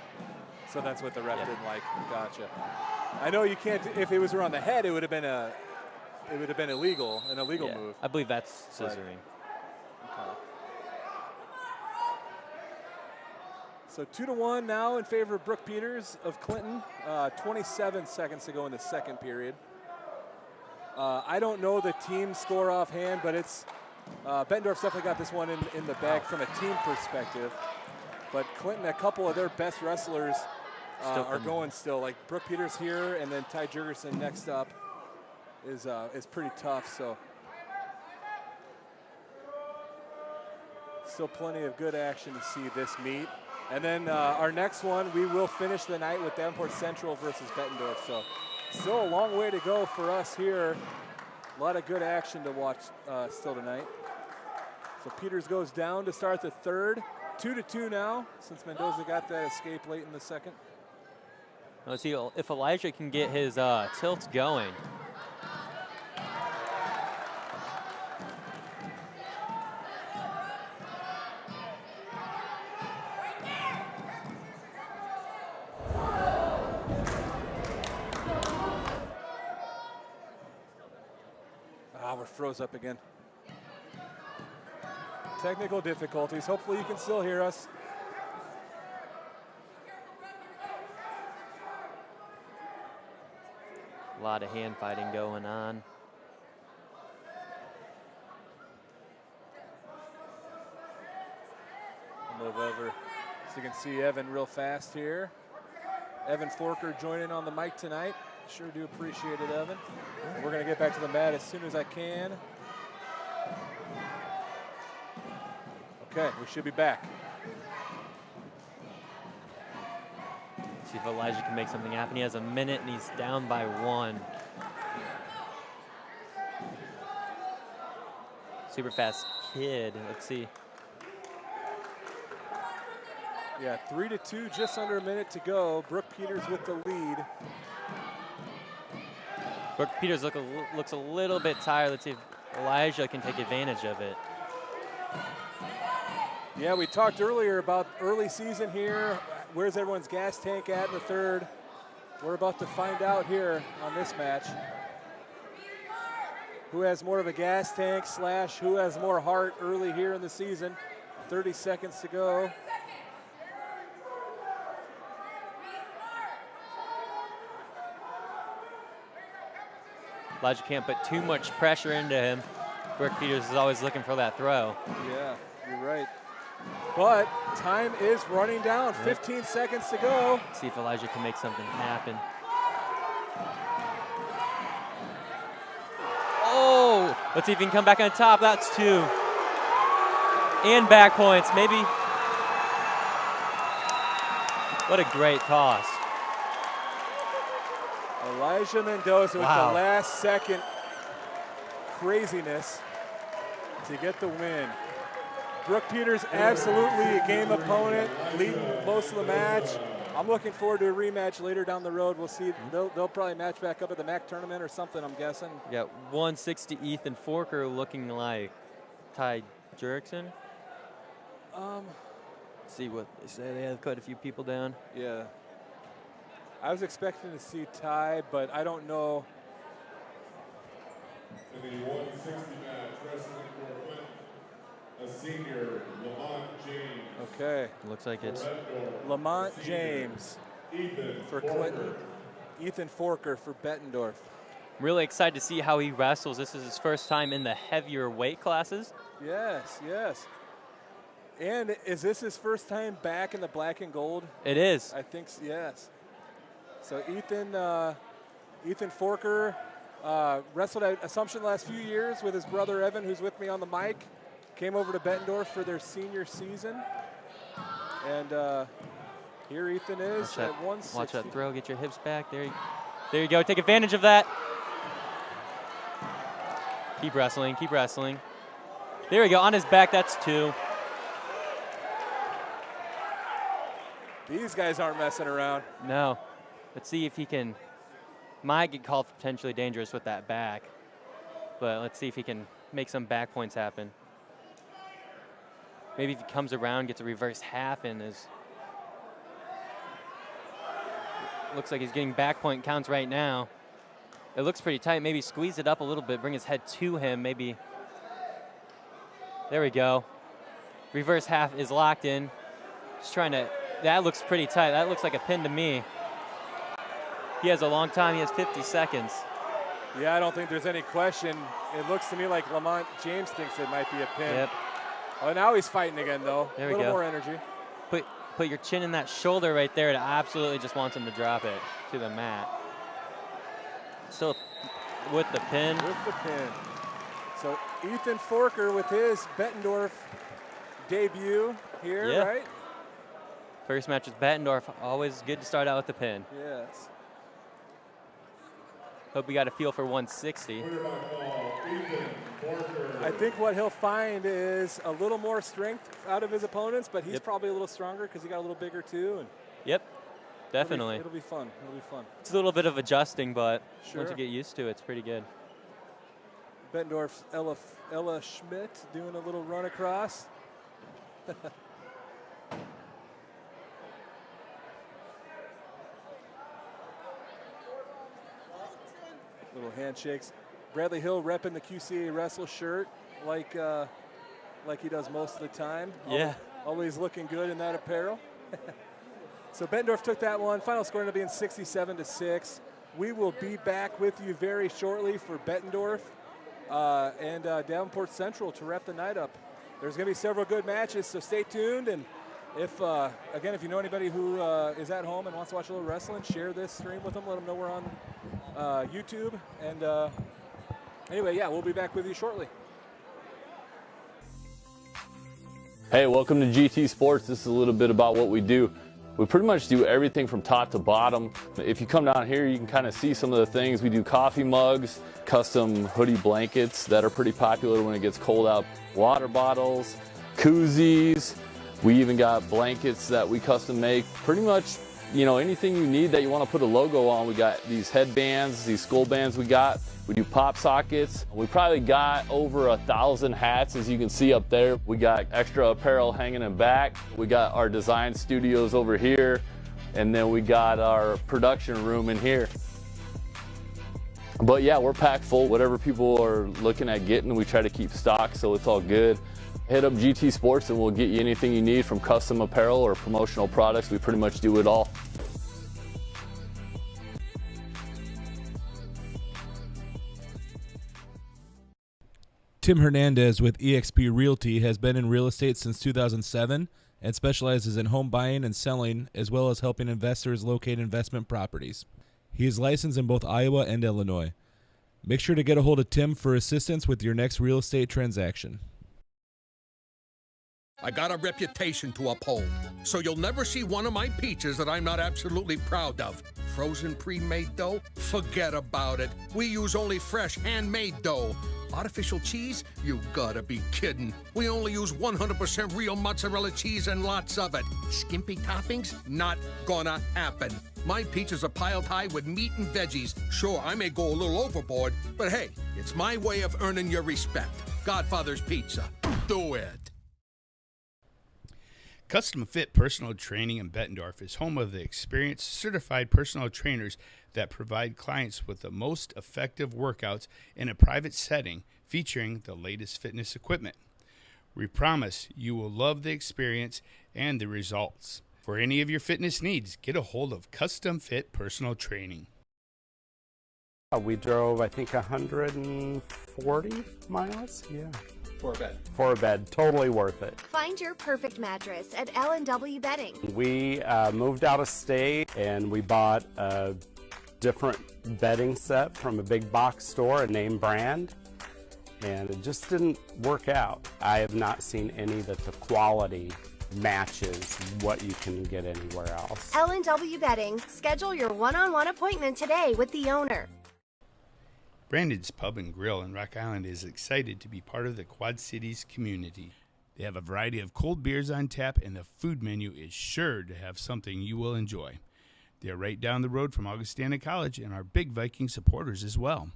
So that's what the ref Yeah. didn't like. Gotcha. I know you can't. If it was around the head, it would have been illegal, an illegal Yeah, move. I believe that's scissoring. Okay. So 2-1 now in favor of Brooke Peters of Clinton. 27 seconds to go in the second period. I don't know the team score offhand, but it's Bettendorf's definitely got this one in the bag from a team perspective. But Clinton, a couple of their best wrestlers are going still. Like Brooke Peters here, and then Ty Jurgensen next up is pretty tough. So still plenty of good action to see this meet. And then our next one, we will finish the night with Davenport Central versus Bettendorf. So still a long way to go for us here. A lot of good action to watch still tonight. So Peters goes down to start the third. 2-2 now, since Mendoza got that escape late in the second. Let's see if Elijah can get his tilts going. We're froze up again. Technical difficulties. Hopefully you can still hear us. A lot of hand fighting going on. I'll move over so you can see Evan real fast here. Evan Forker joining on the mic tonight. Sure do appreciate it, Evan. And we're going to get back to the mat as soon as I can. Okay, we should be back. See if Elijah can make something happen. He has a minute and he's down by 1. Super fast kid. Let's see. Yeah, 3-2, just under a minute to go. Brooke Peters with the lead. Brooke Peters looks a little bit tired. Let's see if Elijah can take advantage of it. Yeah, we talked earlier about early season here. Where's everyone's gas tank at in the third? We're about to find out here on this match. Who has more of a gas tank / who has more heart early here in the season. 30 seconds to go. Elijah can't put too much pressure into him. Brooke Peters is always looking for that throw. Yeah, you're right. But time is running down. 15 seconds to go. Let's see if Elijah can make something happen. Oh! Let's see if he can come back on top. That's 2. And back points, maybe. What a great toss. Elijah Mendoza with Wow. the last second craziness to get the win. Brooke Peters, absolutely a game opponent, leading most of the match. I'm looking forward to a rematch later down the road. We'll see. They'll probably match back up at the MAC tournament or something, I'm guessing. We got 160 Ethan Forker looking like Ty Jurgensen. Let's see what they say. They have quite a few people down. Yeah. I was expecting to see Ty, but I don't know. In the 160 match, wrestling for Clinton, a senior Okay. Looks like it's Lamont James for Clinton. Ethan Forker for Bettendorf. really excited to see how he wrestles. This is his first time in the heavier weight classes. Yes, yes. And is this his first time back in the black and gold? It is. I think so, yes. So Ethan Forker wrestled at Assumption the last few years with his brother Evan, who's with me on the mic. Came over to Bettendorf for their senior season. And here Ethan is at 160. Watch that throw. Get your hips back. There you go. Take advantage of that. Keep wrestling. Keep wrestling. There we go. On his back, that's 2. These guys aren't messing around. No. Let's see if he can. Might get called potentially dangerous with that back. But let's see if he can make some back points happen. Maybe if he comes around, gets a reverse half and is. Looks like he's getting back point counts right now. It looks pretty tight. Maybe squeeze it up a little bit, bring his head to him, maybe. There we go. Reverse half is locked in. Just trying to, that looks pretty tight. That looks like a pin to me. He has a long time. He has 50 seconds. Yeah, I don't think there's any question. It looks to me like Lamont James thinks it might be a pin. Yep. Oh, now he's fighting again, though. There we go. A little go. more energy. Put your chin in that shoulder right there. It absolutely just wants him to drop it to the mat. Still with the pin. With the pin. So Ethan Forker with his Bettendorf debut here, Yeah. right? First match with Bettendorf. Always good to start out with the pin. Yes. Hope we got a feel for 160. I think what he'll find is a little more strength out of his opponents, but he's probably a little stronger because he got a little bigger too. And Yep, definitely. It'll be fun. It'll be fun. It's a little bit of adjusting, but Sure. once you get used to it, it's pretty good. Bettendorf's Ella Schmidt doing a little run across. Little handshakes. Bradley Hill repping the QCA Wrestle shirt like he does most of the time. Yeah. Always looking good in that apparel. So Bettendorf took that one. Final score ended up being 67-6. We will be back with you very shortly for Bettendorf and Davenport Central to wrap the night up. There's going to be several good matches, so stay tuned. And if you know anybody who is at home and wants to watch a little wrestling, share this stream with them. Let them know we're on YouTube. And anyway, yeah, we'll be back with you shortly. Hey, welcome to GT Sports. This is a little bit about what we do. We pretty much do everything from top to bottom. If you come down here, you can kind of see some of the things. We do coffee mugs, custom hoodie blankets that are pretty popular when it gets cold out, water bottles, koozies. We even got blankets that we custom make. Pretty much, you know, anything you need that you want to put a logo on. We got these headbands, these skull bands we got. We do pop sockets. We probably got over 1,000 hats, as you can see up there. We got extra apparel hanging in back. We got our design studios over here. And then we got our production room in here. But yeah, we're packed full. Whatever people are looking at getting, we try to keep stock, so it's all good. Hit up GT Sports and we'll get you anything you need, from custom apparel or promotional products. We pretty much do it all. Tim Hernandez with Exp Realty has been in real estate since 2007 and specializes in home buying and selling, as well as helping investors locate investment properties. He is licensed in both Iowa and Illinois. Make sure to get a hold of Tim for assistance with your next real estate transaction. I got a reputation to uphold, so you'll never see one of my peaches that I'm not absolutely proud of. Frozen pre-made dough? Forget about it. We use only fresh handmade dough. Artificial cheese? You gotta be kidding. We only use 100% real mozzarella cheese and lots of it. Skimpy toppings? Not gonna happen. My peaches are piled high with meat and veggies. Sure, I may go a little overboard, but hey, it's my way of earning your respect. Godfather's Pizza. Do it. Custom Fit Personal Training in Bettendorf is home of the experienced, certified personal trainers that provide clients with the most effective workouts in a private setting featuring the latest fitness equipment. We promise you will love the experience and the results. For any of your fitness needs, get a hold of Custom Fit Personal Training. We drove, I think, 140 miles. Yeah. For a bed. For a bed. Totally worth it. Find your perfect mattress at L&W Bedding. We moved out of state and we bought a different bedding set from a big box store, a name brand, and it just didn't work out. I have not seen any that the quality matches what you can get anywhere else. L&W Bedding. Schedule your one-on-one appointment today with the owner. Brandon's Pub and Grill in Rock Island is excited to be part of the Quad Cities community. They have a variety of cold beers on tap, and the food menu is sure to have something you will enjoy. They are right down the road from Augustana College and are big Viking supporters as well.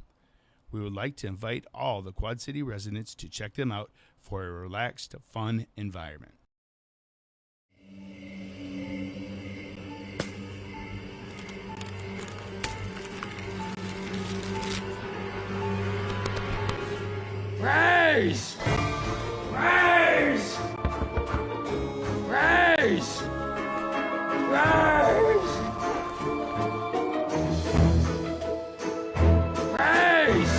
We would like to invite all the Quad City residents to check them out for a relaxed, fun environment. Raise! Raise! Raise! Raise! Raise!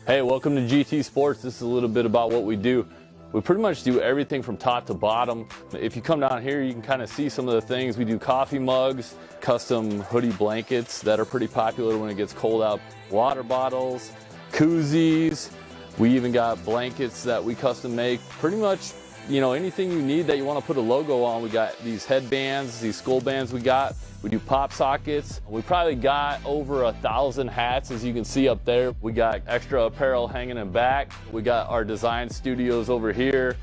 Hey, welcome to GT Sports. This is a little bit about what we do. We pretty much do everything from top to bottom. If you come down here, you can kind of see some of the things. We do coffee mugs, custom hoodie blankets that are pretty popular when it gets cold out, water bottles, koozies. We even got blankets that we custom make. Pretty much, you know, anything you need that you want to put a logo on. We got these headbands, these skull bands we got. We do pop sockets. We probably got over 1,000 hats, as you can see up there. We got extra apparel hanging in back. We got our design studios over here.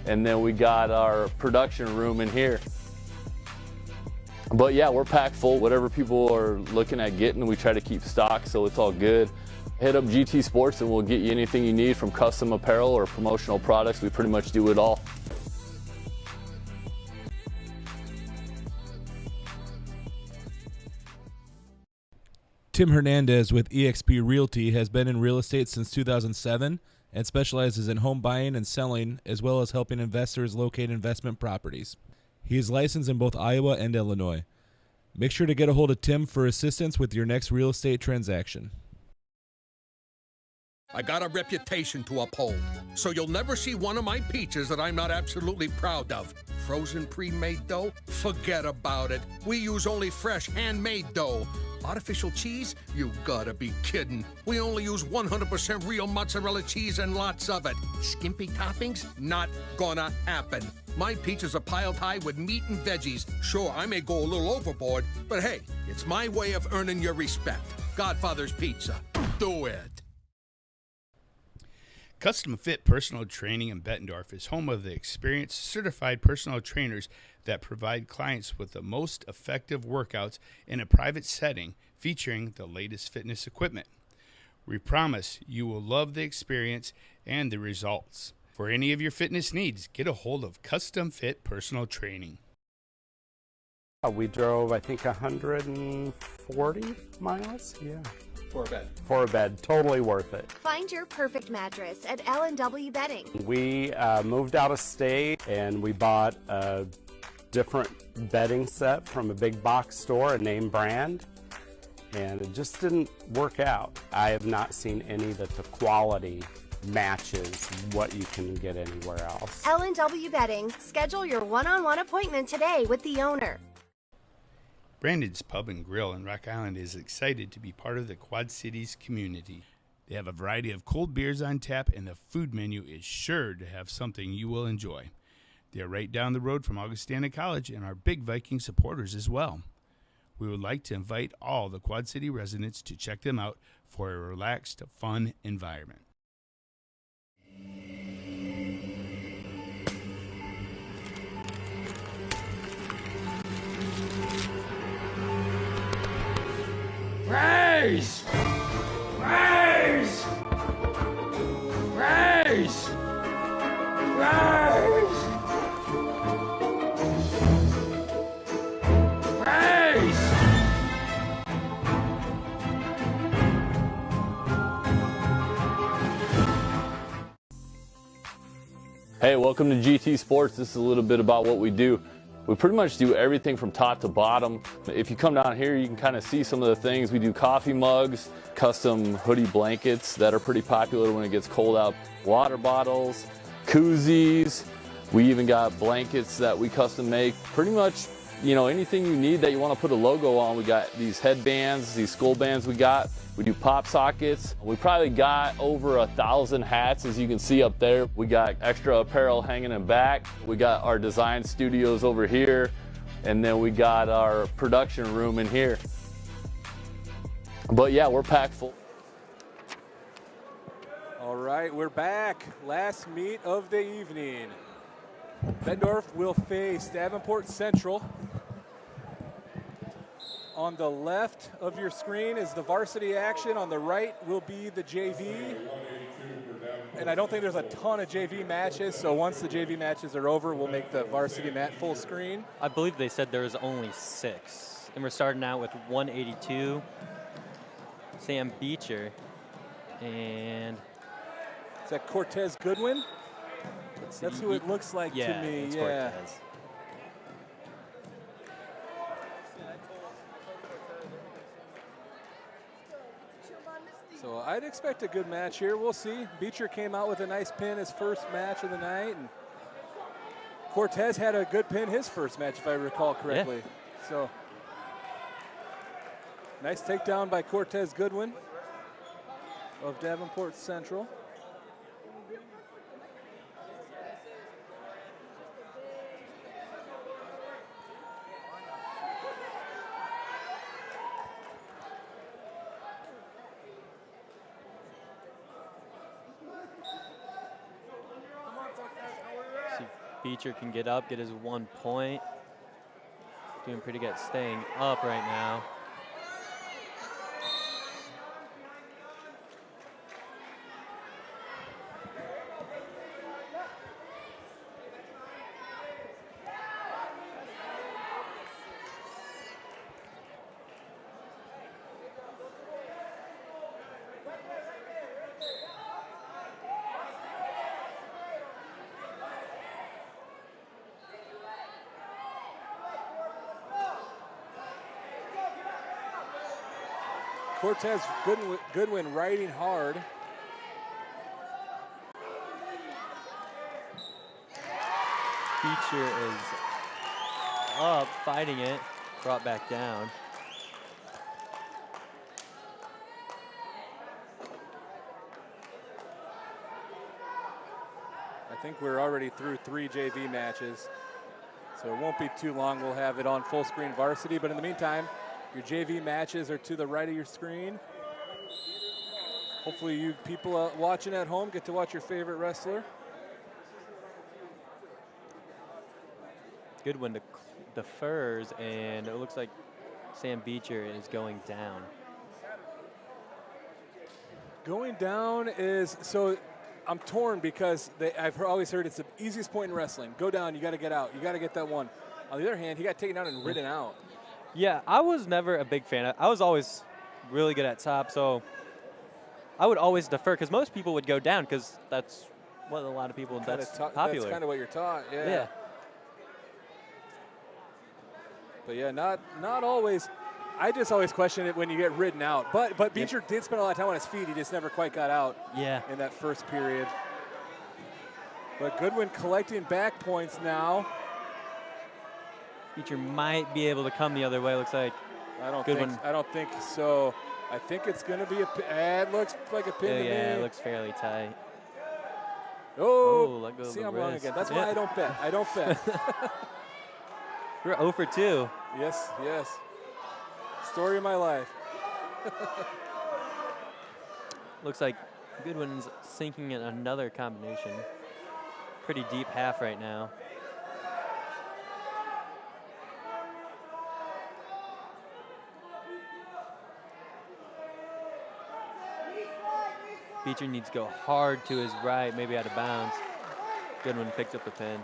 And then we got our production room in here. But yeah, we're packed full. Whatever people are looking at getting, we try to keep stock, so it's all good. Hit up GT Sports and we'll get you anything you need, from custom apparel or promotional products. We pretty much do it all. Tim Hernandez with Exp Realty has been in real estate since 2007 and specializes in home buying and selling, as well as helping investors locate investment properties. He is licensed in both Iowa and Illinois. Make sure to get a hold of Tim for assistance with your next real estate transaction. I got a reputation to uphold, so you'll never see one of my peaches that I'm not absolutely proud of. Frozen pre-made dough? Forget about it. We use only fresh handmade dough. Artificial cheese? You gotta be kidding. We only use 100% real mozzarella cheese and lots of it. Skimpy toppings? Not gonna happen. My peaches are piled high with meat and veggies. Sure, I may go a little overboard, but hey, it's my way of earning your respect. Godfather's Pizza. Do it. Custom Fit Personal Training in Bettendorf is home of the experienced, certified personal trainers that provide clients with the most effective workouts in a private setting featuring the latest fitness equipment. We promise you will love the experience and the results. For any of your fitness needs, get a hold of Custom Fit Personal Training. We drove, I think, 140 miles. Yeah. For a bed. For a bed. Totally worth it. Find your perfect mattress at L&W Bedding. We moved out of state and we bought a different bedding set from a big box store, a name brand, and it just didn't work out. I have not seen any that the quality matches what you can get anywhere else. L&W Bedding. Schedule your one-on-one appointment today with the owner. Brandon's Pub and Grill in Rock Island is excited to be part of the Quad Cities community. They have a variety of cold beers on tap, and the food menu is sure to have something you will enjoy. They are right down the road from Augustana College and are big Viking supporters as well. We would like to invite all the Quad City residents to check them out for a relaxed, fun environment. Raise! Raise! Raise! Raise! Raise! Hey, welcome to GT Sports. This is a little bit about what we do. We pretty much do everything from top to bottom. If you come down here, you can kind of see some of the things. We do coffee mugs, custom hoodie blankets that are pretty popular when it gets cold out, water bottles, koozies. We even got blankets that we custom make. Pretty much, you know, anything you need that you want to put a logo on. We got these headbands, these skull bands we got. We do pop sockets. We probably got over 1,000 hats, as you can see up there. We got extra apparel hanging in back. We got our design studios over here. And then we got our production room in here. But yeah, we're packed full. All right, we're back. Last meet of the evening. Bettendorf will face Davenport Central. On the left of your screen is the varsity action. On the right will be the JV. And I don't think there's a ton of JV matches, so once the JV matches are over, we'll make the varsity mat full screen. I believe they said there's only 6. And we're starting out with 182. Sam Beecher. And is that Cortez Goodwin? That's who it looks like to me. It's yeah. Cortez. So I'd expect a good match here. We'll see. Beecher came out with a nice pin his first match of the night. And Cortez had a good pin his first match, if I recall correctly. Yeah. So nice takedown by Cortez Goodwin of Davenport Central. Beecher can get up, get his 1 point. Doing pretty good staying up right now. Cortez Goodwin riding hard. Beecher is up, fighting it, brought back down. I think we're already through 3 JV matches, so it won't be too long. We'll have it on full screen varsity, but in the meantime, your JV matches are to the right of your screen. Hopefully you people watching at home get to watch your favorite wrestler. Goodwin defers, and it looks like Sam Beecher is going down. Going down is, so I'm torn because I've always heard it's the easiest point in wrestling. Go down, you got to get out. You got to get that one. On the other hand, he got taken down and ridden out. Yeah, I was never a big fan. I was always really good at top, so I would always defer because most people would go down because that's what a lot of people, that's popular. That's kind of what you're taught, yeah. But yeah, not always. I just always question it when you get ridden out. But Beecher did spend a lot of time on his feet. He just never quite got out in that first period. But Goodwin collecting back points now. Beecher might be able to come the other way. Looks like I don't think so. I think it's going to be it looks like a pin to me. Yeah, it looks fairly tight. Oh, let go see, of the I'm wrist. wrong again. That's why I don't bet. I don't bet. We're 0 for 2. Yes. Story of my life. Looks like Goodwin's sinking in another combination. Pretty deep half right now. Beecher needs to go hard to his right, maybe out of bounds. Goodwin picks up the pin.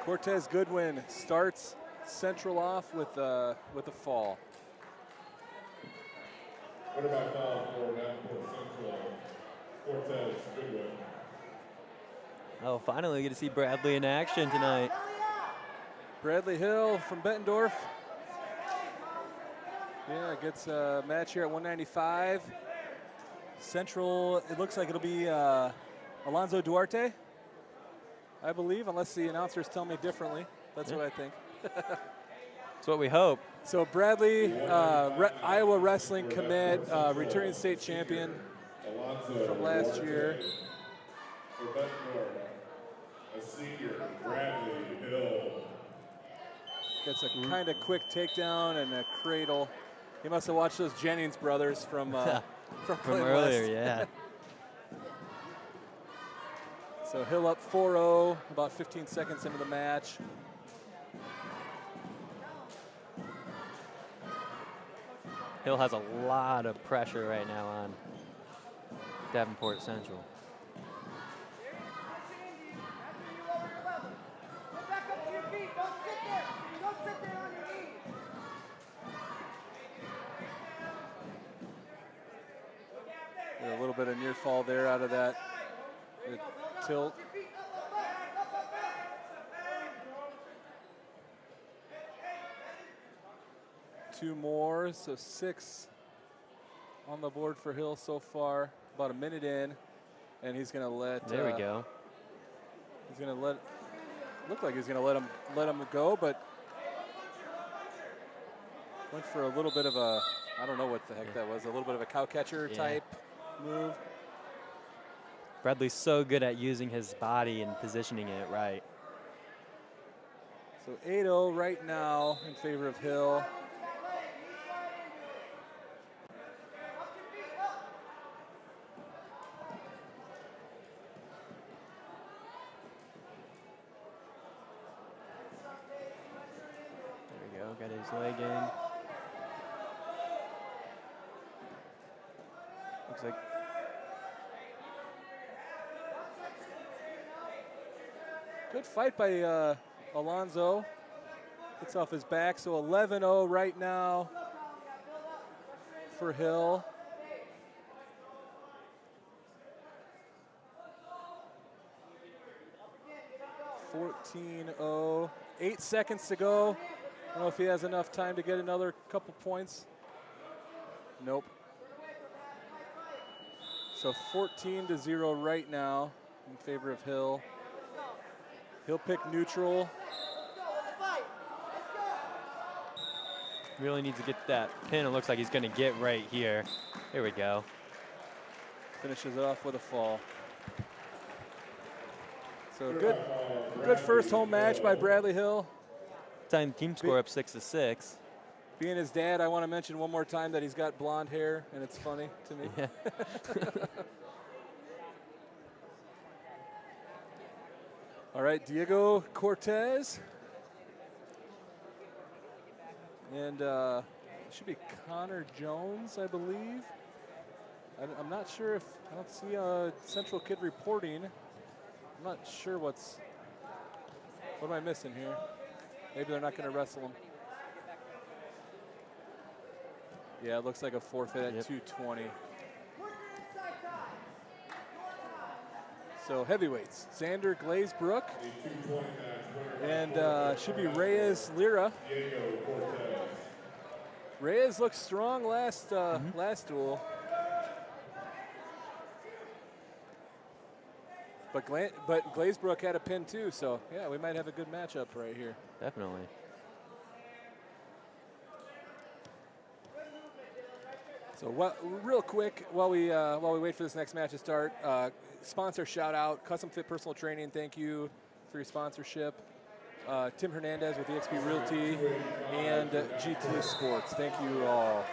Cortez Goodwin starts Central off with a fall. What about foul for Davenport Central? Cortez Goodwin. Oh, finally we get to see Bradley in action tonight. Bradley Hill from Bettendorf. Yeah, gets a match here at 195. Central, it looks like it'll be Alonzo Duarte, I believe, unless the announcers tell me differently. That's what I think. That's what we hope. So Bradley, Iowa wrestling commit, returning state champion from last year. For Bettendorf, a senior, Bradley Hill. Gets a kind of quick takedown and a cradle. He must have watched those Jennings brothers from earlier, yeah. So Hill up 4-0, about 15 seconds into the match. Hill has a lot of pressure right now on Davenport Central. A little bit of near fall there out of that tilt. Two more, so 6 on the board for Hill so far. About a minute in, and he's going to let. There we go. He's going to let. Look like he's going to let him go, but went for a little bit of a. I don't know what the heck that was. A little bit of a cow catcher type move. Bradley's so good at using his body and positioning it right. So 8-0 right now in favor of Hill. There we go, got his leg in. Looks like good fight by Alonzo. Gets off his back, so 11-0 right now for Hill. $14-0. 8 seconds to go. I don't know if he has enough time to get another couple points. Nope. So 14-0 right now in favor of Hill. He'll pick neutral. really needs to get that pin. It looks like he's going to get right here. Here we go. Finishes it off with a fall. So good first home match by Bradley Hill. Time team score up 6-6. Being his dad, I want to mention one more time that he's got blonde hair, and it's funny to me. Yeah. All right, Diego Cortez. And it should be Connor Jones, I believe. I'm not sure if, I don't see a Central Kid reporting. I'm not sure what am I missing here? Maybe they're not going to wrestle him. Yeah, it looks like a forfeit at 220. So heavyweights, Xander Glazebrook, and should be Reyes Lira. Reyes looked strong last last duel. But Glazebrook had a pin too, so yeah, we might have a good matchup right here. Definitely. So real quick, while we wait for this next match to start, sponsor shout out, Custom Fit Personal Training. Thank you for your sponsorship. Tim Hernandez with Exp Realty and GT Sports. Thank you all.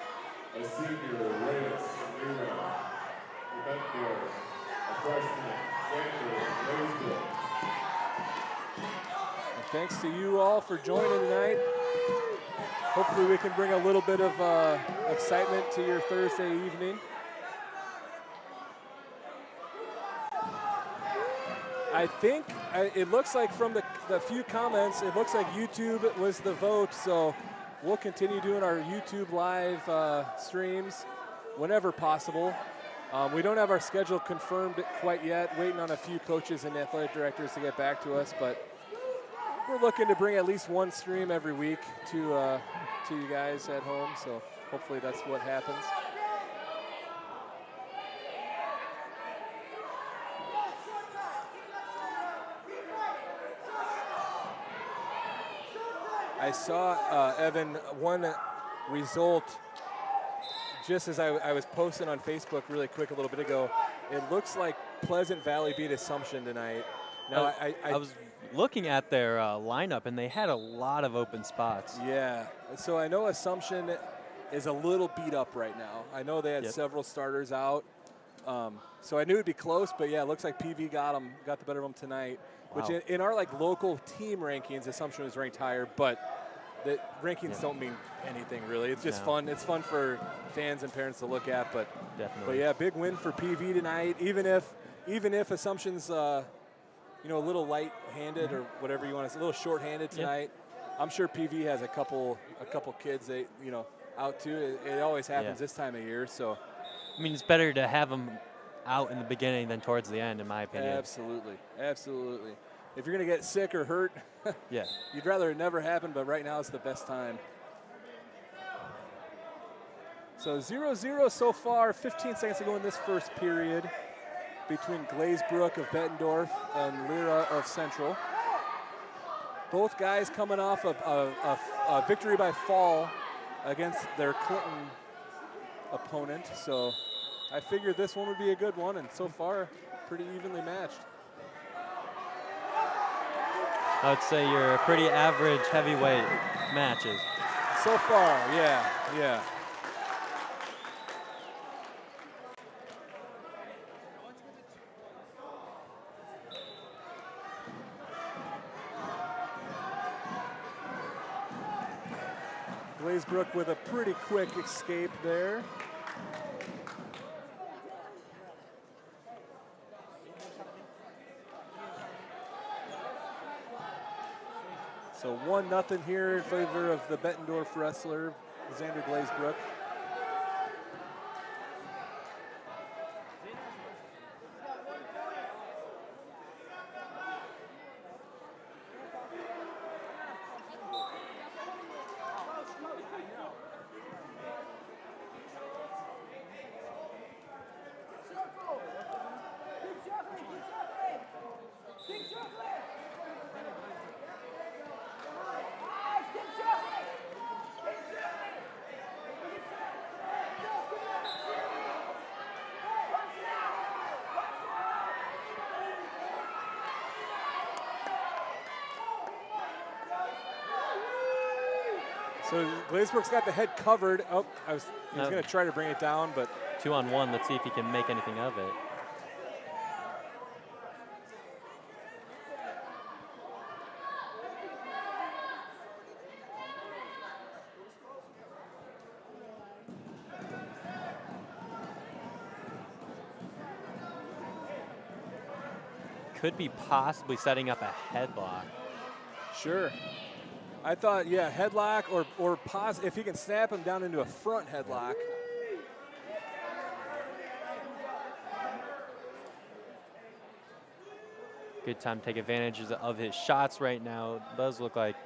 A senior, Reyes Lira. Bettendorf, a freshman, Xander Glazebrook. And thanks to you all for joining tonight. Hopefully we can bring a little bit of excitement to your Thursday evening. I think it looks like from the few comments, it looks like YouTube was the vote, so we'll continue doing our YouTube live streams whenever possible. We don't have our schedule confirmed quite yet, waiting on a few coaches and athletic directors to get back to us, but we're looking to bring at least one stream every week to you guys at home, so hopefully that's what happens. I saw, Evan, one result just as I was posting on Facebook really quick a little bit ago. It looks like Pleasant Valley beat Assumption tonight. Now, I was looking at their lineup, and they had a lot of open spots. Yeah, so I know Assumption is a little beat up right now. I know they had several starters out, so I knew it'd be close. But yeah, it looks like PV got the better of them tonight. Wow. Which in our like local team rankings, Assumption was ranked higher, but the rankings don't mean anything really. It's just fun. It's fun for fans and parents to look at. But definitely. But yeah, big win for PV tonight. Even if Assumption's a little light-handed or whatever you want to say, a little short-handed tonight. I'm sure PV has a couple kids out too. It always happens this time of year. So, I mean, it's better to have them out in the beginning than towards the end, in my opinion. Absolutely. If you're going to get sick or hurt, you'd rather it never happen, but right now it's the best time. So 0-0 so far, 15 seconds to go in this first period between Glazebrook of Bettendorf and Lyra of Central. Both guys coming off a victory by fall against their Clinton opponent, so I figured this one would be a good one, and so far, pretty evenly matched. I would say you're pretty average heavyweight matches. So far, yeah. Glazebrook with a pretty quick escape there. So 1-0 here in favor of the Bettendorf wrestler, Xander Glazebrook. So Glazebrook's got the head covered. Oh, he was going to try to bring it down, but 2-on-1. Let's see if he can make anything of it. Could be possibly setting up a headlock. Sure. I thought, headlock or pause if he can snap him down into a front headlock. Good time to take advantage of his shots right now. It does look like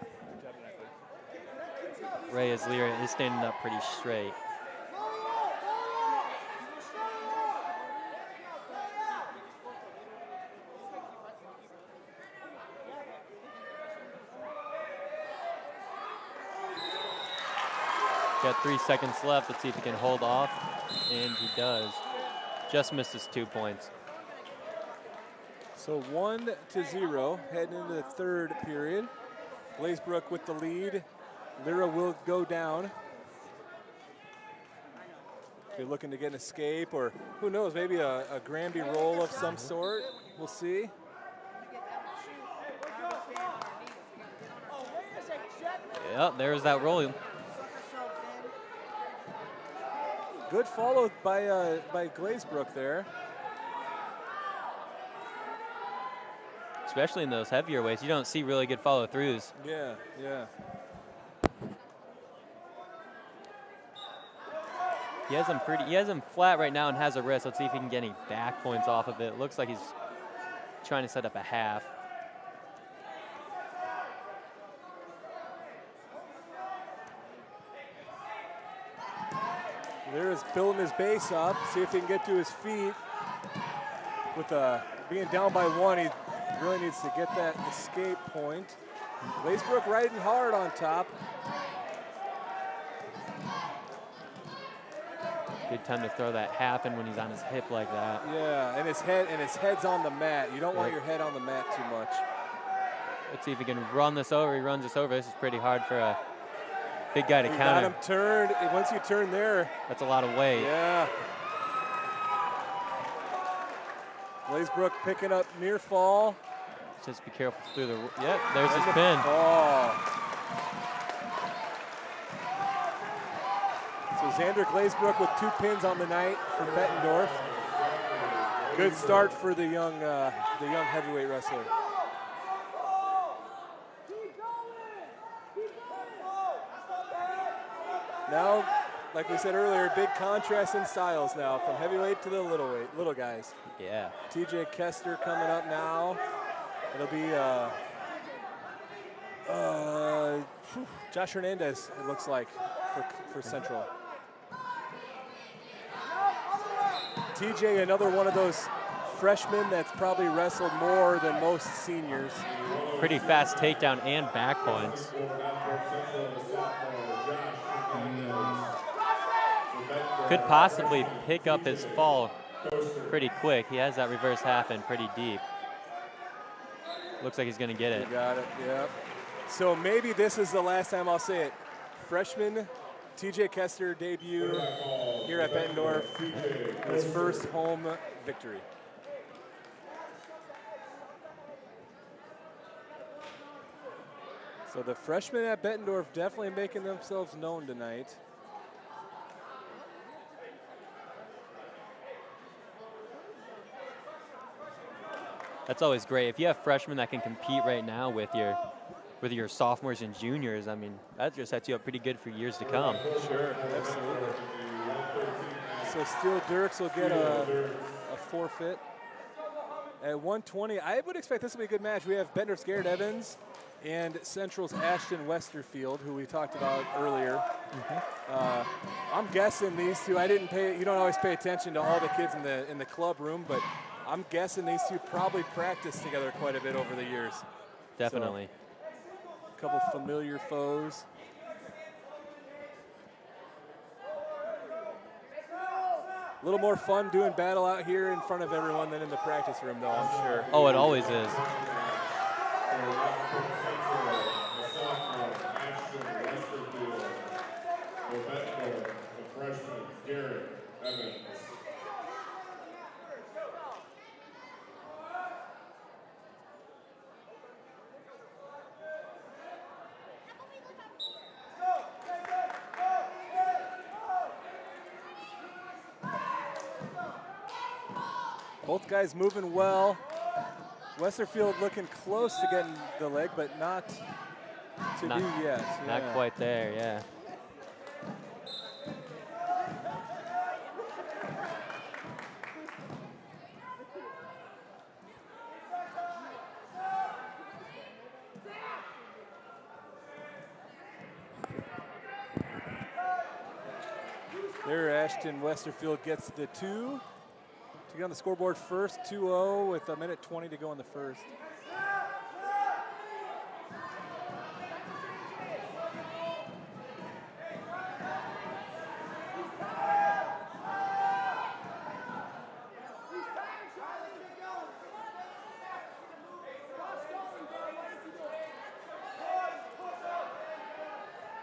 Reyes Lyra is standing up pretty straight. Got 3 seconds left. Let's see if he can hold off. And he does. Just misses 2 points. So 1-0 heading into the third period. Glazebrook with the lead. Lyra will go down. They're looking to get an escape, or who knows, maybe a Granby roll of some sort. We'll see. Yep, there's that roll. Good follow by Glazebrook there. Especially in those heavier weights, you don't see really good follow-throughs. Yeah. He has him flat right now and has a wrist. Let's see if he can get any back points off of it. Looks like he's trying to set up a half. There's building his base up. See if he can get to his feet. With being down by 1, he really needs to get that escape point. Glazebrook riding hard on top. Good time to throw that half in when he's on his hip like that. Yeah, and his head's on the mat. You don't want your head on the mat too much. Let's see if he can run this over. He runs this over. This is pretty hard for a big guy to counter. Got him turned. Once you turn there, that's a lot of weight. Yeah. Glazebrook picking up near fall. Just be careful through the. Yep, there's his pin. So Xander Glazebrook with 2 pins on the night for Bettendorf. Good start for the young heavyweight wrestler. Now, like we said earlier, big contrast in styles now, from heavyweight to the little guys. Yeah. TJ Kester coming up now. It'll be Josh Hernandez, it looks like, for Central. TJ, another one of those freshmen that's probably wrestled more than most seniors. Pretty fast takedown and back points. Could possibly pick up his fall pretty quick. He has that reverse half in pretty deep. Looks like he's going to get it. You got it, yeah. So maybe this is the last time I'll say it. Freshman TJ Kester debut here at Bettendorf. His first home victory. So the freshmen at Bettendorf definitely making themselves known tonight. That's always great. If you have freshmen that can compete right now with your sophomores and juniors, I mean, that just sets you up pretty good for years to come. Sure, absolutely. So Steel Dirks will get a forfeit. At 120, I would expect this will be a good match. We have Bettendorf's Garrett Evans and Central's Ashton Westerfield, who we talked about earlier. I'm guessing these two, you don't always pay attention to all the kids in the club room, but I'm guessing these two probably practiced together quite a bit over the years. Definitely. So, a couple familiar foes. A little more fun doing battle out here in front of everyone than in the practice room, though, I'm sure. Oh, it always is. Both guys moving well. Westerfield looking close to getting the leg, but not do yet. Not quite there, yeah. There, Ashton Westerfield gets the 2. To get on the scoreboard first, 2-0 with 1:20 to go in the first.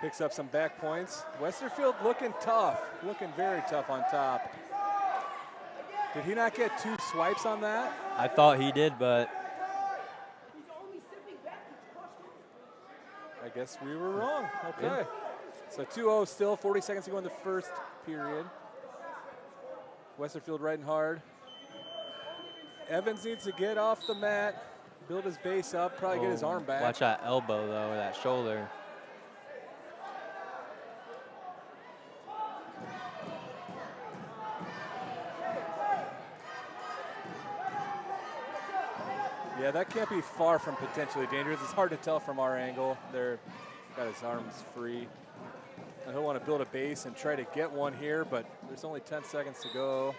Picks up some back points. Westerfield looking tough, looking very tough on top. Did he not get 2 swipes on that? I thought he did, but I guess we were wrong. Okay. Yeah. So 2-0 still, 40 seconds to go in the first period. Westerfield riding hard. Evans needs to get off the mat, build his base up, probably get his arm back. Watch that elbow, though, or that shoulder. Yeah, that can't be far from potentially dangerous. It's hard to tell from our angle. They're got his arms free. And he'll want to build a base and try to get one here, but there's only 10 seconds to go.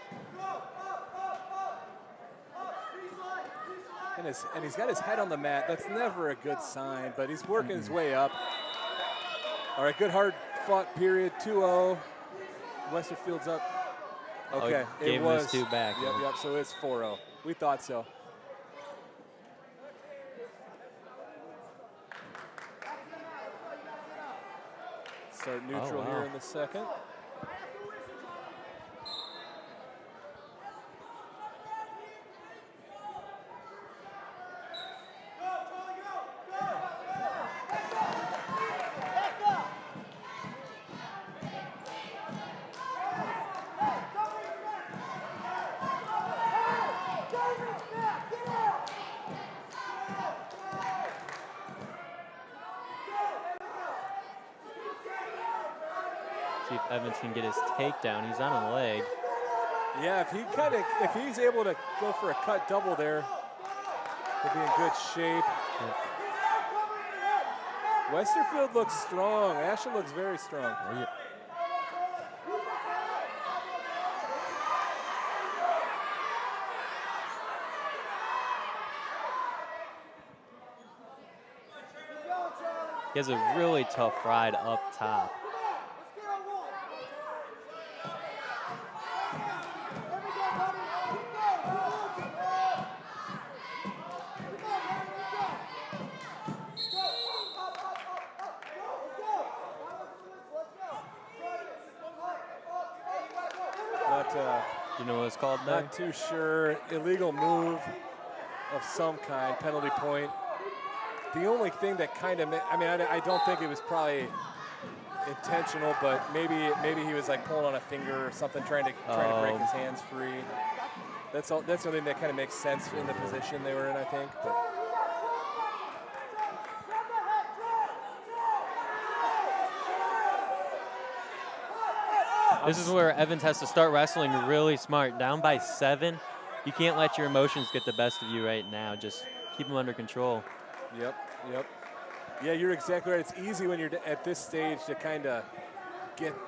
And he's got his head on the mat. That's never a good sign, but he's working his way up. All right, good hard fought period, 2-0. Westerfield's up. Okay, gave him his 2 back. Yep, so it's 4-0. We thought so. Start neutral here in the second. See if Evans can get his takedown. He's on a leg. Yeah, if he's able to go for a cut double there, he'll be in good shape. Yep. Westerfield looks strong. Ashton looks very strong. Yeah. He has a really tough ride up top. You know what it's called there? Not too sure. Illegal move of some kind, penalty point. The only thing that kind of, I don't think it was probably intentional, but maybe he was like pulling on a finger or something, trying to break his hands free. That's something that kind of makes sense in the position they were in, I think. But. This is where Evans has to start wrestling really smart. Down by 7, you can't let your emotions get the best of you right now. Just keep them under control. Yep. Yeah, you're exactly right. It's easy when you're at this stage to kind of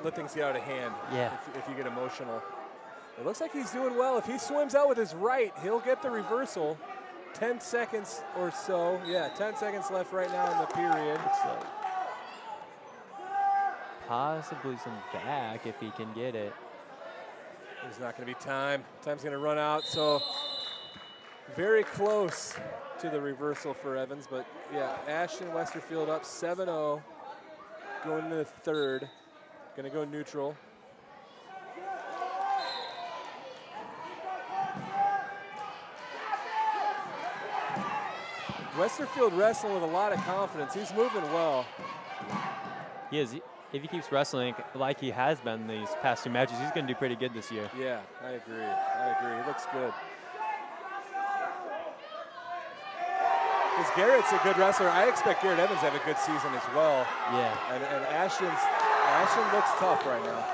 let things get out of hand. Yeah. If you get emotional. It looks like he's doing well. If he swims out with his right, he'll get the reversal. 10 seconds or so. Yeah, 10 seconds left right now in the period. Possibly some back if he can get it. There's not going to be time. Time's going to run out, so very close to the reversal for Evans. But, yeah, Ashton Westerfield up 7-0, going into the third. Going to go neutral. Westerfield wrestling with a lot of confidence. He's moving well. He is. If he keeps wrestling like he has been these past 2 matches, he's going to do pretty good this year. Yeah, I agree. He looks good. Because Garrett's a good wrestler. I expect Garrett Evans to have a good season as well. Yeah. And Ashton looks tough right now.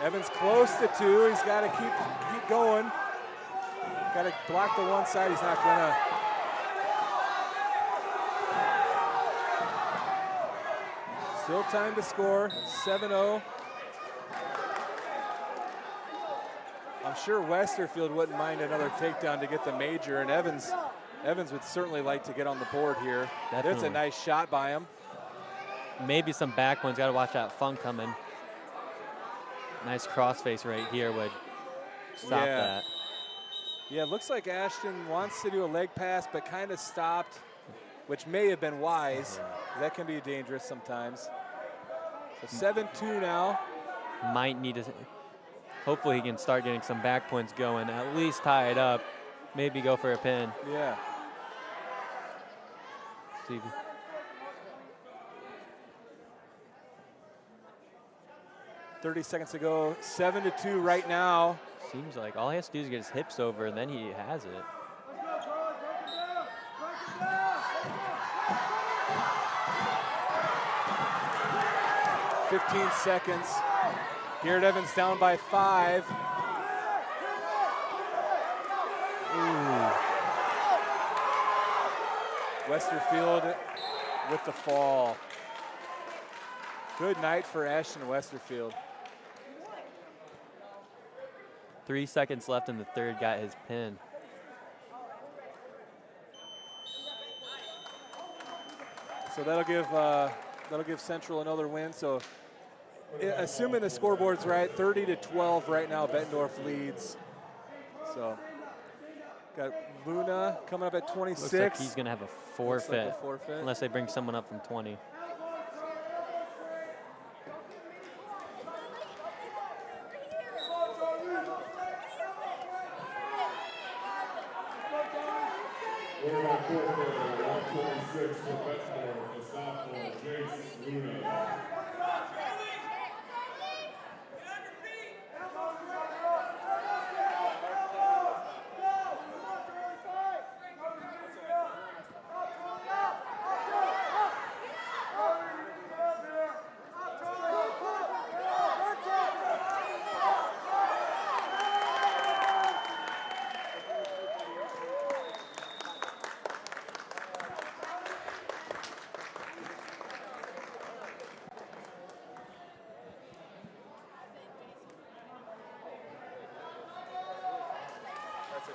Evans close to 2. He's got to keep going. Got to block the one side. He's not gonna. Still time to score. 7-0. I'm sure Westerfield wouldn't mind another takedown to get the major, and Evans would certainly like to get on the board here. Definitely. That's a nice shot by him. Maybe some back ones. Got to watch that funk coming. Nice crossface right here would stop that. Yeah, it looks like Ashton wants to do a leg pass, but kind of stopped, which may have been wise. That can be dangerous sometimes. So 7-2 now. Might need to. Hopefully he can start getting some back points going. At least tie it up. Maybe go for a pin. Yeah. See. 30 seconds to go. 7-2 right now. Seems like all he has to do is get his hips over, and then he has it. .15 seconds. Garrett Evans down by 5. Westerfield with the fall. Good night for Ashton Westerfield. 3 seconds left in the third, got his pin. So that'll give Central another win. So assuming the scoreboard's right, 30-12 right now, Bettendorf leads. So got Luna coming up at 26. Looks like he's going to have a forfeit, forfeit, unless they bring someone up from 20. We're on forfeit at 126 for Bettendorf, the sophomore, Jace Luna.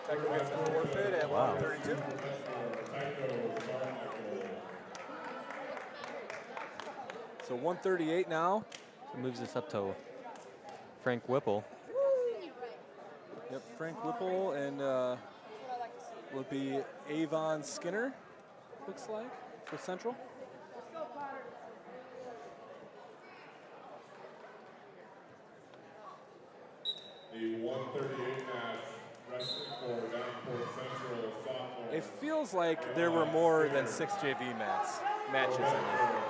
Tycho gets a forfeit at 132. So 138 now. So moves us up to Frank Whipple. Yep, Frank Whipple and will be Avon Skinner, looks like, for Central. The 138 match, wrestling for Davenport Central sophomore. It feels like there were more than 6 JV matches in there.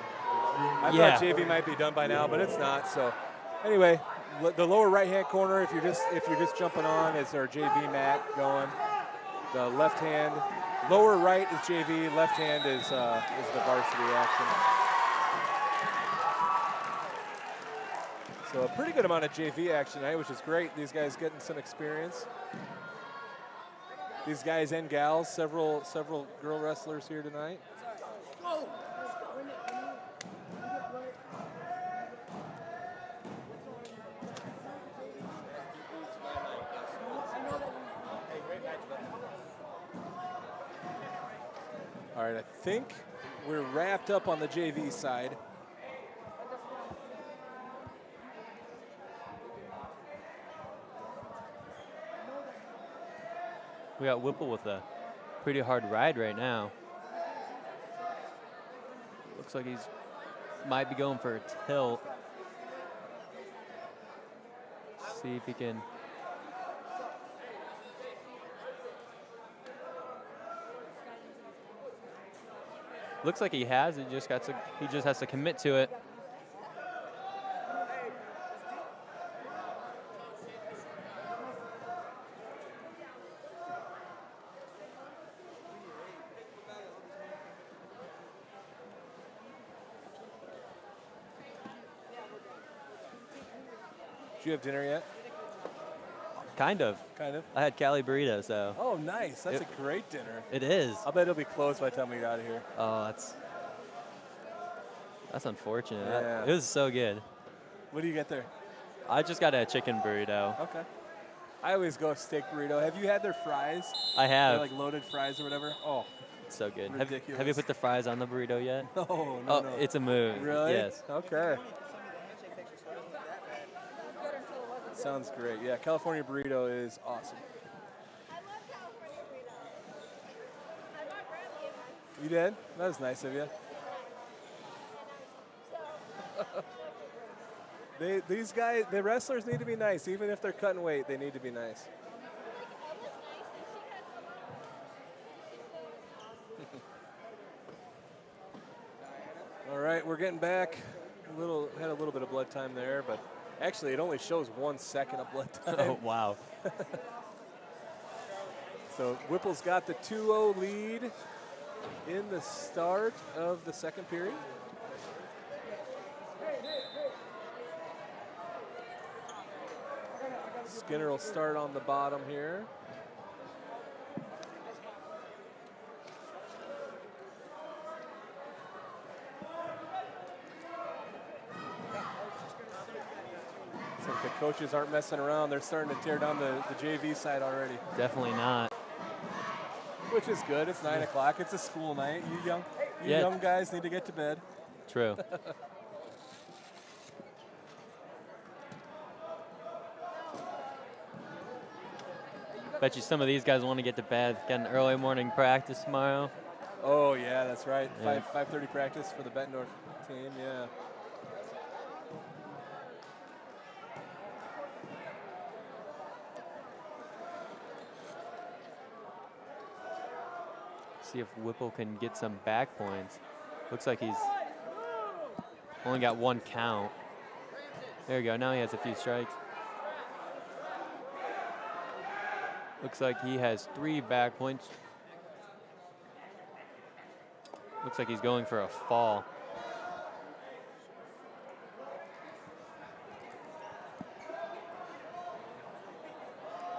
I thought JV might be done by now, but it's not. So anyway, the lower right-hand corner, if you're just jumping on, is our JV mat going. The left hand, lower right is JV, left hand is the varsity action. So a pretty good amount of JV action tonight, which is great. These guys getting some experience. These guys and gals, several girl wrestlers here tonight. All right, I think we're wrapped up on the JV side. We got Whipple with a pretty hard ride right now. Looks like he's might be going for a tilt. See if he can. Looks like he has. He just has to commit to it. Did you have dinner yet? Kind of. Kind of. I had Cali burrito, so. Oh, nice. That's a great dinner. It is. I'll bet it'll be closed by the time we get out of here. Oh, that's unfortunate. Yeah. It was so good. What do you get there? I just got a chicken burrito. Okay. I always go steak burrito. Have you had their fries? I have. They're like loaded fries or whatever. Oh, so good. Ridiculous. Have you put the fries on the burrito yet? No, no. No. It's a move. Really? Yes. Okay. Sounds great. Yeah, California burrito is awesome. You did? That was nice of you. These guys, the wrestlers need to be nice. Even if they're cutting weight, they need to be nice. All right, we're getting back. Had a little bit of blood time there, but actually it only shows 1 second of blood time. Oh, wow. So Whipple's got the 2-0 lead in the start of the second period. Skinner will start on the bottom here. The coaches aren't messing around. They're starting to tear down the JV side already. Definitely not. Which is good. It's 9 o'clock. It's a school night. You young guys need to get to bed. True. Bet you some of these guys want to get to bed. Got an early morning practice tomorrow. Oh, yeah, that's right. Yeah. 5:30 practice for the Bettendorf team, yeah. See if Whipple can get some back points. Looks like he's only got one count. There we go. Now he has a few strikes. Looks like he has 3 back points. Looks like he's going for a fall.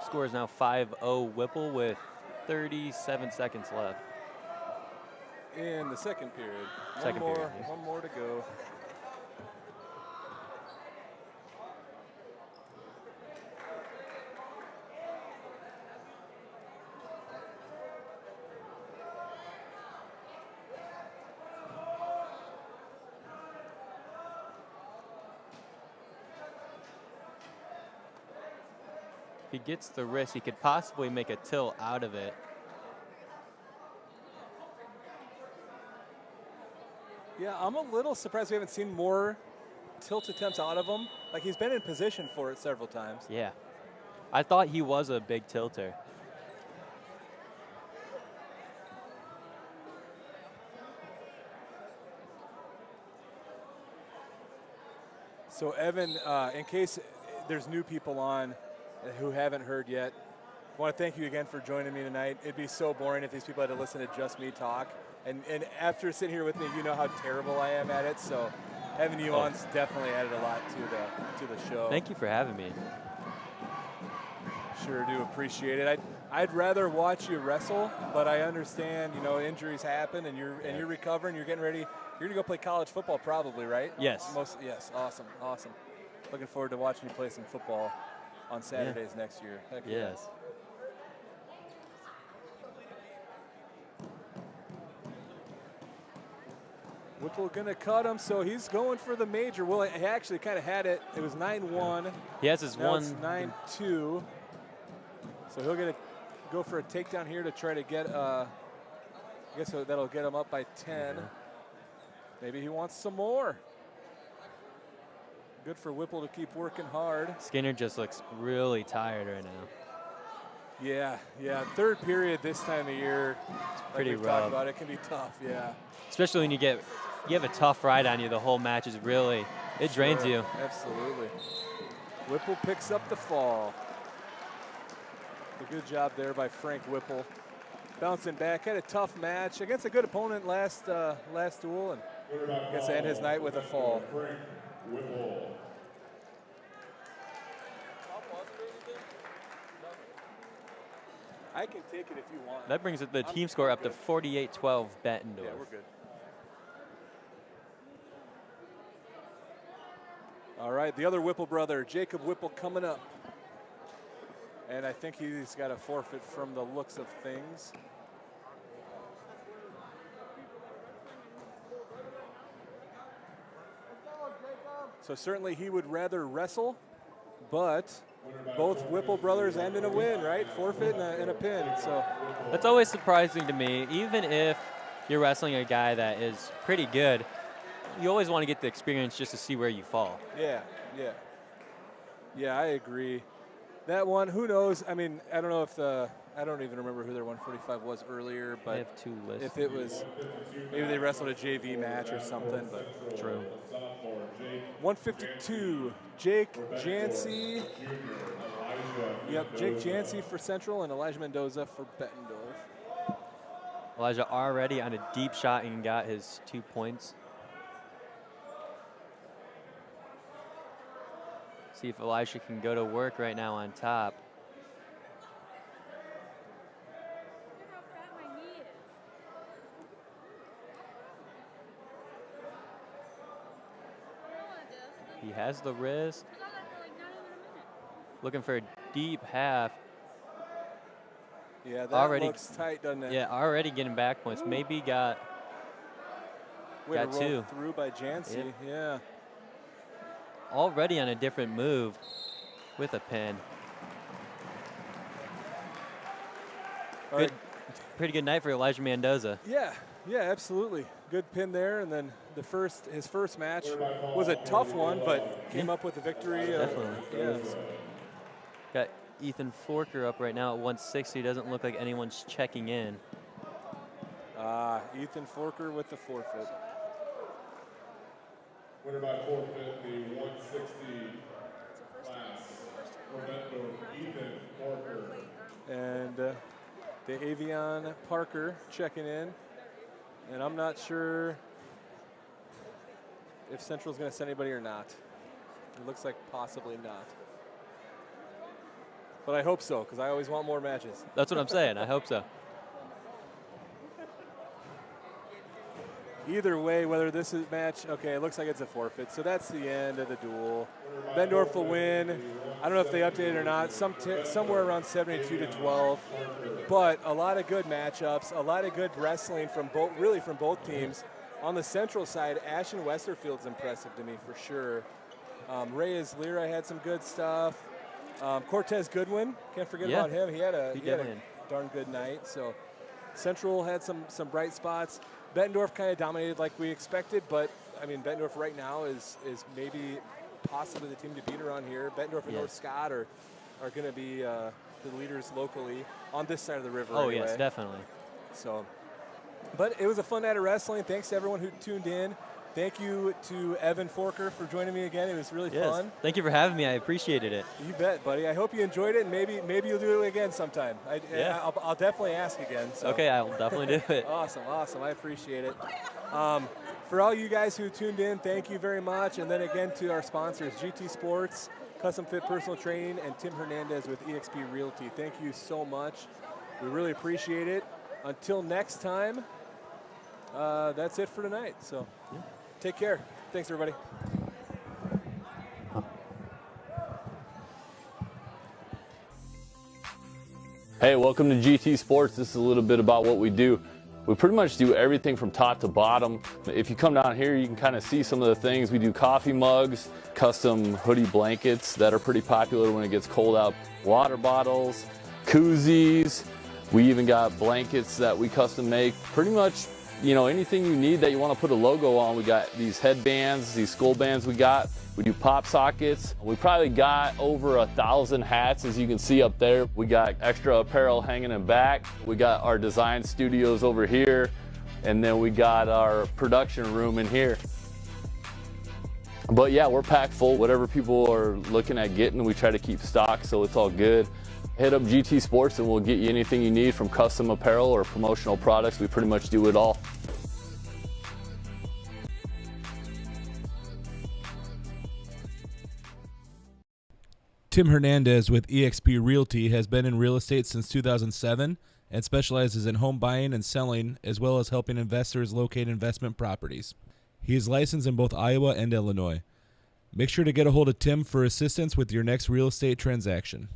Score is now 5-0 Whipple with 37 seconds left. In the second period. Second period, yes. One more to go. If he gets the wrist, he could possibly make a tilt out of it. Yeah, I'm a little surprised we haven't seen more tilt attempts out of him. Like, he's been in position for it several times. Yeah. I thought he was a big tilter. So, Evan, in case there's new people on who haven't heard yet, I want to thank you again for joining me tonight. It'd be so boring if these people had to listen to just me talk. And after sitting here with me, you know how terrible I am at it. So having you on's definitely added a lot to the show. Thank you for having me. Sure do appreciate it. I'd rather watch you wrestle, but I understand, you know, injuries happen, and you're recovering. You're getting ready. You're gonna go play college football, probably, right? Yes. Yes. Awesome. Looking forward to watching you play some football on Saturdays next year. Heck yeah. Yes. Whipple gonna cut him, so he's going for the major. Well, he actually kind of had it. It was 9-1. He has his now one. It's 9-2. So he'll go for a takedown here to try to get. I guess that'll get him up by 10. Maybe he wants some more. Good for Whipple to keep working hard. Skinner just looks really tired right now. Yeah. Third period this time of year. It's pretty like rough. Talked about, it can be tough. Yeah. Especially when you have a tough ride on you. The whole match is really, it drains you. Absolutely. Whipple picks up the fall. A good job there by Frank Whipple. Bouncing back, had a tough match against a good opponent last duel, and gets to end his night with a fall. Frank Whipple. I can take it if you want. That brings the team score up to 48-12 Bettendorf. Yeah, we're good. All right, the other Whipple brother, Jacob Whipple, coming up. And I think he's got a forfeit from the looks of things. So certainly he would rather wrestle, but both Whipple brothers end in a win, right? Forfeit and a pin. So that's always surprising to me. Even if you're wrestling a guy that is pretty good, you always want to get the experience just to see where you fall. Yeah, I agree. That one, who knows? I mean, I don't know if I don't even remember who their 145 was earlier, but they have 2 lists. If it was, maybe they wrestled a JV match or something, but true. 152, Jake Jancy. Yep, Jake Jancy for Central and Elijah Mendoza for Bettendorf. Elijah already on a deep shot and got his 2 points. See if Elijah can go to work right now on top. He has the wrist. looking for a deep half. Yeah, that looks tight, doesn't it? Yeah, already getting back points. Maybe got two. Through by Jancy, yeah. Already on a different move with a pin. Pretty good night for Elijah Mendoza. Yeah, absolutely. Good pin there, and then his first match was a tough one, but came up with a victory. Definitely. Yes. Got Ethan Forker up right now at 160. Doesn't look like anyone's checking in. Ethan Forker with the forfeit. Winner by forfeit, the 160 class for Bettendorf, Ethan Forker. And Dejuan Parker checking in. And I'm not sure if Central's going to send anybody or not. It looks like possibly not. But I hope so, because I always want more matches. That's what I'm saying. I hope so. Either way, whether this is match, okay, it looks like it's a forfeit. So that's the end of the duel. Bettendorf will win. I don't know if they updated or not. Somewhere around 72-12. But a lot of good matchups, a lot of good wrestling from both teams. On the Central side, Ashton Westerfield's impressive to me for sure. Reyes Lira had some good stuff. Cortez Goodwin, can't forget about him. He had a darn good night. So Central had some bright spots. Bettendorf kind of dominated like we expected, but I mean Bettendorf right now is maybe possibly the team to beat around here. Bettendorf and North Scott are going to be the leaders locally on this side of the river. Oh, anyway. yes, definitely. So, but it was a fun night of wrestling. Thanks to everyone who tuned in. Thank you to Evan Forker for joining me again. It was really fun. Thank you for having me. I appreciated it. You bet, buddy. I hope you enjoyed it, and maybe you'll do it again sometime. I'll definitely ask again. So. Okay, I'll definitely do it. Awesome. I appreciate it. For all you guys who tuned in, thank you very much. And then again to our sponsors, GT Sports, Custom Fit Personal Training, and Tim Hernandez with Exp Realty. Thank you so much. We really appreciate it. Until next time, that's it for tonight. So. Take care. Thanks, everybody. Hey, welcome to GT Sports. This is a little bit about what we do. We pretty much do everything from top to bottom. If you come down here, you can kind of see some of the things. We do coffee mugs, custom hoodie blankets that are pretty popular when it gets cold out, water bottles, koozies. We even got blankets that we custom make. Pretty much, you know, anything you need that you want to put a logo on. We got these headbands, these skull bands we got. We do pop sockets. We probably got over 1,000 hats, as you can see up there. We got extra apparel hanging in back. We got our design studios over here. And then we got our production room in here. But yeah, we're packed full. Whatever people are looking at getting, we try to keep stock, so it's all good. Hit up GT Sports and we'll get you anything you need, from custom apparel or promotional products. We pretty much do it all. Tim Hernandez with Exp Realty has been in real estate since 2007 and specializes in home buying and selling, as well as helping investors locate investment properties. He is licensed in both Iowa and Illinois. Make sure to get a hold of Tim for assistance with your next real estate transaction.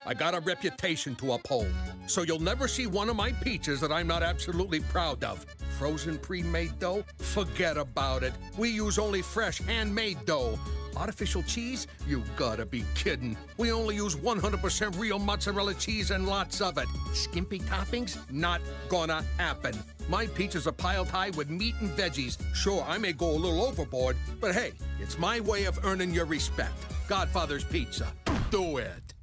I got a reputation to uphold, so you'll never see one of my peaches that I'm not absolutely proud of. Frozen pre-made dough? Forget about it. We use only fresh handmade dough. Artificial cheese? You gotta be kidding. We only use 100% real mozzarella cheese and lots of it. Skimpy toppings? Not gonna happen. My peaches are piled high with meat and veggies. Sure, I may go a little overboard, but hey, it's my way of earning your respect. Godfather's Pizza. Do it.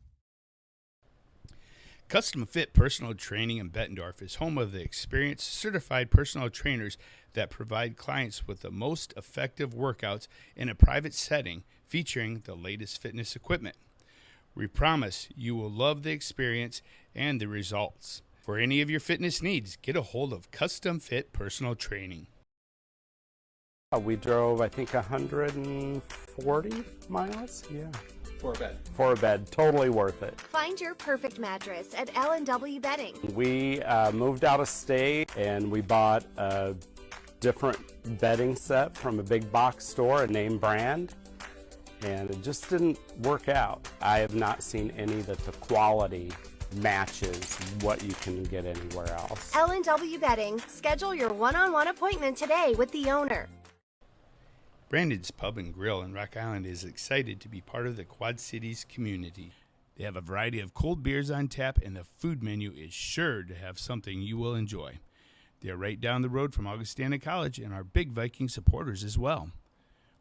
Custom Fit Personal Training in Bettendorf is home of the experienced, certified personal trainers that provide clients with the most effective workouts in a private setting featuring the latest fitness equipment. We promise you will love the experience and the results. For any of your fitness needs, get a hold of Custom Fit Personal Training. We drove, I think, 140 miles. Yeah. For a bed. For a bed. Totally worth it. Find your perfect mattress at L&W Bedding. We moved out of state and we bought a different bedding set from a big box store, a name brand. and it just didn't work out. I have not seen any that the quality matches what you can get anywhere else. L&W Betting. Schedule your one-on-one appointment today with the owner. Brandon's Pub and Grill in Rock Island is excited to be part of the Quad Cities community. They have a variety of cold beers on tap, and the food menu is sure to have something you will enjoy. They are right down the road from Augustana College and are big Viking supporters as well.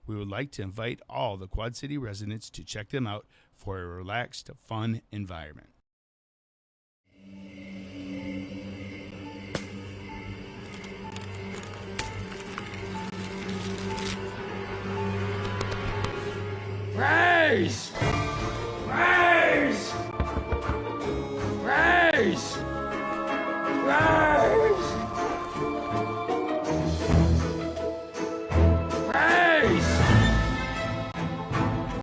We would like to invite all the Quad City residents to check them out for a relaxed, fun environment. Raise!